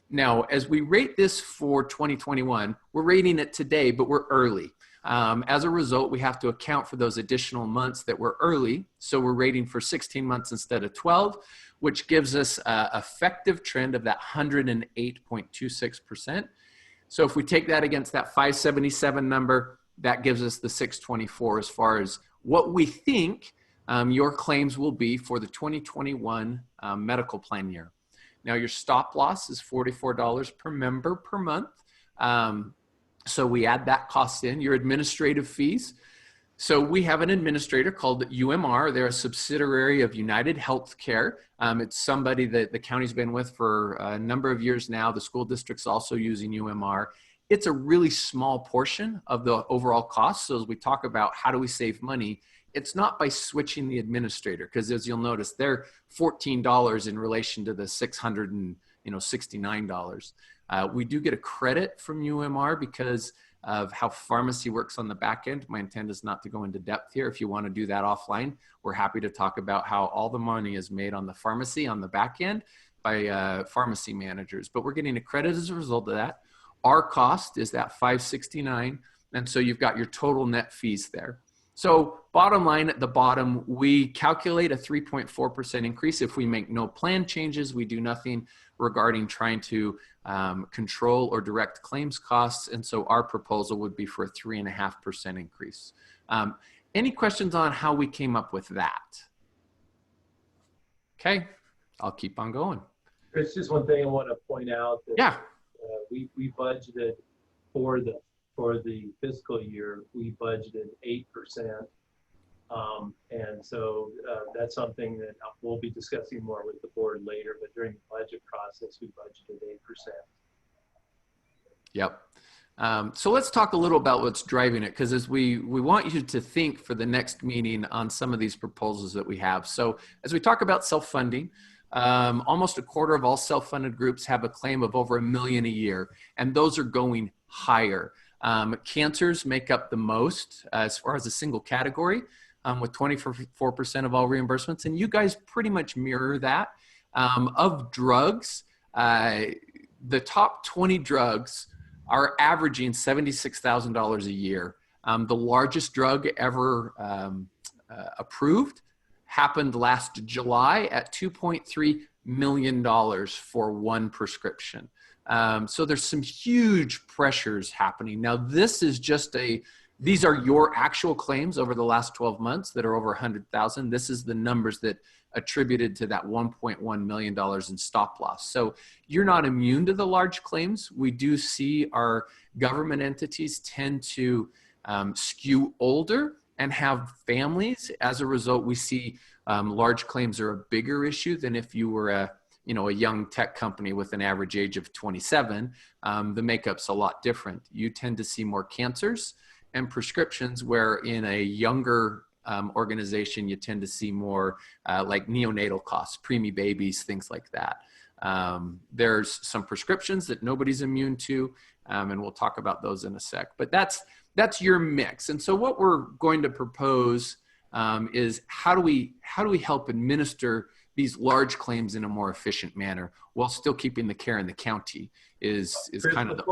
Now, as we rate this for 2021, we're rating it today, but we're early. As a result, we have to account for those additional months that were early. So we're rating for 16 months instead of 12, which gives us an effective trend of that 108.26%. So if we take that against that 577 number, that gives us the 624 as far as what we think your claims will be for the 2021 medical plan year. Now, your stop loss is $44 per member per month. So we add that cost in. Your administrative fees. So we have an administrator called UMR. They're a subsidiary of United Healthcare. It's somebody that the county's been with for a number of years now. The school district's also using UMR. It's a really small portion of the overall cost. So as we talk about how do we save money, it's not by switching the administrator, because as you'll notice, they're $14 in relation to the $669. We do get a credit from UMR because of how pharmacy works on the back end. My intent is not to go into depth here. If you want to do that offline, we're happy to talk about how all the money is made on the pharmacy on the back end by pharmacy managers. But we're getting a credit as a result of that. Our cost is that $569, and so you've got your total net fees there. So bottom line at the bottom, we calculate a 3.4% increase. If we make no plan changes, we do nothing regarding trying to control or direct claims costs. And so our proposal would be for a 3.5% increase. Any questions on how we came up with that? Okay, I'll keep on going. There's just one thing I want to point out. That, yeah. We budgeted for the fiscal year, we budgeted 8%. And so that's something that we'll be discussing more with the board later, but during the budget process, we budgeted 8%. Yep. So let's talk a little about what's driving it, because as we want you to think for the next meeting on some of these proposals that we have. So as we talk about self-funding, almost a quarter of all self-funded groups have a claim of over $1 million a year, and those are going higher. Cancers make up the most as far as a single category, with 24% of all reimbursements, and you guys pretty much mirror that. Of drugs, the top 20 drugs are averaging $76,000 a year. The largest drug ever approved happened last July at $2.3 million for one prescription. So there's some huge pressures happening. Now, this is just these are your actual claims over the last 12 months that are over 100,000. This is the numbers that attributed to that $1.1 million in stop loss. So you're not immune to the large claims. We do see our government entities tend to skew older and have families. As a result, we see large claims are a bigger issue than if you were a young tech company with an average age of 27. The makeup's a lot different. You tend to see more cancers and prescriptions, where in a younger organization, you tend to see more like neonatal costs, preemie babies, things like that. There's some prescriptions that nobody's immune to, and we'll talk about those in a sec. But that's your mix. And so what we're going to propose is how do we help administer these large claims in a more efficient manner while still keeping the care in the county is Chris, kind of the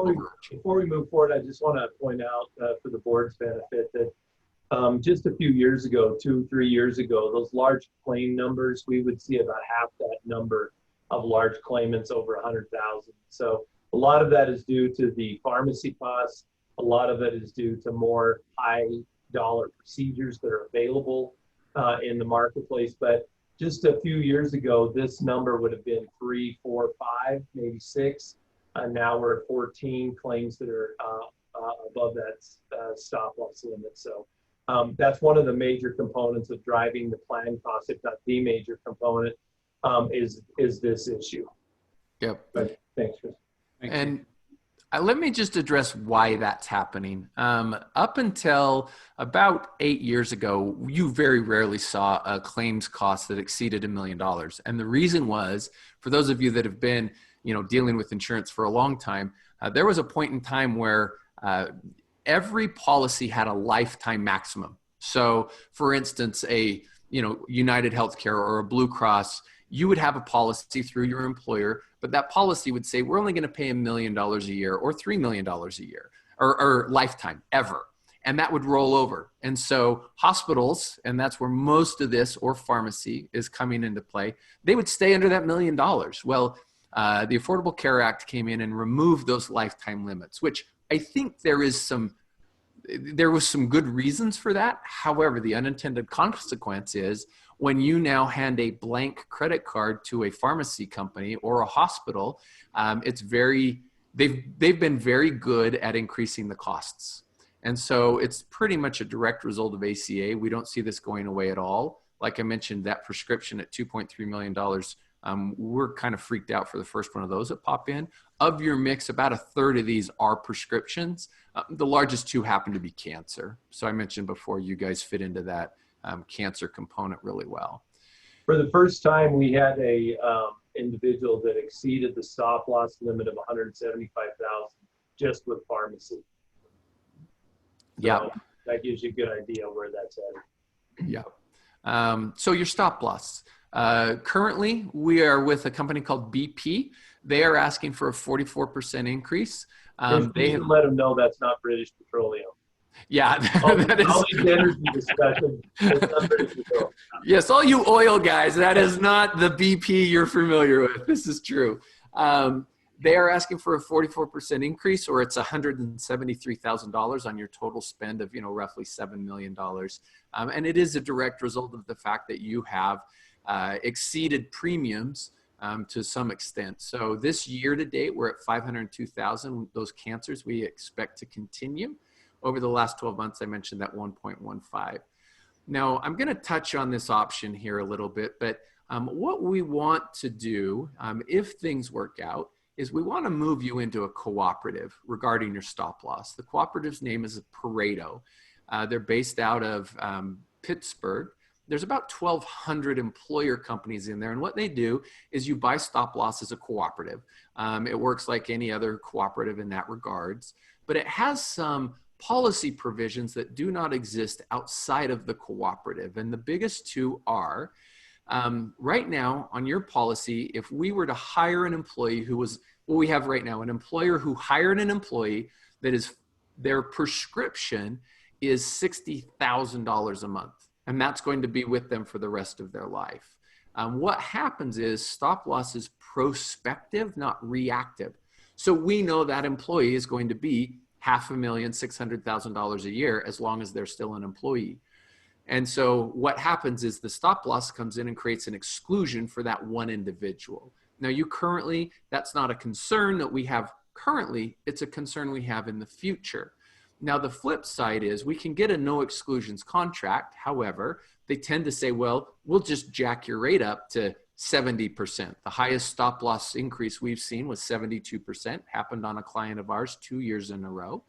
before we move forward, I just want to point out for the board's benefit that just a few years ago, 2-3 years ago, those large claim numbers, we would see about half that number of large claimants over 100,000. So a lot of that is due to the pharmacy costs. A lot of it is due to more high dollar procedures that are available in the marketplace. But just a few years ago, this number would have been 3, 4, 5, maybe 6. Now we're at 14 claims that are above that stop loss limit. So that's one of the major components of driving the plan cost, if not the major component, is this issue. Yep. But thanks, Chris. And let me just address why that's happening. Up until about 8 years ago, you very rarely saw a claims cost that exceeded $1 million. And the reason was, for those of you that have been dealing with insurance for a long time, there was a point in time where every policy had a lifetime maximum. So for instance, a United Healthcare or a Blue Cross, you would have a policy through your employer but that policy would say we're only going to pay $1 million a year or $3 million a year or lifetime ever. And that would roll over. And so hospitals, and that's where most of this, or pharmacy, is coming into play, they would stay under that $1 million. Well, the Affordable Care Act came in and removed those lifetime limits, which I think there was some good reasons for that. However, the unintended consequence is when you now hand a blank credit card to a pharmacy company or a hospital, they've been very good at increasing the costs. And so it's pretty much a direct result of ACA. We don't see this going away at all. Like I mentioned, that prescription at $2.3 million, we're kind of freaked out for the first one of those that pop in. Of your mix, about a third of these are prescriptions. The largest two happen to be cancer. So I mentioned before, you guys fit into that cancer component really well. For the first time, we had a individual that exceeded the stop loss limit of $175,000 just with pharmacy. Yeah. So that gives you a good idea where that's at. Yeah. So your stop loss. Currently, we are with a company called BP. They are asking for a 44% increase. They have let them know that's not British Petroleum. Yeah. All these energy discussions, it's not British Petroleum. Yes, all you oil guys, that is not the BP you're familiar with. This is true. They are asking for a 44% increase, or it's $173,000 on your total spend of, roughly $7 million. And it is a direct result of the fact that you have exceeded premiums to some extent. So this year to date, we're at 502,000. Those cancers we expect to continue. Over the last 12 months, I mentioned that 1.15. Now, I'm going to touch on this option here a little bit, but what we want to do, if things work out, is we want to move you into a cooperative regarding your stop loss. The cooperative's name is Pareto. They're based out of Pittsburgh. There's about 1,200 employer companies in there. And what they do is you buy stop loss as a cooperative. It works like any other cooperative in that regards, but it has some policy provisions that do not exist outside of the cooperative. And the biggest two are, right now on your policy, if we were to hire an employee who was, what we have right now, an employer who hired an employee that is, their prescription is $60,000 a month. And that's going to be with them for the rest of their life. What happens is stop loss is prospective, not reactive. So we know that employee is going to be $500,600,000 a year as long as they're still an employee. And so what happens is the stop loss comes in and creates an exclusion for that one individual. Now you currently, that's not a concern that we have currently, it's a concern we have in the future. Now the flip side is we can get a no exclusions contract. However, they tend to say, well, we'll just jack your rate up to 70%. The highest stop loss increase we've seen was 72%, happened on a client of ours 2 years in a row.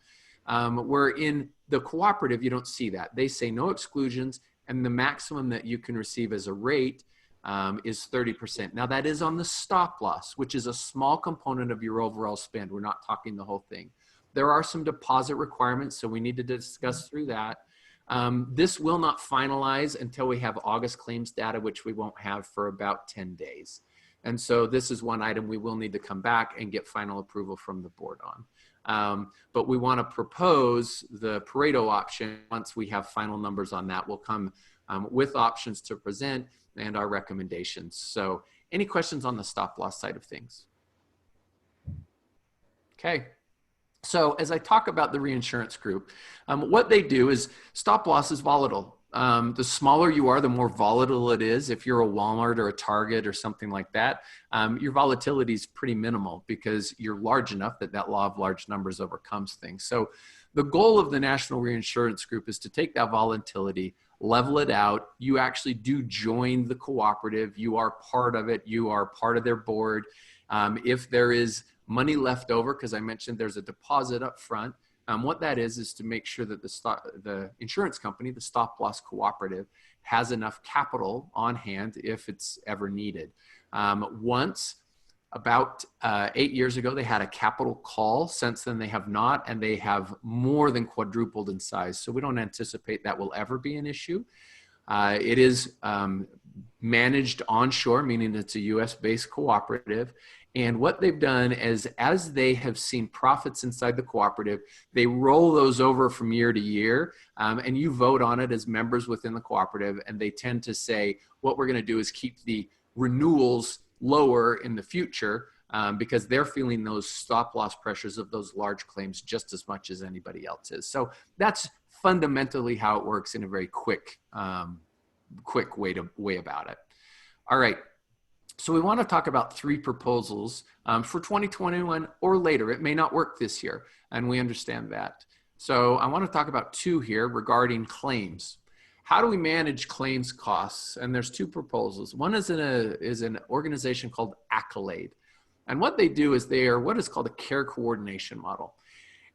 Where in the cooperative, you don't see that. They say no exclusions, and the maximum that you can receive as a rate is 30%. Now that is on the stop loss, which is a small component of your overall spend. We're not talking the whole thing. There are some deposit requirements, so we need to discuss through that. This will not finalize until we have August claims data, which we won't have for about 10 days. And so this is one item we will need to come back and get final approval from the board on. But we want to propose the Pareto option. Once we have final numbers on that, we'll come with options to present and our recommendations. So any questions on the stop loss side of things? Okay. So as I talk about the reinsurance group, what they do is stop loss is volatile. The smaller you are, the more volatile it is. If you're a Walmart or a Target or something like that, your volatility is pretty minimal because you're large enough that that law of large numbers overcomes things. So the goal of the National Reinsurance Group is to take that volatility, level it out. You actually do join the cooperative. You are part of it. You are part of their board. If there is money left over, because I mentioned there's a deposit up front, what that is to make sure that the insurance company, the stop loss cooperative, has enough capital on hand if it's ever needed. Once, about 8 years ago, they had a capital call. Since then, they have not, and they have more than quadrupled in size. So we don't anticipate that will ever be an issue. It is managed onshore, meaning it's a US-based cooperative, And what they've done is, as they have seen profits inside the cooperative, they roll those over from year to year, and you vote on it as members within the cooperative, and they tend to say, what we're going to do is keep the renewals lower in the future, because they're feeling those stop loss pressures of those large claims just as much as anybody else is. So that's fundamentally how it works in a very quick way about it. All right. So we want to talk about 3 proposals for 2021 or later. It may not work this year, and we understand that. So I want to talk about 2 here regarding claims. How do we manage claims costs? And there's 2 proposals. One is an organization called Accolade. And what they do is they are what is called a care coordination model.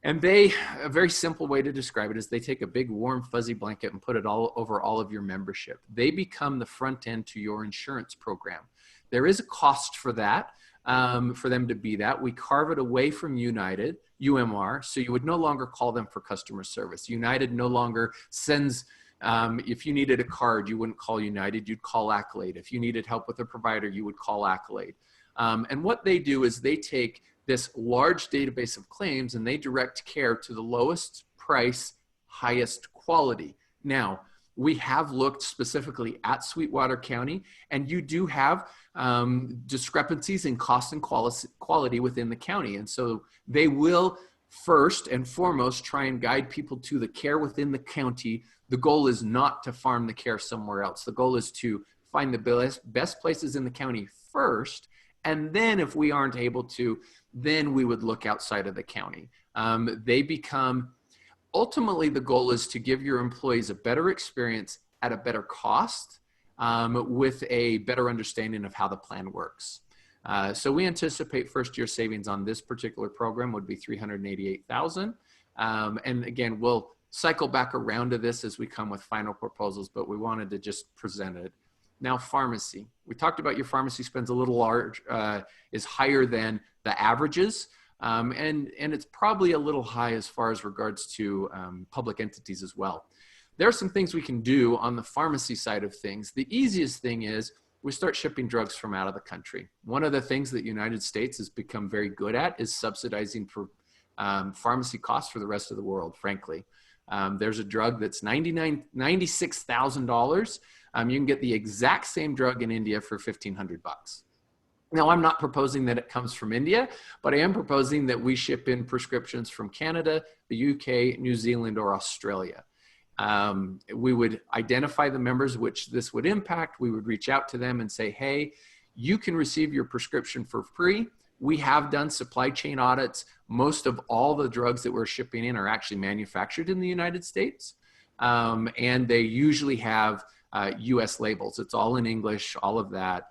And a very simple way to describe it is they take a big warm fuzzy blanket and put it all over all of your membership. They become the front end to your insurance program. There is a cost for that, for them to be that. We carve it away from United, UMR, so you would no longer call them for customer service. United no longer sends, if you needed a card, you wouldn't call United, you'd call Accolade. If you needed help with a provider, you would call Accolade. And what they do is they take this large database of claims and they direct care to the lowest price, highest quality. Now, we have looked specifically at Sweetwater County, and you do have discrepancies in cost and quality within the county. And so they will first and foremost try and guide people to the care within the county. The goal is not to farm the care somewhere else. The goal is to find the best places in the county first. And then if we aren't able to, then we would look outside of the county. Ultimately, the goal is to give your employees a better experience at a better cost, with a better understanding of how the plan works. So we anticipate first year savings on this particular program would be $388,000. And again, we'll cycle back around to this as we come with final proposals, but we wanted to just present it. Now, pharmacy. We talked about your pharmacy spends a little large, is higher than the averages. And it's probably a little high as far as regards to public entities as well. There are some things we can do on the pharmacy side of things. The easiest thing is we start shipping drugs from out of the country. One of the things that the United States has become very good at is subsidizing for pharmacy costs for the rest of the world, frankly. There's a drug that's $96,000. You can get the exact same drug in India for $1,500 bucks. Now, I'm not proposing that it comes from India, but I am proposing that we ship in prescriptions from Canada, the UK, New Zealand, or Australia. We would identify the members which this would impact. We would reach out to them and say, hey, you can receive your prescription for free. We have done supply chain audits. Most of all the drugs that we're shipping in are actually manufactured in the United States. And they usually have US labels. It's all in English, all of that.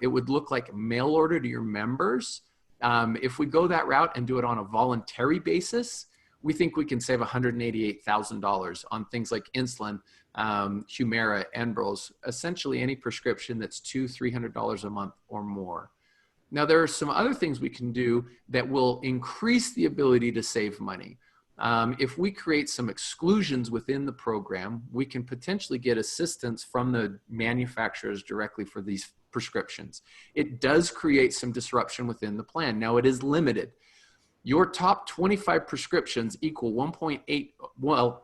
It would look like mail order to your members. If we go that route and do it on a voluntary basis, we think we can save $188,000 on things like insulin, Humira, Enbrels, essentially any prescription that's $200-300 a month or more. Now, there are some other things we can do that will increase the ability to save money. If we create some exclusions within the program, we can potentially get assistance from the manufacturers directly for these prescriptions. It does create some disruption within the plan. Now, it is limited. Your top 25 prescriptions equal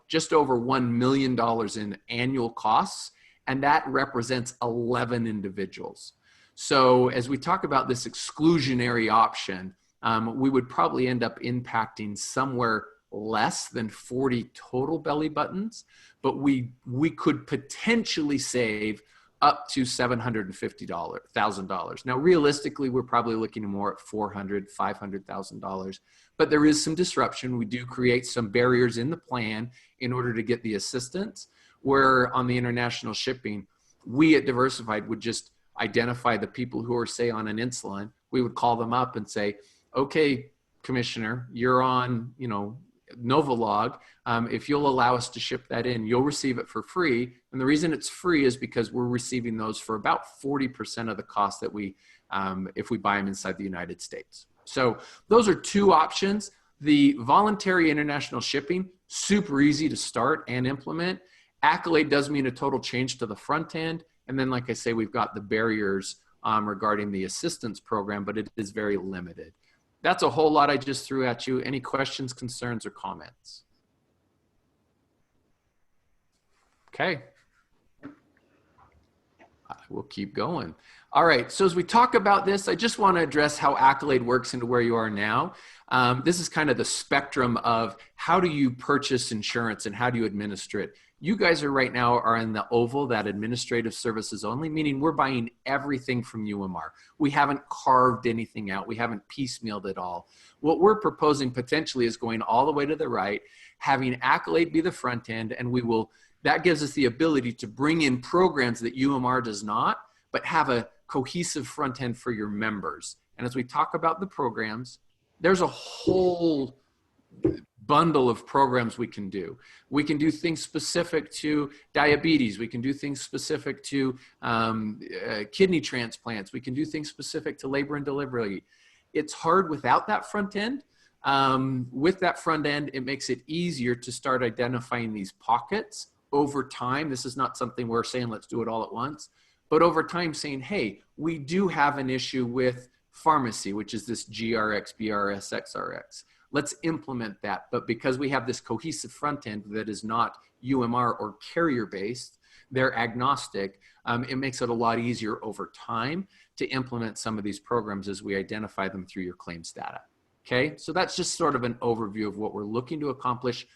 just over $1 million in annual costs, and that represents 11 individuals. So as we talk about this exclusionary option, we would probably end up impacting somewhere less than 40 total belly buttons, but we could potentially save up to $750,000. Now, realistically, we're probably looking more at $400,000, $500,000, but there is some disruption. We do create some barriers in the plan in order to get the assistance, where on the international shipping, we at Diversified would just identify the people who are, say, on an insulin. We would call them up and say, okay, Commissioner, you're on, Novolog. If you'll allow us to ship that in, you'll receive it for free. And the reason it's free is because we're receiving those for about 40% of the cost that we, if we buy them inside the United States. So those are 2 options. The voluntary international shipping, super easy to start and implement. Accolade does mean a total change to the front end. And then, like I say, we've got the barriers regarding the assistance program, but it is very limited. That's a whole lot I just threw at you. Any questions, concerns, or comments? Okay. I will keep going. All right, so as we talk about this, I just want to address how Accolade works into where you are now. This is kind of the spectrum of how do you purchase insurance and how do you administer it. You guys right now are in the oval, that administrative services only, meaning we're buying everything from UMR. We haven't carved anything out. We haven't piecemealed it all. What we're proposing potentially is going all the way to the right, having Accolade be the front end, and that gives us the ability to bring in programs that UMR does not, but have a cohesive front end for your members. And as we talk about the programs, there's a whole bundle of programs we can do. We can do things specific to diabetes. We can do things specific to kidney transplants. We can do things specific to labor and delivery. It's hard without that front end. With that front end, it makes it easier to start identifying these pockets over time. This is not something we're saying, let's do it all at once, but over time saying, hey, we do have an issue with pharmacy, which is this GRX, BRS, XRX. Let's implement that. But because we have this cohesive front end that is not UMR or carrier based, they're agnostic, it makes it a lot easier over time to implement some of these programs as we identify them through your claims data. Okay, so that's just sort of an overview of what we're looking to accomplish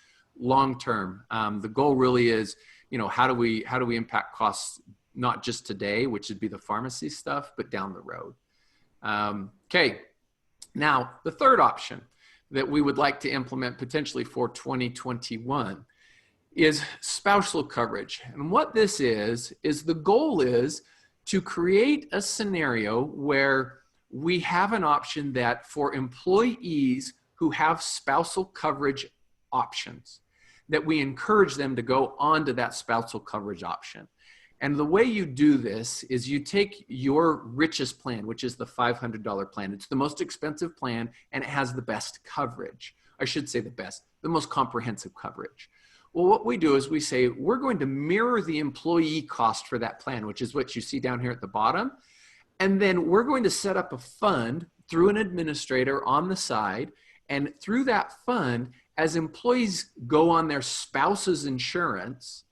long term. The goal really is, how do we impact costs, not just today, which would be the pharmacy stuff, but down the road. Okay, now the third option that we would like to implement potentially for 2021 is spousal coverage. And what this is the goal is to create a scenario where we have an option that for employees who have spousal coverage options, that we encourage them to go on to that spousal coverage option. And the way you do this is you take your richest plan, which is the $500 plan. It's the most expensive plan and it has the best coverage. I should say the most comprehensive coverage. Well, what we do is we say, we're going to mirror the employee cost for that plan, which is what you see down here at the bottom. And then we're going to set up a fund through an administrator on the side. And through that fund, as employees go on their spouse's insurance,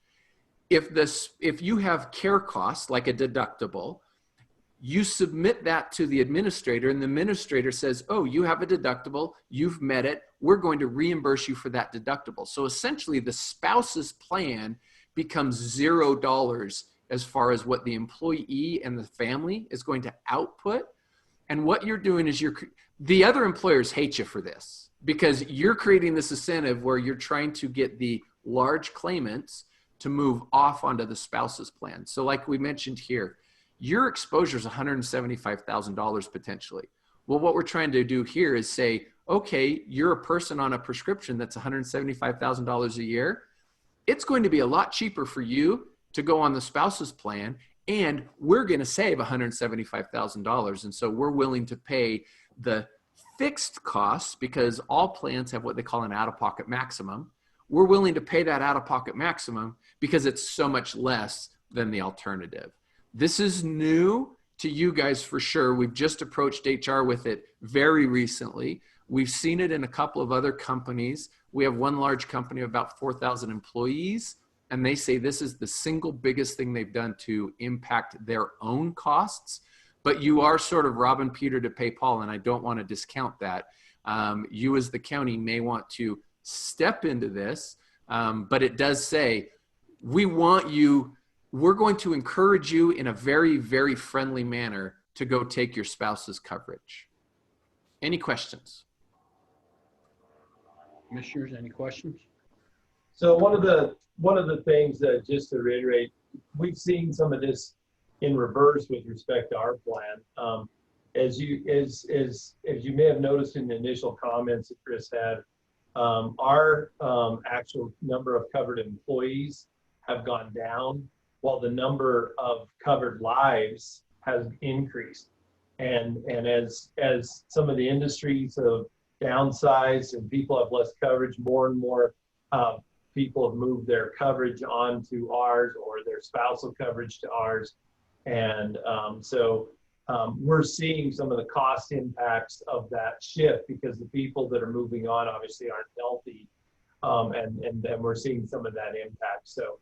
if you have care costs like a deductible, you submit that to the administrator and the administrator says, oh, you have a deductible, you've met it, we're going to reimburse you for that deductible. So essentially the spouse's plan becomes $0 as far as what the employee and the family is going to output. And what you're doing is the other employers hate you for this because you're creating this incentive where you're trying to get the large claimants to move off onto the spouse's plan. So like we mentioned here, your exposure is $175,000 potentially. Well, what we're trying to do here is say, okay, you're a person on a prescription that's $175,000 a year. It's going to be a lot cheaper for you to go on the spouse's plan, and we're going to save $175,000. And so we're willing to pay the fixed costs because all plans have what they call an out-of-pocket maximum. We're willing to pay that out-of-pocket maximum because it's so much less than the alternative. This is new to you guys for sure. We've just approached HR with it very recently. We've seen it in a couple of other companies. We have one large company of about 4,000 employees, and they say this is the single biggest thing they've done to impact their own costs. But you are sort of robbing Peter to pay Paul, and I don't want to discount that. You as the county may want to step into this, but it does say, we're going to encourage you in a very, very friendly manner to go take your spouse's coverage. Any questions? Commissioners, any questions? So one of the things that, just to reiterate, we've seen some of this in reverse with respect to our plan. As you may have noticed in the initial comments that Chris had, our actual number of covered employees have gone down while the number of covered lives has increased. And as some of the industries have downsized and people have less coverage, more and more people have moved their coverage onto ours or their spousal coverage to ours. And so we're seeing some of the cost impacts of that shift because the people that are moving on obviously aren't healthy. And we're seeing some of that impact. So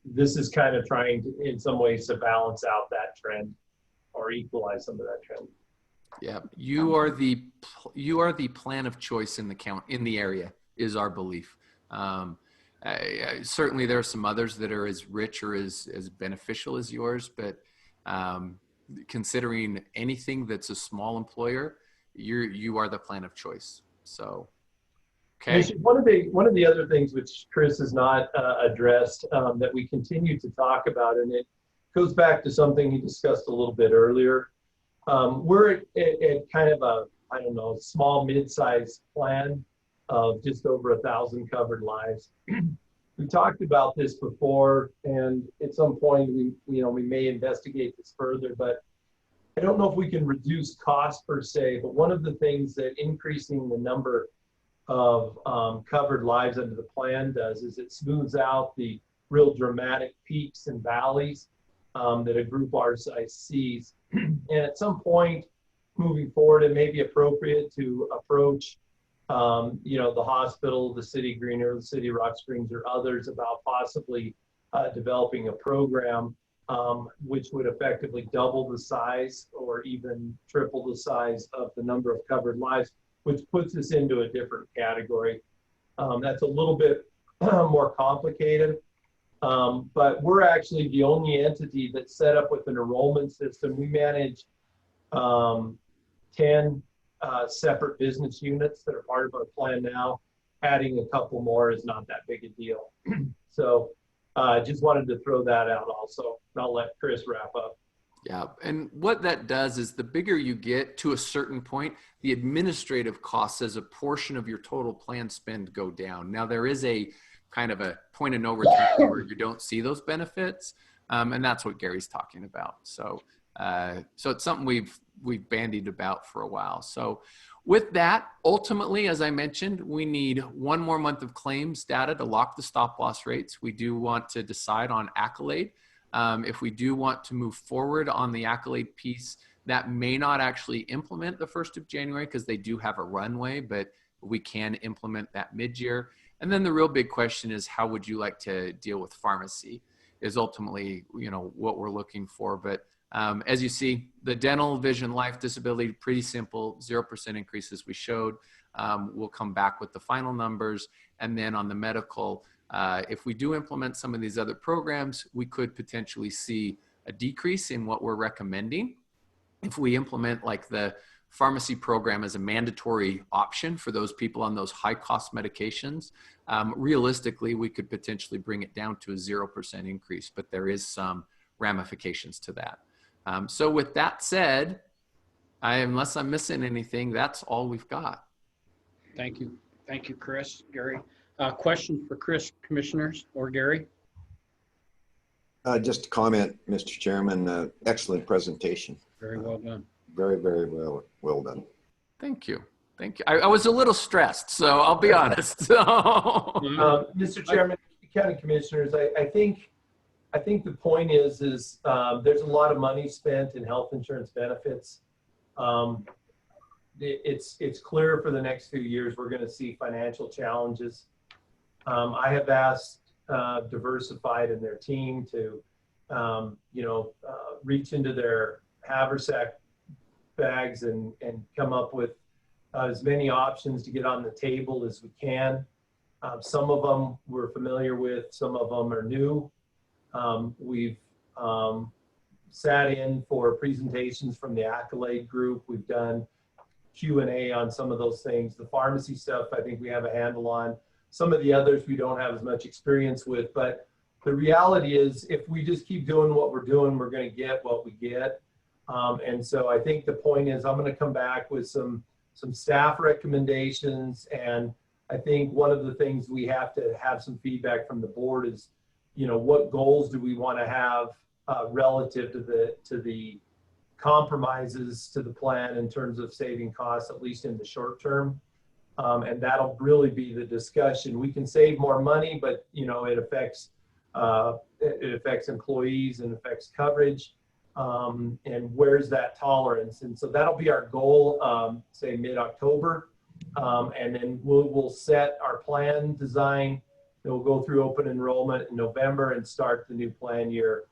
this is kind of trying to, in some ways, to balance out that trend or equalize some of that trend. Yeah, you are the plan of choice in the area, is our belief. Certainly there are some others that are as rich or as beneficial as yours, but considering anything that's a small employer, you are the plan of choice. So, okay. One of the other things which Chris has not addressed that we continue to talk about, and it goes back to something he discussed a little bit earlier. We're at kind of a, I don't know, small mid-sized plan of just over 1,000 covered lives. We talked about this before, and at some point we may investigate this further, but I don't know if we can reduce cost per se, but one of the things that increasing the number of covered lives under the plan does is it smooths out the real dramatic peaks and valleys that a group our size sees. And at some point moving forward, it may be appropriate to approach the hospital, the city of Green River, the city of Rock Springs, or others about possibly developing a program which would effectively double the size or even triple the size of the number of covered lives, which puts us into a different category. That's a little bit more complicated, but we're actually the only entity that's set up with an enrollment system. We manage 10 separate business units that are part of our plan now. Adding a couple more is not that big a deal. So just wanted to throw that out also. I'll let Chris wrap up. Yeah, and what that does is the bigger you get to a certain point, the administrative costs as a portion of your total plan spend go down. Now there is a kind of a point of no return where you don't see those benefits, and that's what Gary's talking about. So, so it's something we've bandied about for a while. So with that, ultimately, as I mentioned, we need one more month of claims data to lock the stop loss rates. We do want to decide on Accolade. If we do want to move forward on the Accolade piece, that may not actually implement the 1st of January because they do have a runway, but we can implement that mid-year. And then the real big question is, how would you like to deal with pharmacy is ultimately, what we're looking for. But as you see, the dental, vision, life, disability, pretty simple, 0% increases we showed. We'll come back with the final numbers. And then on the medical, if we do implement some of these other programs, we could potentially see a decrease in what we're recommending. If we implement like the pharmacy program as a mandatory option for those people on those high cost medications, realistically, we could potentially bring it down to a 0% increase, but there is some ramifications to that. So with that said, unless I'm missing anything, that's all we've got. Thank you. Thank you, Chris. Gary. Question for Chris, commissioners, or Gary? Just a comment, Mr. Chairman. Excellent presentation. Very well done. Very, very well done. Thank you. Thank you. I was a little stressed, so I'll be honest. So. Mr. Chairman, County Commissioners, I think the point is there's a lot of money spent in health insurance benefits. It's clear for the next few years we're going to see financial challenges. I have asked Diversified and their team to, reach into their haversack bags and come up with as many options to get on the table as we can. Some of them we're familiar with, some of them are new. We've sat in for presentations from the Accolade group. We've done Q&A on some of those things. The pharmacy stuff, I think we have a handle on. Some of the others we don't have as much experience with, but the reality is if we just keep doing what we're doing, we're going to get what we get. And so I think the point is I'm going to come back with some staff recommendations. And I think one of the things we have to have some feedback from the board is, what goals do we want to have relative to the compromises to the plan in terms of saving costs, at least in the short term. And that'll really be the discussion. We can save more money, but it affects employees and affects coverage. and where's that tolerance. And so that'll be our goal, say mid-October. And then we'll set our plan design. Then we'll go through open enrollment in November and start the new plan year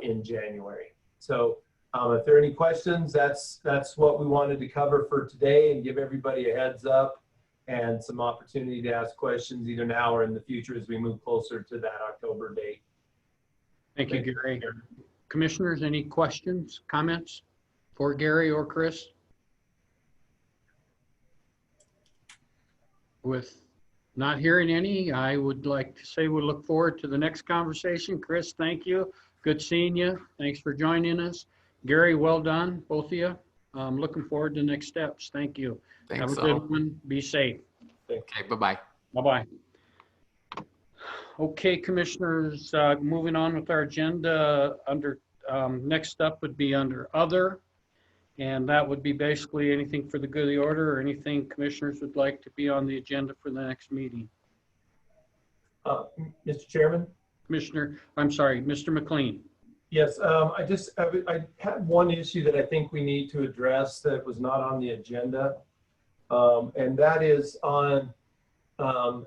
in January. So if there are any questions, that's what we wanted to cover for today, and give everybody a heads up and some opportunity to ask questions either now or in the future as we move closer to that October date. Thank you, Gary. Commissioners, any questions, comments for Gary or Chris? With not hearing any, I would like to say we'll look forward to the next conversation. Chris, thank you. Good seeing you. Thanks for joining us. Gary, well done, both of you. I'm looking forward to the next steps. Thank you. Thanks, Have a good one. Be safe. Okay, bye-bye. Bye-bye. Okay, commissioners, moving on with our agenda. Under next up would be under other, and that would be basically anything for the good of the order or anything commissioners would like to be on the agenda for the next meeting. Mr. Chairman? Commissioner, I'm sorry, Mr. McLean. Yes, I had one issue that I think we need to address that was not on the agenda. And that is on,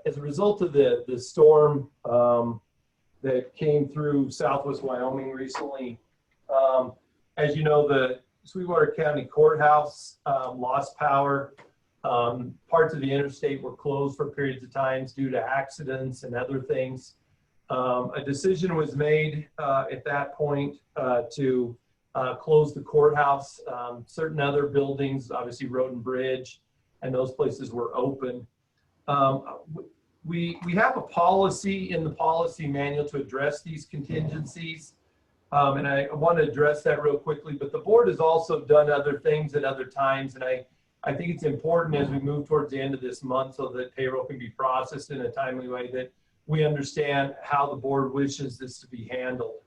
as a result of the storm that came through Southwest Wyoming recently, as you know, the Sweetwater County Courthouse lost power. Parts of the interstate were closed for periods of times due to accidents and other things. A decision was made at that point to close the courthouse. Certain other buildings, obviously Road and Bridge, and those places were open. We have a policy in the policy manual to address these contingencies. And I want to address that real quickly, but the board has also done other things at other times. And I think it's important as we move towards the end of this month so that payroll can be processed in a timely way that we understand how the board wishes this to be handled.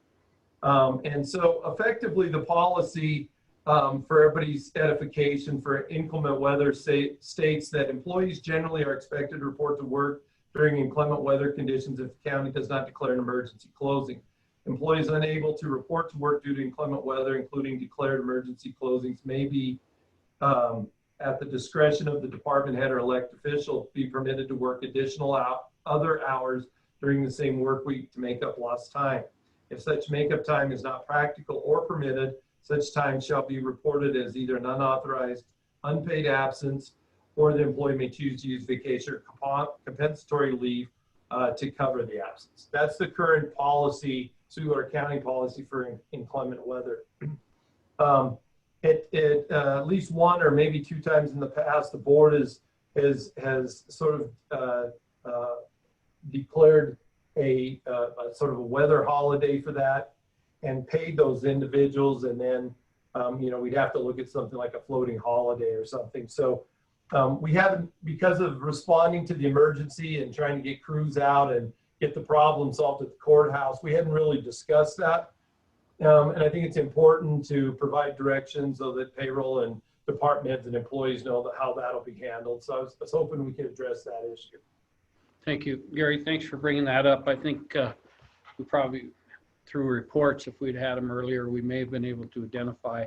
And so effectively the policy for everybody's edification for inclement weather states that employees generally are expected to report to work during inclement weather conditions if the county does not declare an emergency closing. Employees unable to report to work due to inclement weather, including declared emergency closings, may be at the discretion of the department head or elected official be permitted to work additional other hours during the same work week to make up lost time. If such makeup time is not practical or permitted, such time shall be reported as either an unauthorized, unpaid absence, or the employee may choose to use vacation or compensatory leave to cover the absence. That's the current policy, Sweetwater County policy for inclement weather. At least one or maybe two times in the past, the board has sort of declared a sort of a weather holiday for that and paid those individuals, and then we'd have to look at something like a floating holiday or something. So we haven't, because of responding to the emergency and trying to get crews out and get the problem solved at the courthouse, we hadn't really discussed that. And I think it's important to provide direction so that payroll and department heads and employees know how that'll be handled. So I was hoping we could address that issue. Thank you, Gary. Thanks for bringing that up. I think we probably, through reports, if we'd had them earlier, we may have been able to identify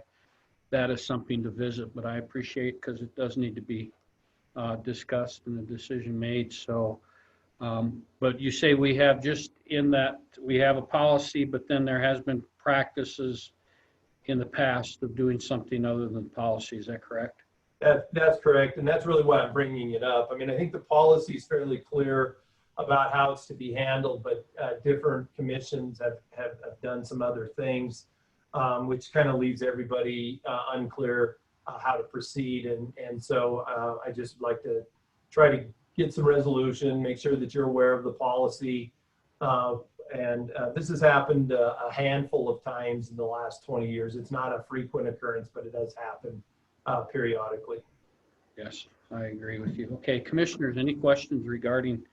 that as something to visit, but I appreciate because it does need to be discussed and a decision made. So, but you say we have just in that we have a policy, but then there has been practices in the past of doing something other than policy. Is that correct? That's correct, and that's really why I'm bringing it up. I mean, I think the policy is fairly clear about how it's to be handled, but different commissions have done some other things, which kind of leaves everybody unclear how to proceed. And so I just like to try to get some resolution, make sure that you're aware of the policy. And this has happened a handful of times in the last 20 years. It's not a frequent occurrence, but it does happen periodically. Yes, I agree with you. Okay, commissioners, any questions regarding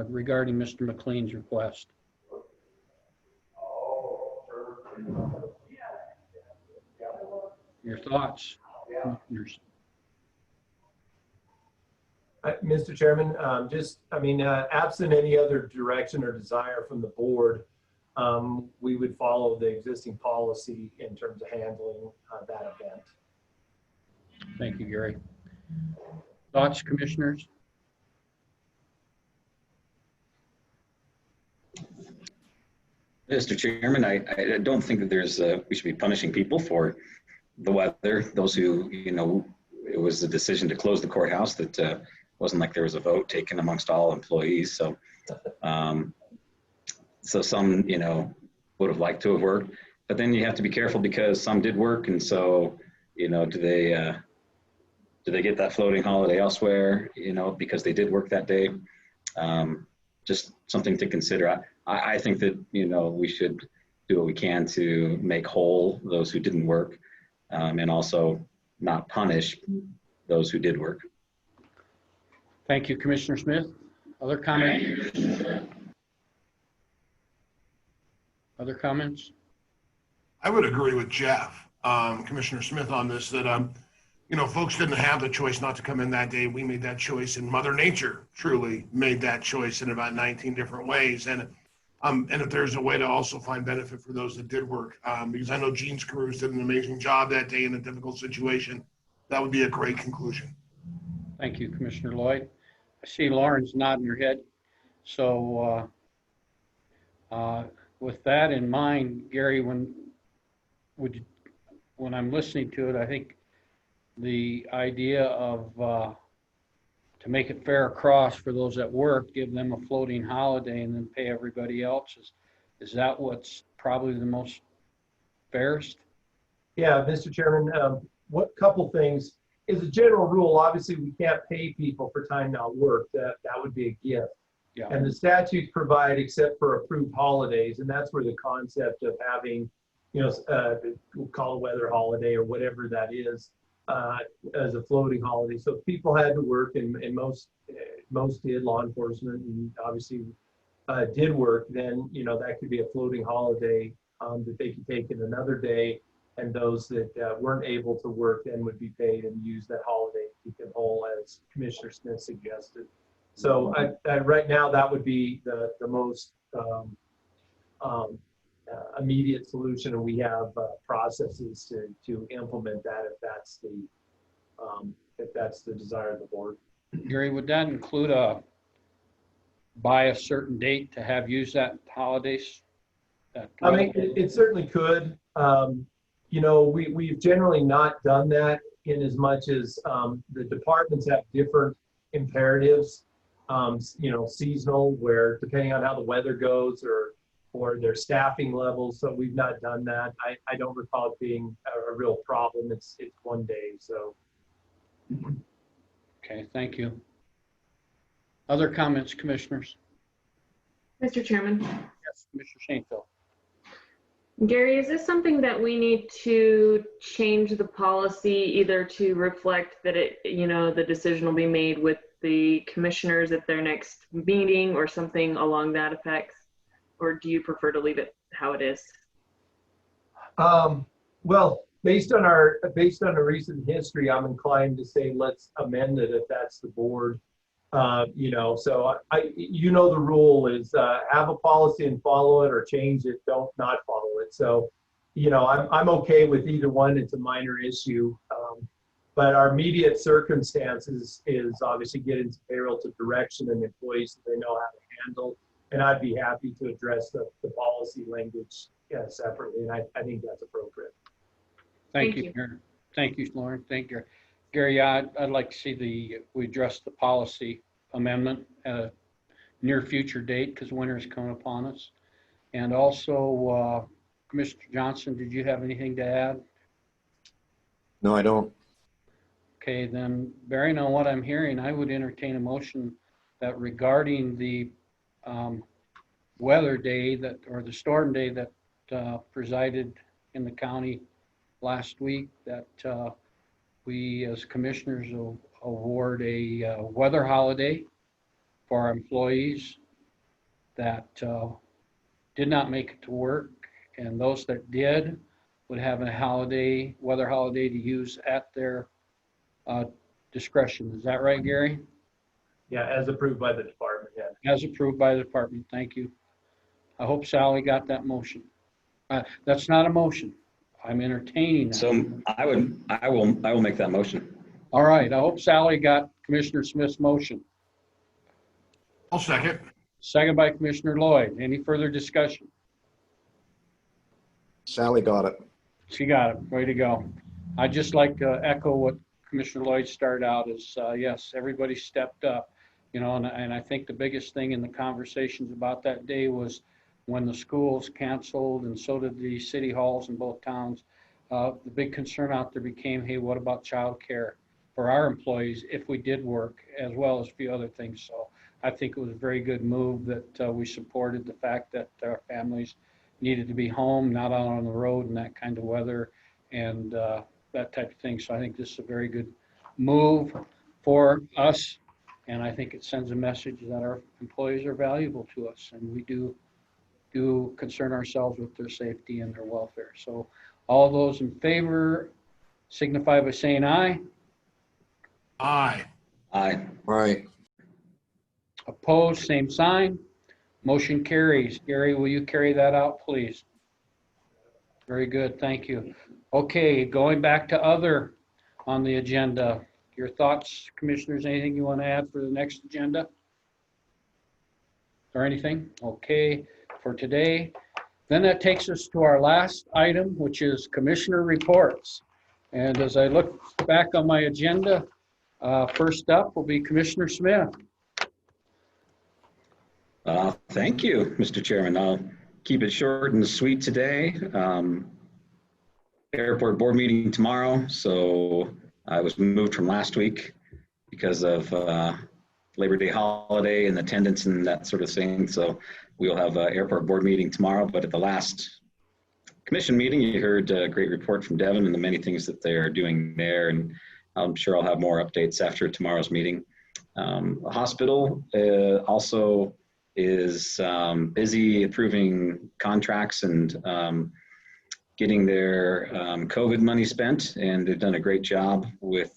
regarding Mr. McLean's request? Your thoughts, commissioners? Mr. Chairman, absent any other direction or desire from the board, we would follow the existing policy in terms of handling that event. Thank you, Gary. Thoughts, commissioners? Mr. Chairman, I don't think that we should be punishing people for the weather. Those who, it was a decision to close the courthouse that wasn't like there was a vote taken amongst all employees. So, so some, would have liked to have worked, but then you have to be careful because some did work. And so, do they get that floating holiday elsewhere, because they did work that day? Just something to consider. I think that, we should do what we can to make whole those who didn't work, and also not punish those who did work. Thank you, Commissioner Smith. Other comments? Other comments? I would agree with Jeff, Commissioner Smith, on this, that, folks didn't have the choice not to come in that day. We made that choice, and Mother Nature truly made that choice in about 19 different ways. And if there's a way to also find benefit for those that did work, because I know Gene's crews did an amazing job that day in a difficult situation, that would be a great conclusion. Thank you, Commissioner Lloyd. I see Lauren's nodding her head. So with that in mind, Gary, when I'm listening to it, I think the idea of to make it fair across for those that work, give them a floating holiday and then pay everybody else, is that what's probably the most fairest? Yeah, Mr. Chairman, what couple things is a general rule. Obviously, we can't pay people for time not worked. That would be a gift. Yeah. And the statutes provide except for approved holidays, and that's where the concept of having, we'll call it weather holiday or whatever that is, as a floating holiday. So if people had to work, and most did, law enforcement, and obviously did work, then that could be a floating holiday that they could take in another day, and those that weren't able to work then would be paid and use that holiday to keep it whole, as Commissioner Smith suggested. So right now that would be the most immediate solution, and we have processes to implement that if that's the desire of the board. Gary, would that include by a certain date to have used that holidays? I mean, it certainly could. We've generally not done that, in as much as the departments have different imperatives, seasonal, where depending on how the weather goes or their staffing levels. So we've not done that. I don't recall it being a real problem. It's one day, so. Okay, thank you. Other comments, commissioners? Mr. Chairman. Yes, Commissioner Shanefield. Gary, is this something that we need to change the policy either to reflect that the decision will be made with the commissioners at their next meeting or something along that effect? Or do you prefer to leave it how it is? Well, based on the recent history, I'm inclined to say let's amend it if that's the board. So the rule is have a policy and follow it, or change it, don't not follow it. So, I'm okay with either one. It's a minor issue. But our immediate circumstances is obviously get into payroll to direction and employees that they know how to handle. And I'd be happy to address the policy language separately. And I think that's appropriate. Thank you. Thank you, Lauren. Thank you. Gary, I'd like to see we address the policy amendment at a near future date because winter is coming upon us. And also, Commissioner Johnson, did you have anything to add? No, I don't. Okay, then bearing on what I'm hearing, I would entertain a motion that regarding the weather day or the storm day that presided in the county last week, that we as commissioners will award a weather holiday for our employees that did not make it to work, and those that did would have a weather holiday to use at their discretion. Is that right, Gary? Yeah, as approved by the department, yeah. As approved by the department, thank you. I hope Sally got that motion. That's not a motion. I'm entertaining that. So I will make that motion. All right, I hope Sally got Commissioner Smith's motion. I'll second. Second by Commissioner Lloyd. Any further discussion? Sally got it. She got it. Way to go. I'd just like to echo what Commissioner Lloyd started out is, yes, everybody stepped up, you know, and I think the biggest thing in the conversations about that day was when the schools canceled and so did the city halls in both towns. The big concern out there became, hey, what about childcare for our employees if we did work, as well as a few other things. So I think it was a very good move that we supported the fact that our families needed to be home, not out on the road in that kind of weather and that type of thing. So I think this is a very good move for us. And I think it sends a message that our employees are valuable to us and we do concern ourselves with their safety and their welfare. So all those in favor signify by saying aye. Aye. Aye. Aye. Opposed, same sign. Motion carries. Gary, will you carry that out, please? Very good, thank you. Okay, going back to other on the agenda. Your thoughts, commissioners, anything you want to add for the next agenda? Or anything? Okay, for today. Then that takes us to our last item, which is commissioner reports. And as I look back on my agenda, first up will be Commissioner Smith. Thank you, Mr. Chairman. I'll keep it short and sweet today. Airport board meeting tomorrow, so I was moved from last week because of Labor Day holiday and attendance and that sort of thing. So we'll have an airport board meeting tomorrow, but at the last commission meeting, you heard a great report from Devin and the many things that they're doing there. And I'm sure I'll have more updates after tomorrow's meeting. The hospital also is busy approving contracts and getting their COVID money spent, and they've done a great job with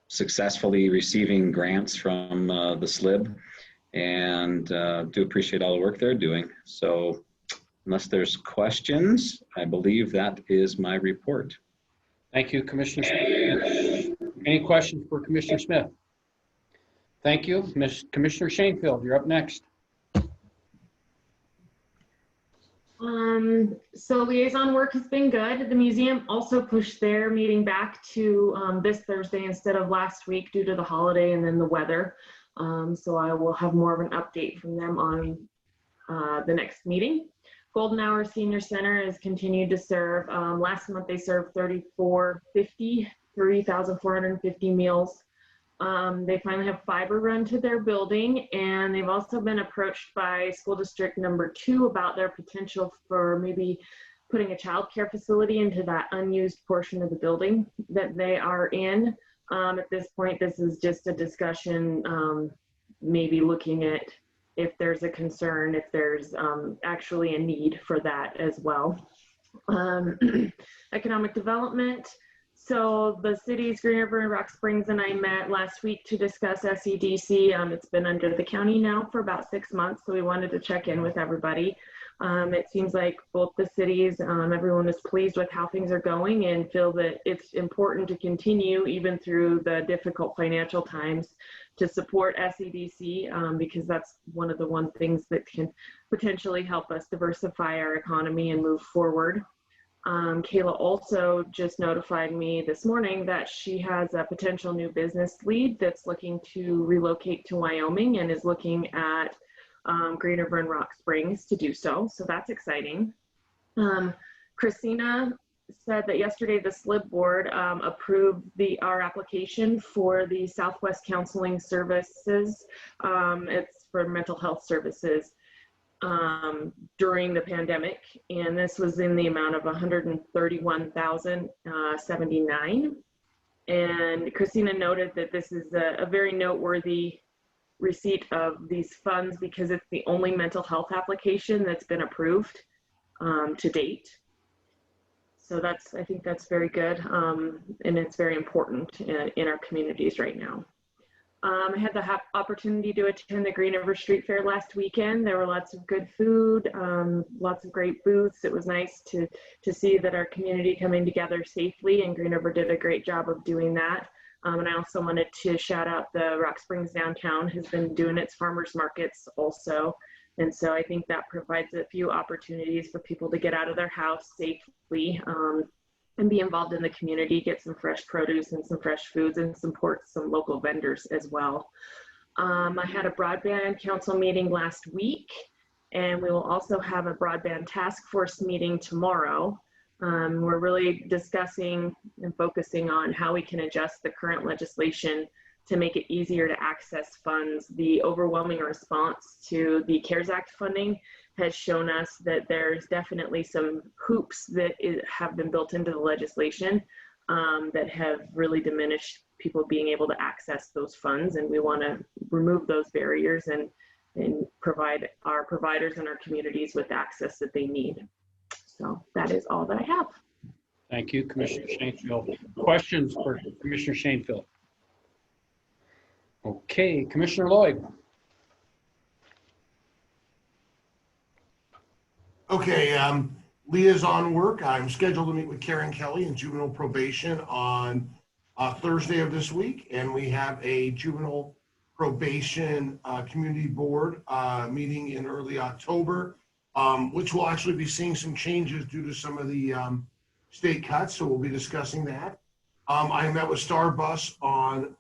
successfully receiving grants from the SLIB, and do appreciate all the work they're doing. So unless there's questions, I believe that is my report. Thank you, Commissioner Smith. Any questions for Commissioner Smith? Thank you. Commissioner Shanefield, you're up next. So liaison work has been good. The museum also pushed their meeting back to this Thursday instead of last week due to the holiday and then the weather. So I will have more of an update from them on the next meeting. Golden Hour Senior Center has continued to serve. Last month they served 3,450 meals. They finally have fiber run to their building, and they've also been approached by school district number 2 about their potential for maybe putting a child care facility into that unused portion of the building that they are in. At this point, this is just a discussion, maybe looking at if there's a concern, if there's actually a need for that as well. Economic development. So the city's Green River and Rock Springs and I met last week to discuss SEDC. It's been under the county now for about 6 months, so we wanted to check in with everybody. It seems like both the cities, everyone is pleased with how things are going and feel that it's important to continue even through the difficult financial times to support SEDC because that's one of the things that can potentially help us diversify our economy and move forward. Kayla also just notified me this morning that she has a potential new business lead that's looking to relocate to Wyoming and is looking at Green River and Rock Springs to do so. So that's exciting. Christina said that yesterday the SLIB board approved our application for the Southwest Counseling Services. It's for mental health services. During the pandemic, and this was in the amount of $131,079. And Christina noted that this is a very noteworthy receipt of these funds because it's the only mental health application that's been approved to date. So I think that's very good, and it's very important in our communities right now. I had the opportunity to attend the Green River Street Fair last weekend. There were lots of good food, lots of great booths. It was nice to see that our community coming together safely, and Green River did a great job of doing that. And I also wanted to shout out the Rock Springs Downtown has been doing its farmers markets also. And so I think that provides a few opportunities for people to get out of their house safely and be involved in the community, get some fresh produce and some fresh foods, and support some local vendors as well. I had a broadband council meeting last week, and we will also have a broadband task force meeting tomorrow. We're really discussing and focusing on how we can adjust the current legislation to make it easier to access funds. The overwhelming response to the CARES Act funding has shown us that there's definitely some hoops that have been built into the legislation that have really diminished people being able to access those funds. And we want to remove those barriers and provide our providers and our communities with access that they need. So that is all that I have. Thank you, Commissioner Shanefield. Questions for Commissioner Shanefield? Okay, Commissioner Lloyd. Okay, liaison work. I'm scheduled to meet with Karen Kelly in juvenile probation on Thursday of this week, and we have a juvenile probation community board meeting in early October, which will actually be seeing some changes due to some of the state cuts, so we'll be discussing that. I met with Starbus on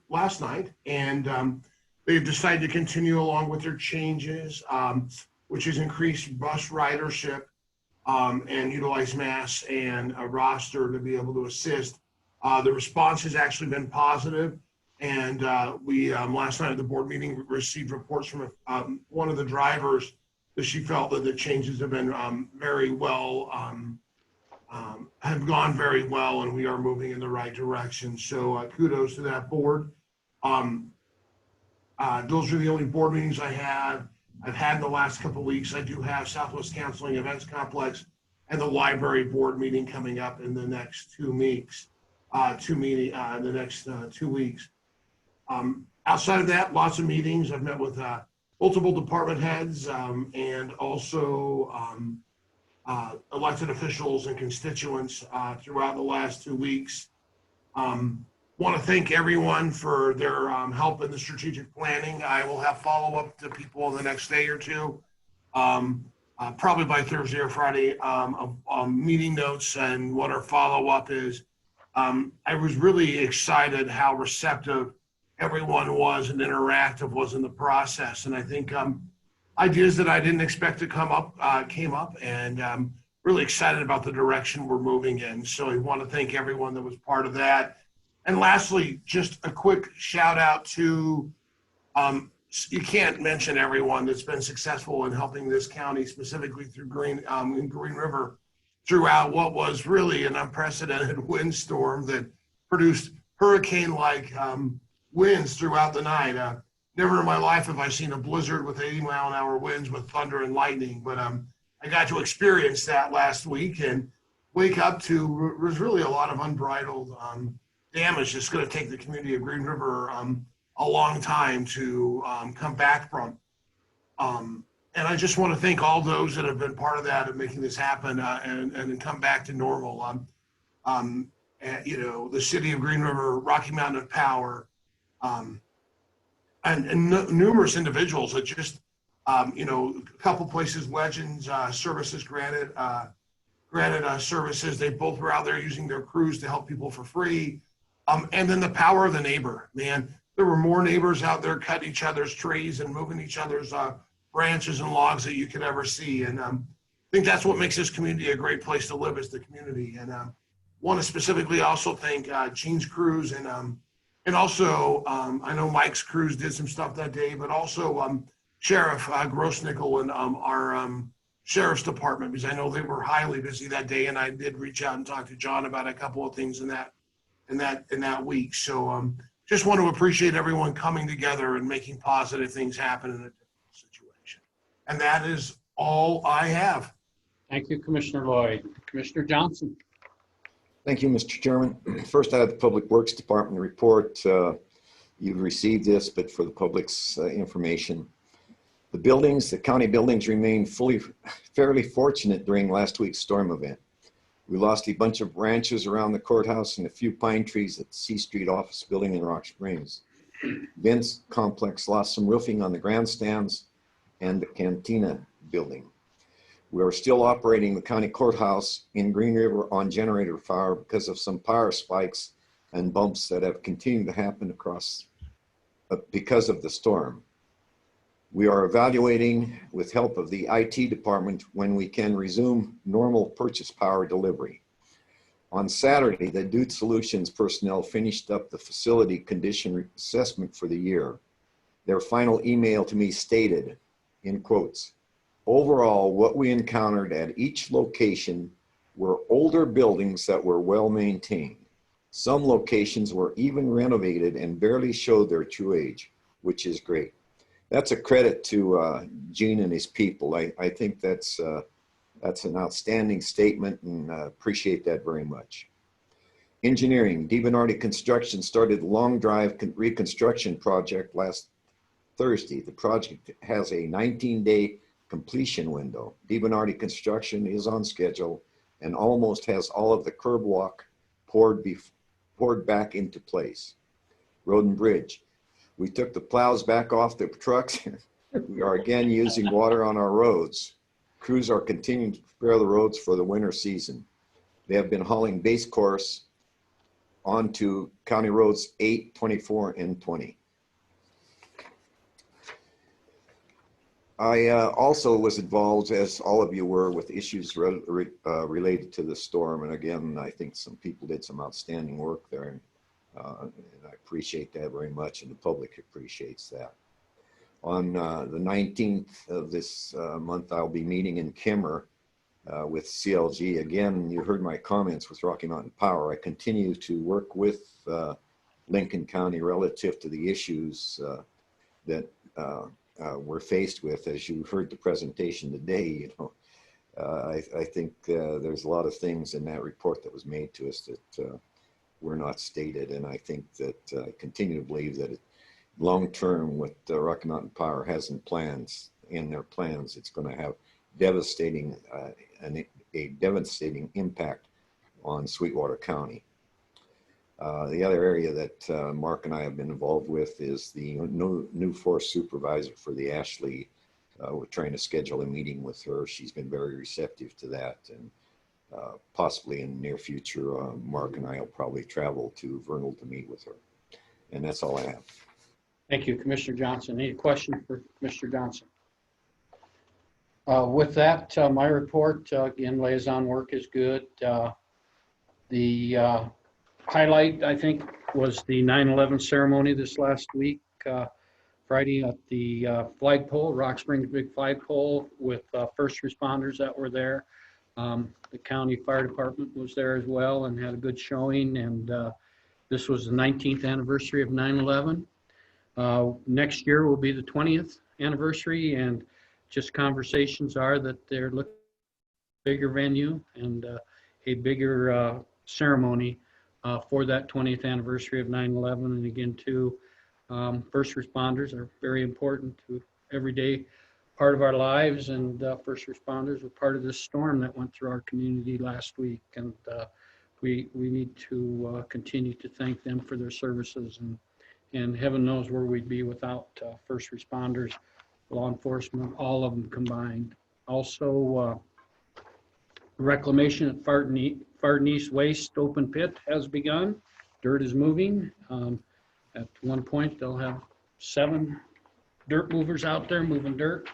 last night, and they've decided to continue along with their changes, which is increased bus ridership and utilize mass and a roster to be able to assist. The response has actually been positive, and we last night at the board meeting received reports from one of the drivers that she felt that the changes have been very well, have gone very well, and we are moving in the right direction. So kudos to that board. Those are the only board meetings I've had in the last couple of weeks. I do have Southwest Counseling Events Complex and the library board meeting coming up in the next 2 weeks. Outside of that, lots of meetings. I've met with multiple department heads and also elected officials and constituents throughout the last 2 weeks. Want to thank everyone for their help in the strategic planning. I will have follow-up to people in the next day or two, probably by Thursday or Friday, meeting notes and what our follow-up is. I was really excited how receptive everyone was and interactive was in the process. And I think ideas that I didn't expect to come up came up, and I'm really excited about the direction we're moving in. So I want to thank everyone that was part of that. And lastly, just a quick shout out to, you can't mention everyone that's been successful in helping this county, specifically through Green River, throughout what was really an unprecedented windstorm that produced hurricane-like winds throughout the night. Never in my life have I seen a blizzard with 80-mile-an-hour winds with thunder and lightning, but I got to experience that last week and wake up to was really a lot of unbridled damage that's going to take the community of Green River a long time to come back from. And I just want to thank all those that have been part of that and making this happen and come back to normal. You know, the city of Green River, Rocky Mountain Power, and numerous individuals that just, you know, a couple places, Legends Services granted services. They both were out there using their crews to help people for free. And then the power of the neighbor, man. There were more neighbors out there cutting each other's trees and moving each other's branches and logs that you could ever see. And I think that's what makes this community a great place to live, is the community. And want to specifically also thank Gene's crews and also I know Mike's crews did some stuff that day, but also Sheriff Grossnickel and our Sheriff's Department, because I know they were highly busy that day, and I did reach out and talk to John about a couple of things in that week. So just want to appreciate everyone coming together and making positive things happen in a difficult situation. And that is all I have. Thank you, Commissioner Lloyd. Commissioner Johnson. Thank you, Mr. Chairman. First, I have the Public Works Department report. you've received this, but for the public's information, the county buildings remained fairly fortunate during last week's storm event. We lost a bunch of branches around the courthouse and a few pine trees at the C Street office building in Rock Springs. Vince Complex lost some roofing on the grandstands and the cantina building. We are still operating the county courthouse in Green River on generator power because of some power spikes and bumps that have continued to happen because of the storm. We are evaluating with help of the IT department when we can resume normal purchase power delivery. On Saturday, the Dude Solutions personnel finished up the facility condition assessment for the year. Their final email to me stated, in quotes, "Overall, what we encountered at each location were older buildings that were well maintained. Some locations were even renovated and barely showed their true age, which is great." That's a credit to Gene and his people. I think that's an outstanding statement, and appreciate that very much. Engineering, DiBernardi Construction started the Long Drive reconstruction project last Thursday. The project has a 19-day completion window. DiBernardi Construction is on schedule and almost has all of the curb walk poured back into place. Road and Bridge. We took the plows back off the trucks. We are again using water on our roads. Crews are continuing to prepare the roads for the winter season. They have been hauling base course onto County Roads 8, 24, and 20. I also was involved, as all of you were, with issues related to the storm. And again, I think some people did some outstanding work there. And I appreciate that very much, and the public appreciates that. On the 19th of this month, I'll be meeting in Kimmer with CLG. Again, you heard my comments with Rocky Mountain Power. I continue to work with Lincoln County relative to the issues that we're faced with. As you heard the presentation today, I think there's a lot of things in that report that was made to us that were not stated, and I think that I continue to believe that long term, what Rocky Mountain Power has in their plans, it's going to have a devastating impact on Sweetwater County. The other area that Mark and I have been involved with is the new force supervisor for the Ashley. We're trying to schedule a meeting with her. She's been very receptive to that, and possibly in the near future, Mark and I will probably travel to Vernal to meet with her. And that's all I have. Thank you, Commissioner Johnson. Any question for Commissioner Johnson? With that, my report, again, liaison work is good. The highlight, I think, was the 9/11 ceremony this last week, Friday at the flagpole, Rock Springs big flagpole, with first responders that were there. The county fire department was there as well and had a good showing. And this was the 19th anniversary of 9/11. Next year will be the 20th anniversary, and just conversations are that they're looking at a bigger venue and a bigger ceremony for that 20th anniversary of 9/11. And again, too, first responders are very important to everyday part of our lives, and first responders were part of this storm that went through our community last week, and we need to continue to thank them for their services, and heaven knows where we'd be without first responders, law enforcement, all of them combined. Also, reclamation at Farden East Waste open pit has begun. Dirt is moving. At one point, they'll have 7 dirt movers out there moving dirt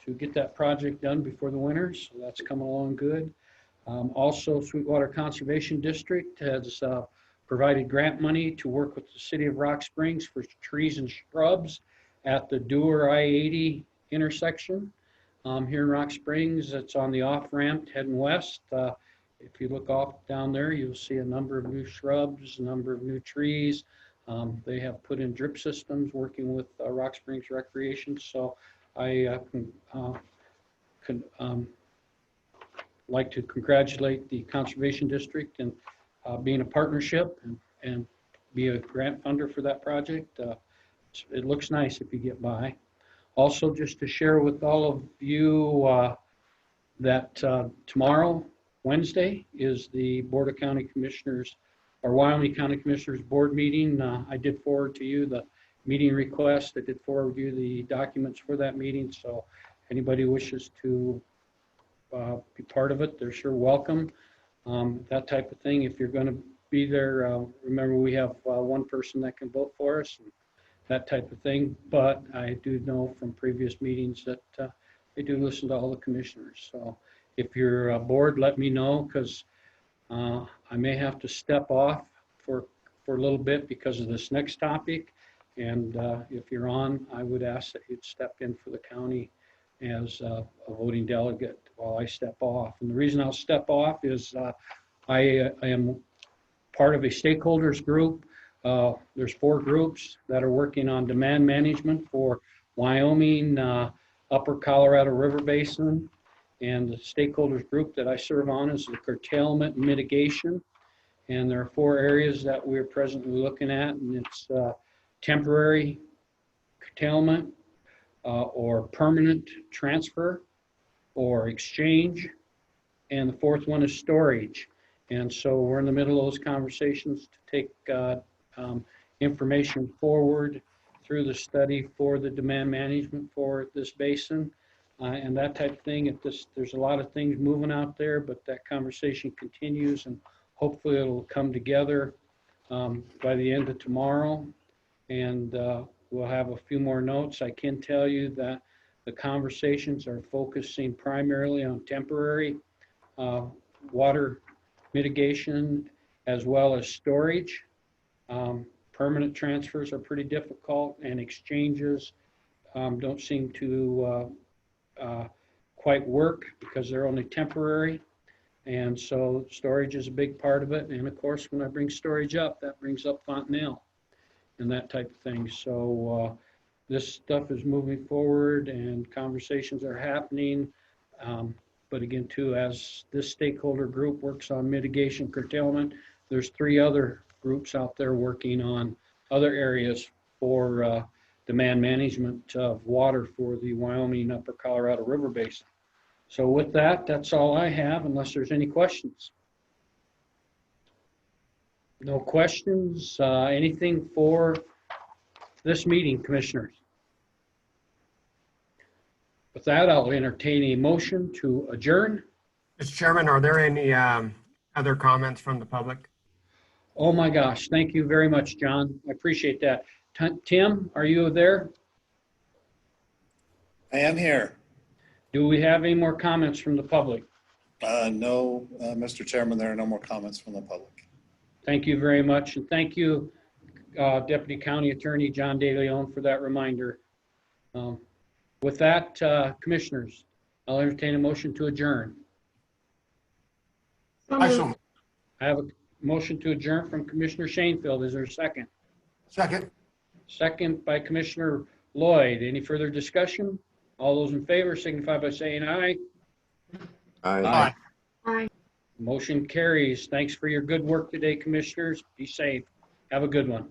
to get that project done before the winter, so that's coming along good. Also, Sweetwater Conservation District has provided grant money to work with the City of Rock Springs for trees and shrubs at the Dewar I-80 intersection. Here in Rock Springs, it's on the off-ramp heading west. If you look off down there, you'll see a number of new shrubs, a number of new trees. They have put in drip systems working with Rock Springs Recreation, so I like to congratulate the Conservation District and being a partnership and be a grant funder for that project. it looks nice if you get by. Also, just to share with all of you that tomorrow, Wednesday, is the Board of County Commissioners, or Wyoming County Commissioners Board meeting. I did forward to you the meeting request. I did forward you the documents for that meeting. So anybody wishes to be part of it, they're sure welcome. That type of thing. If you're going to be there, remember we have one person that can vote for us, and that type of thing. But I do know from previous meetings that they do listen to all the commissioners. So if you're bored, let me know, because I may have to step off for a little bit because of this next topic. And if you're on, I would ask that you'd step in for the county as a voting delegate while I step off. And the reason I'll step off is I am part of a stakeholders group. There's 4 groups that are working on demand management for Wyoming, Upper Colorado River Basin. And the stakeholders group that I serve on is the curtailment and mitigation. And there are 4 areas that we're presently looking at, and it's temporary curtailment, or permanent transfer, or exchange, and the 4th one is storage. And so we're in the middle of those conversations to take information forward through the study for the demand management for this basin, and that type of thing. There's a lot of things moving out there, but that conversation continues, and hopefully it'll come together by the end of tomorrow. And we'll have a few more notes. I can tell you that the conversations are focusing primarily on temporary water mitigation as well as storage. Permanent transfers are pretty difficult, and exchanges don't seem to quite work because they're only temporary. And so storage is a big part of it. And of course, when I bring storage up, that brings up Fontanelle and that type of thing. So this stuff is moving forward and conversations are happening. But again, too, as this stakeholder group works on mitigation curtailment, there's 3 other groups out there working on other areas for demand management of water for the Wyoming Upper Colorado River Basin. So with that, that's all I have, unless there's any questions. No questions. Anything for this meeting, commissioners? With that, I'll entertain a motion to adjourn. Mr. Chairman, are there any other comments from the public? Oh my gosh, thank you very much, John. I appreciate that. Tim, are you there? I am here. Do we have any more comments from the public? No, Mr. Chairman, there are no more comments from the public. Thank you very much. And thank you, Deputy County Attorney John DeLeon, for that reminder. With that, commissioners, I'll entertain a motion to adjourn. I have a motion to adjourn from Commissioner Shanefield. Is there a second? Second. Second by Commissioner Lloyd. Any further discussion? All those in favor signify by saying aye. Aye. Aye. Motion carries. Thanks for your good work today, commissioners. Be safe. Have a good one.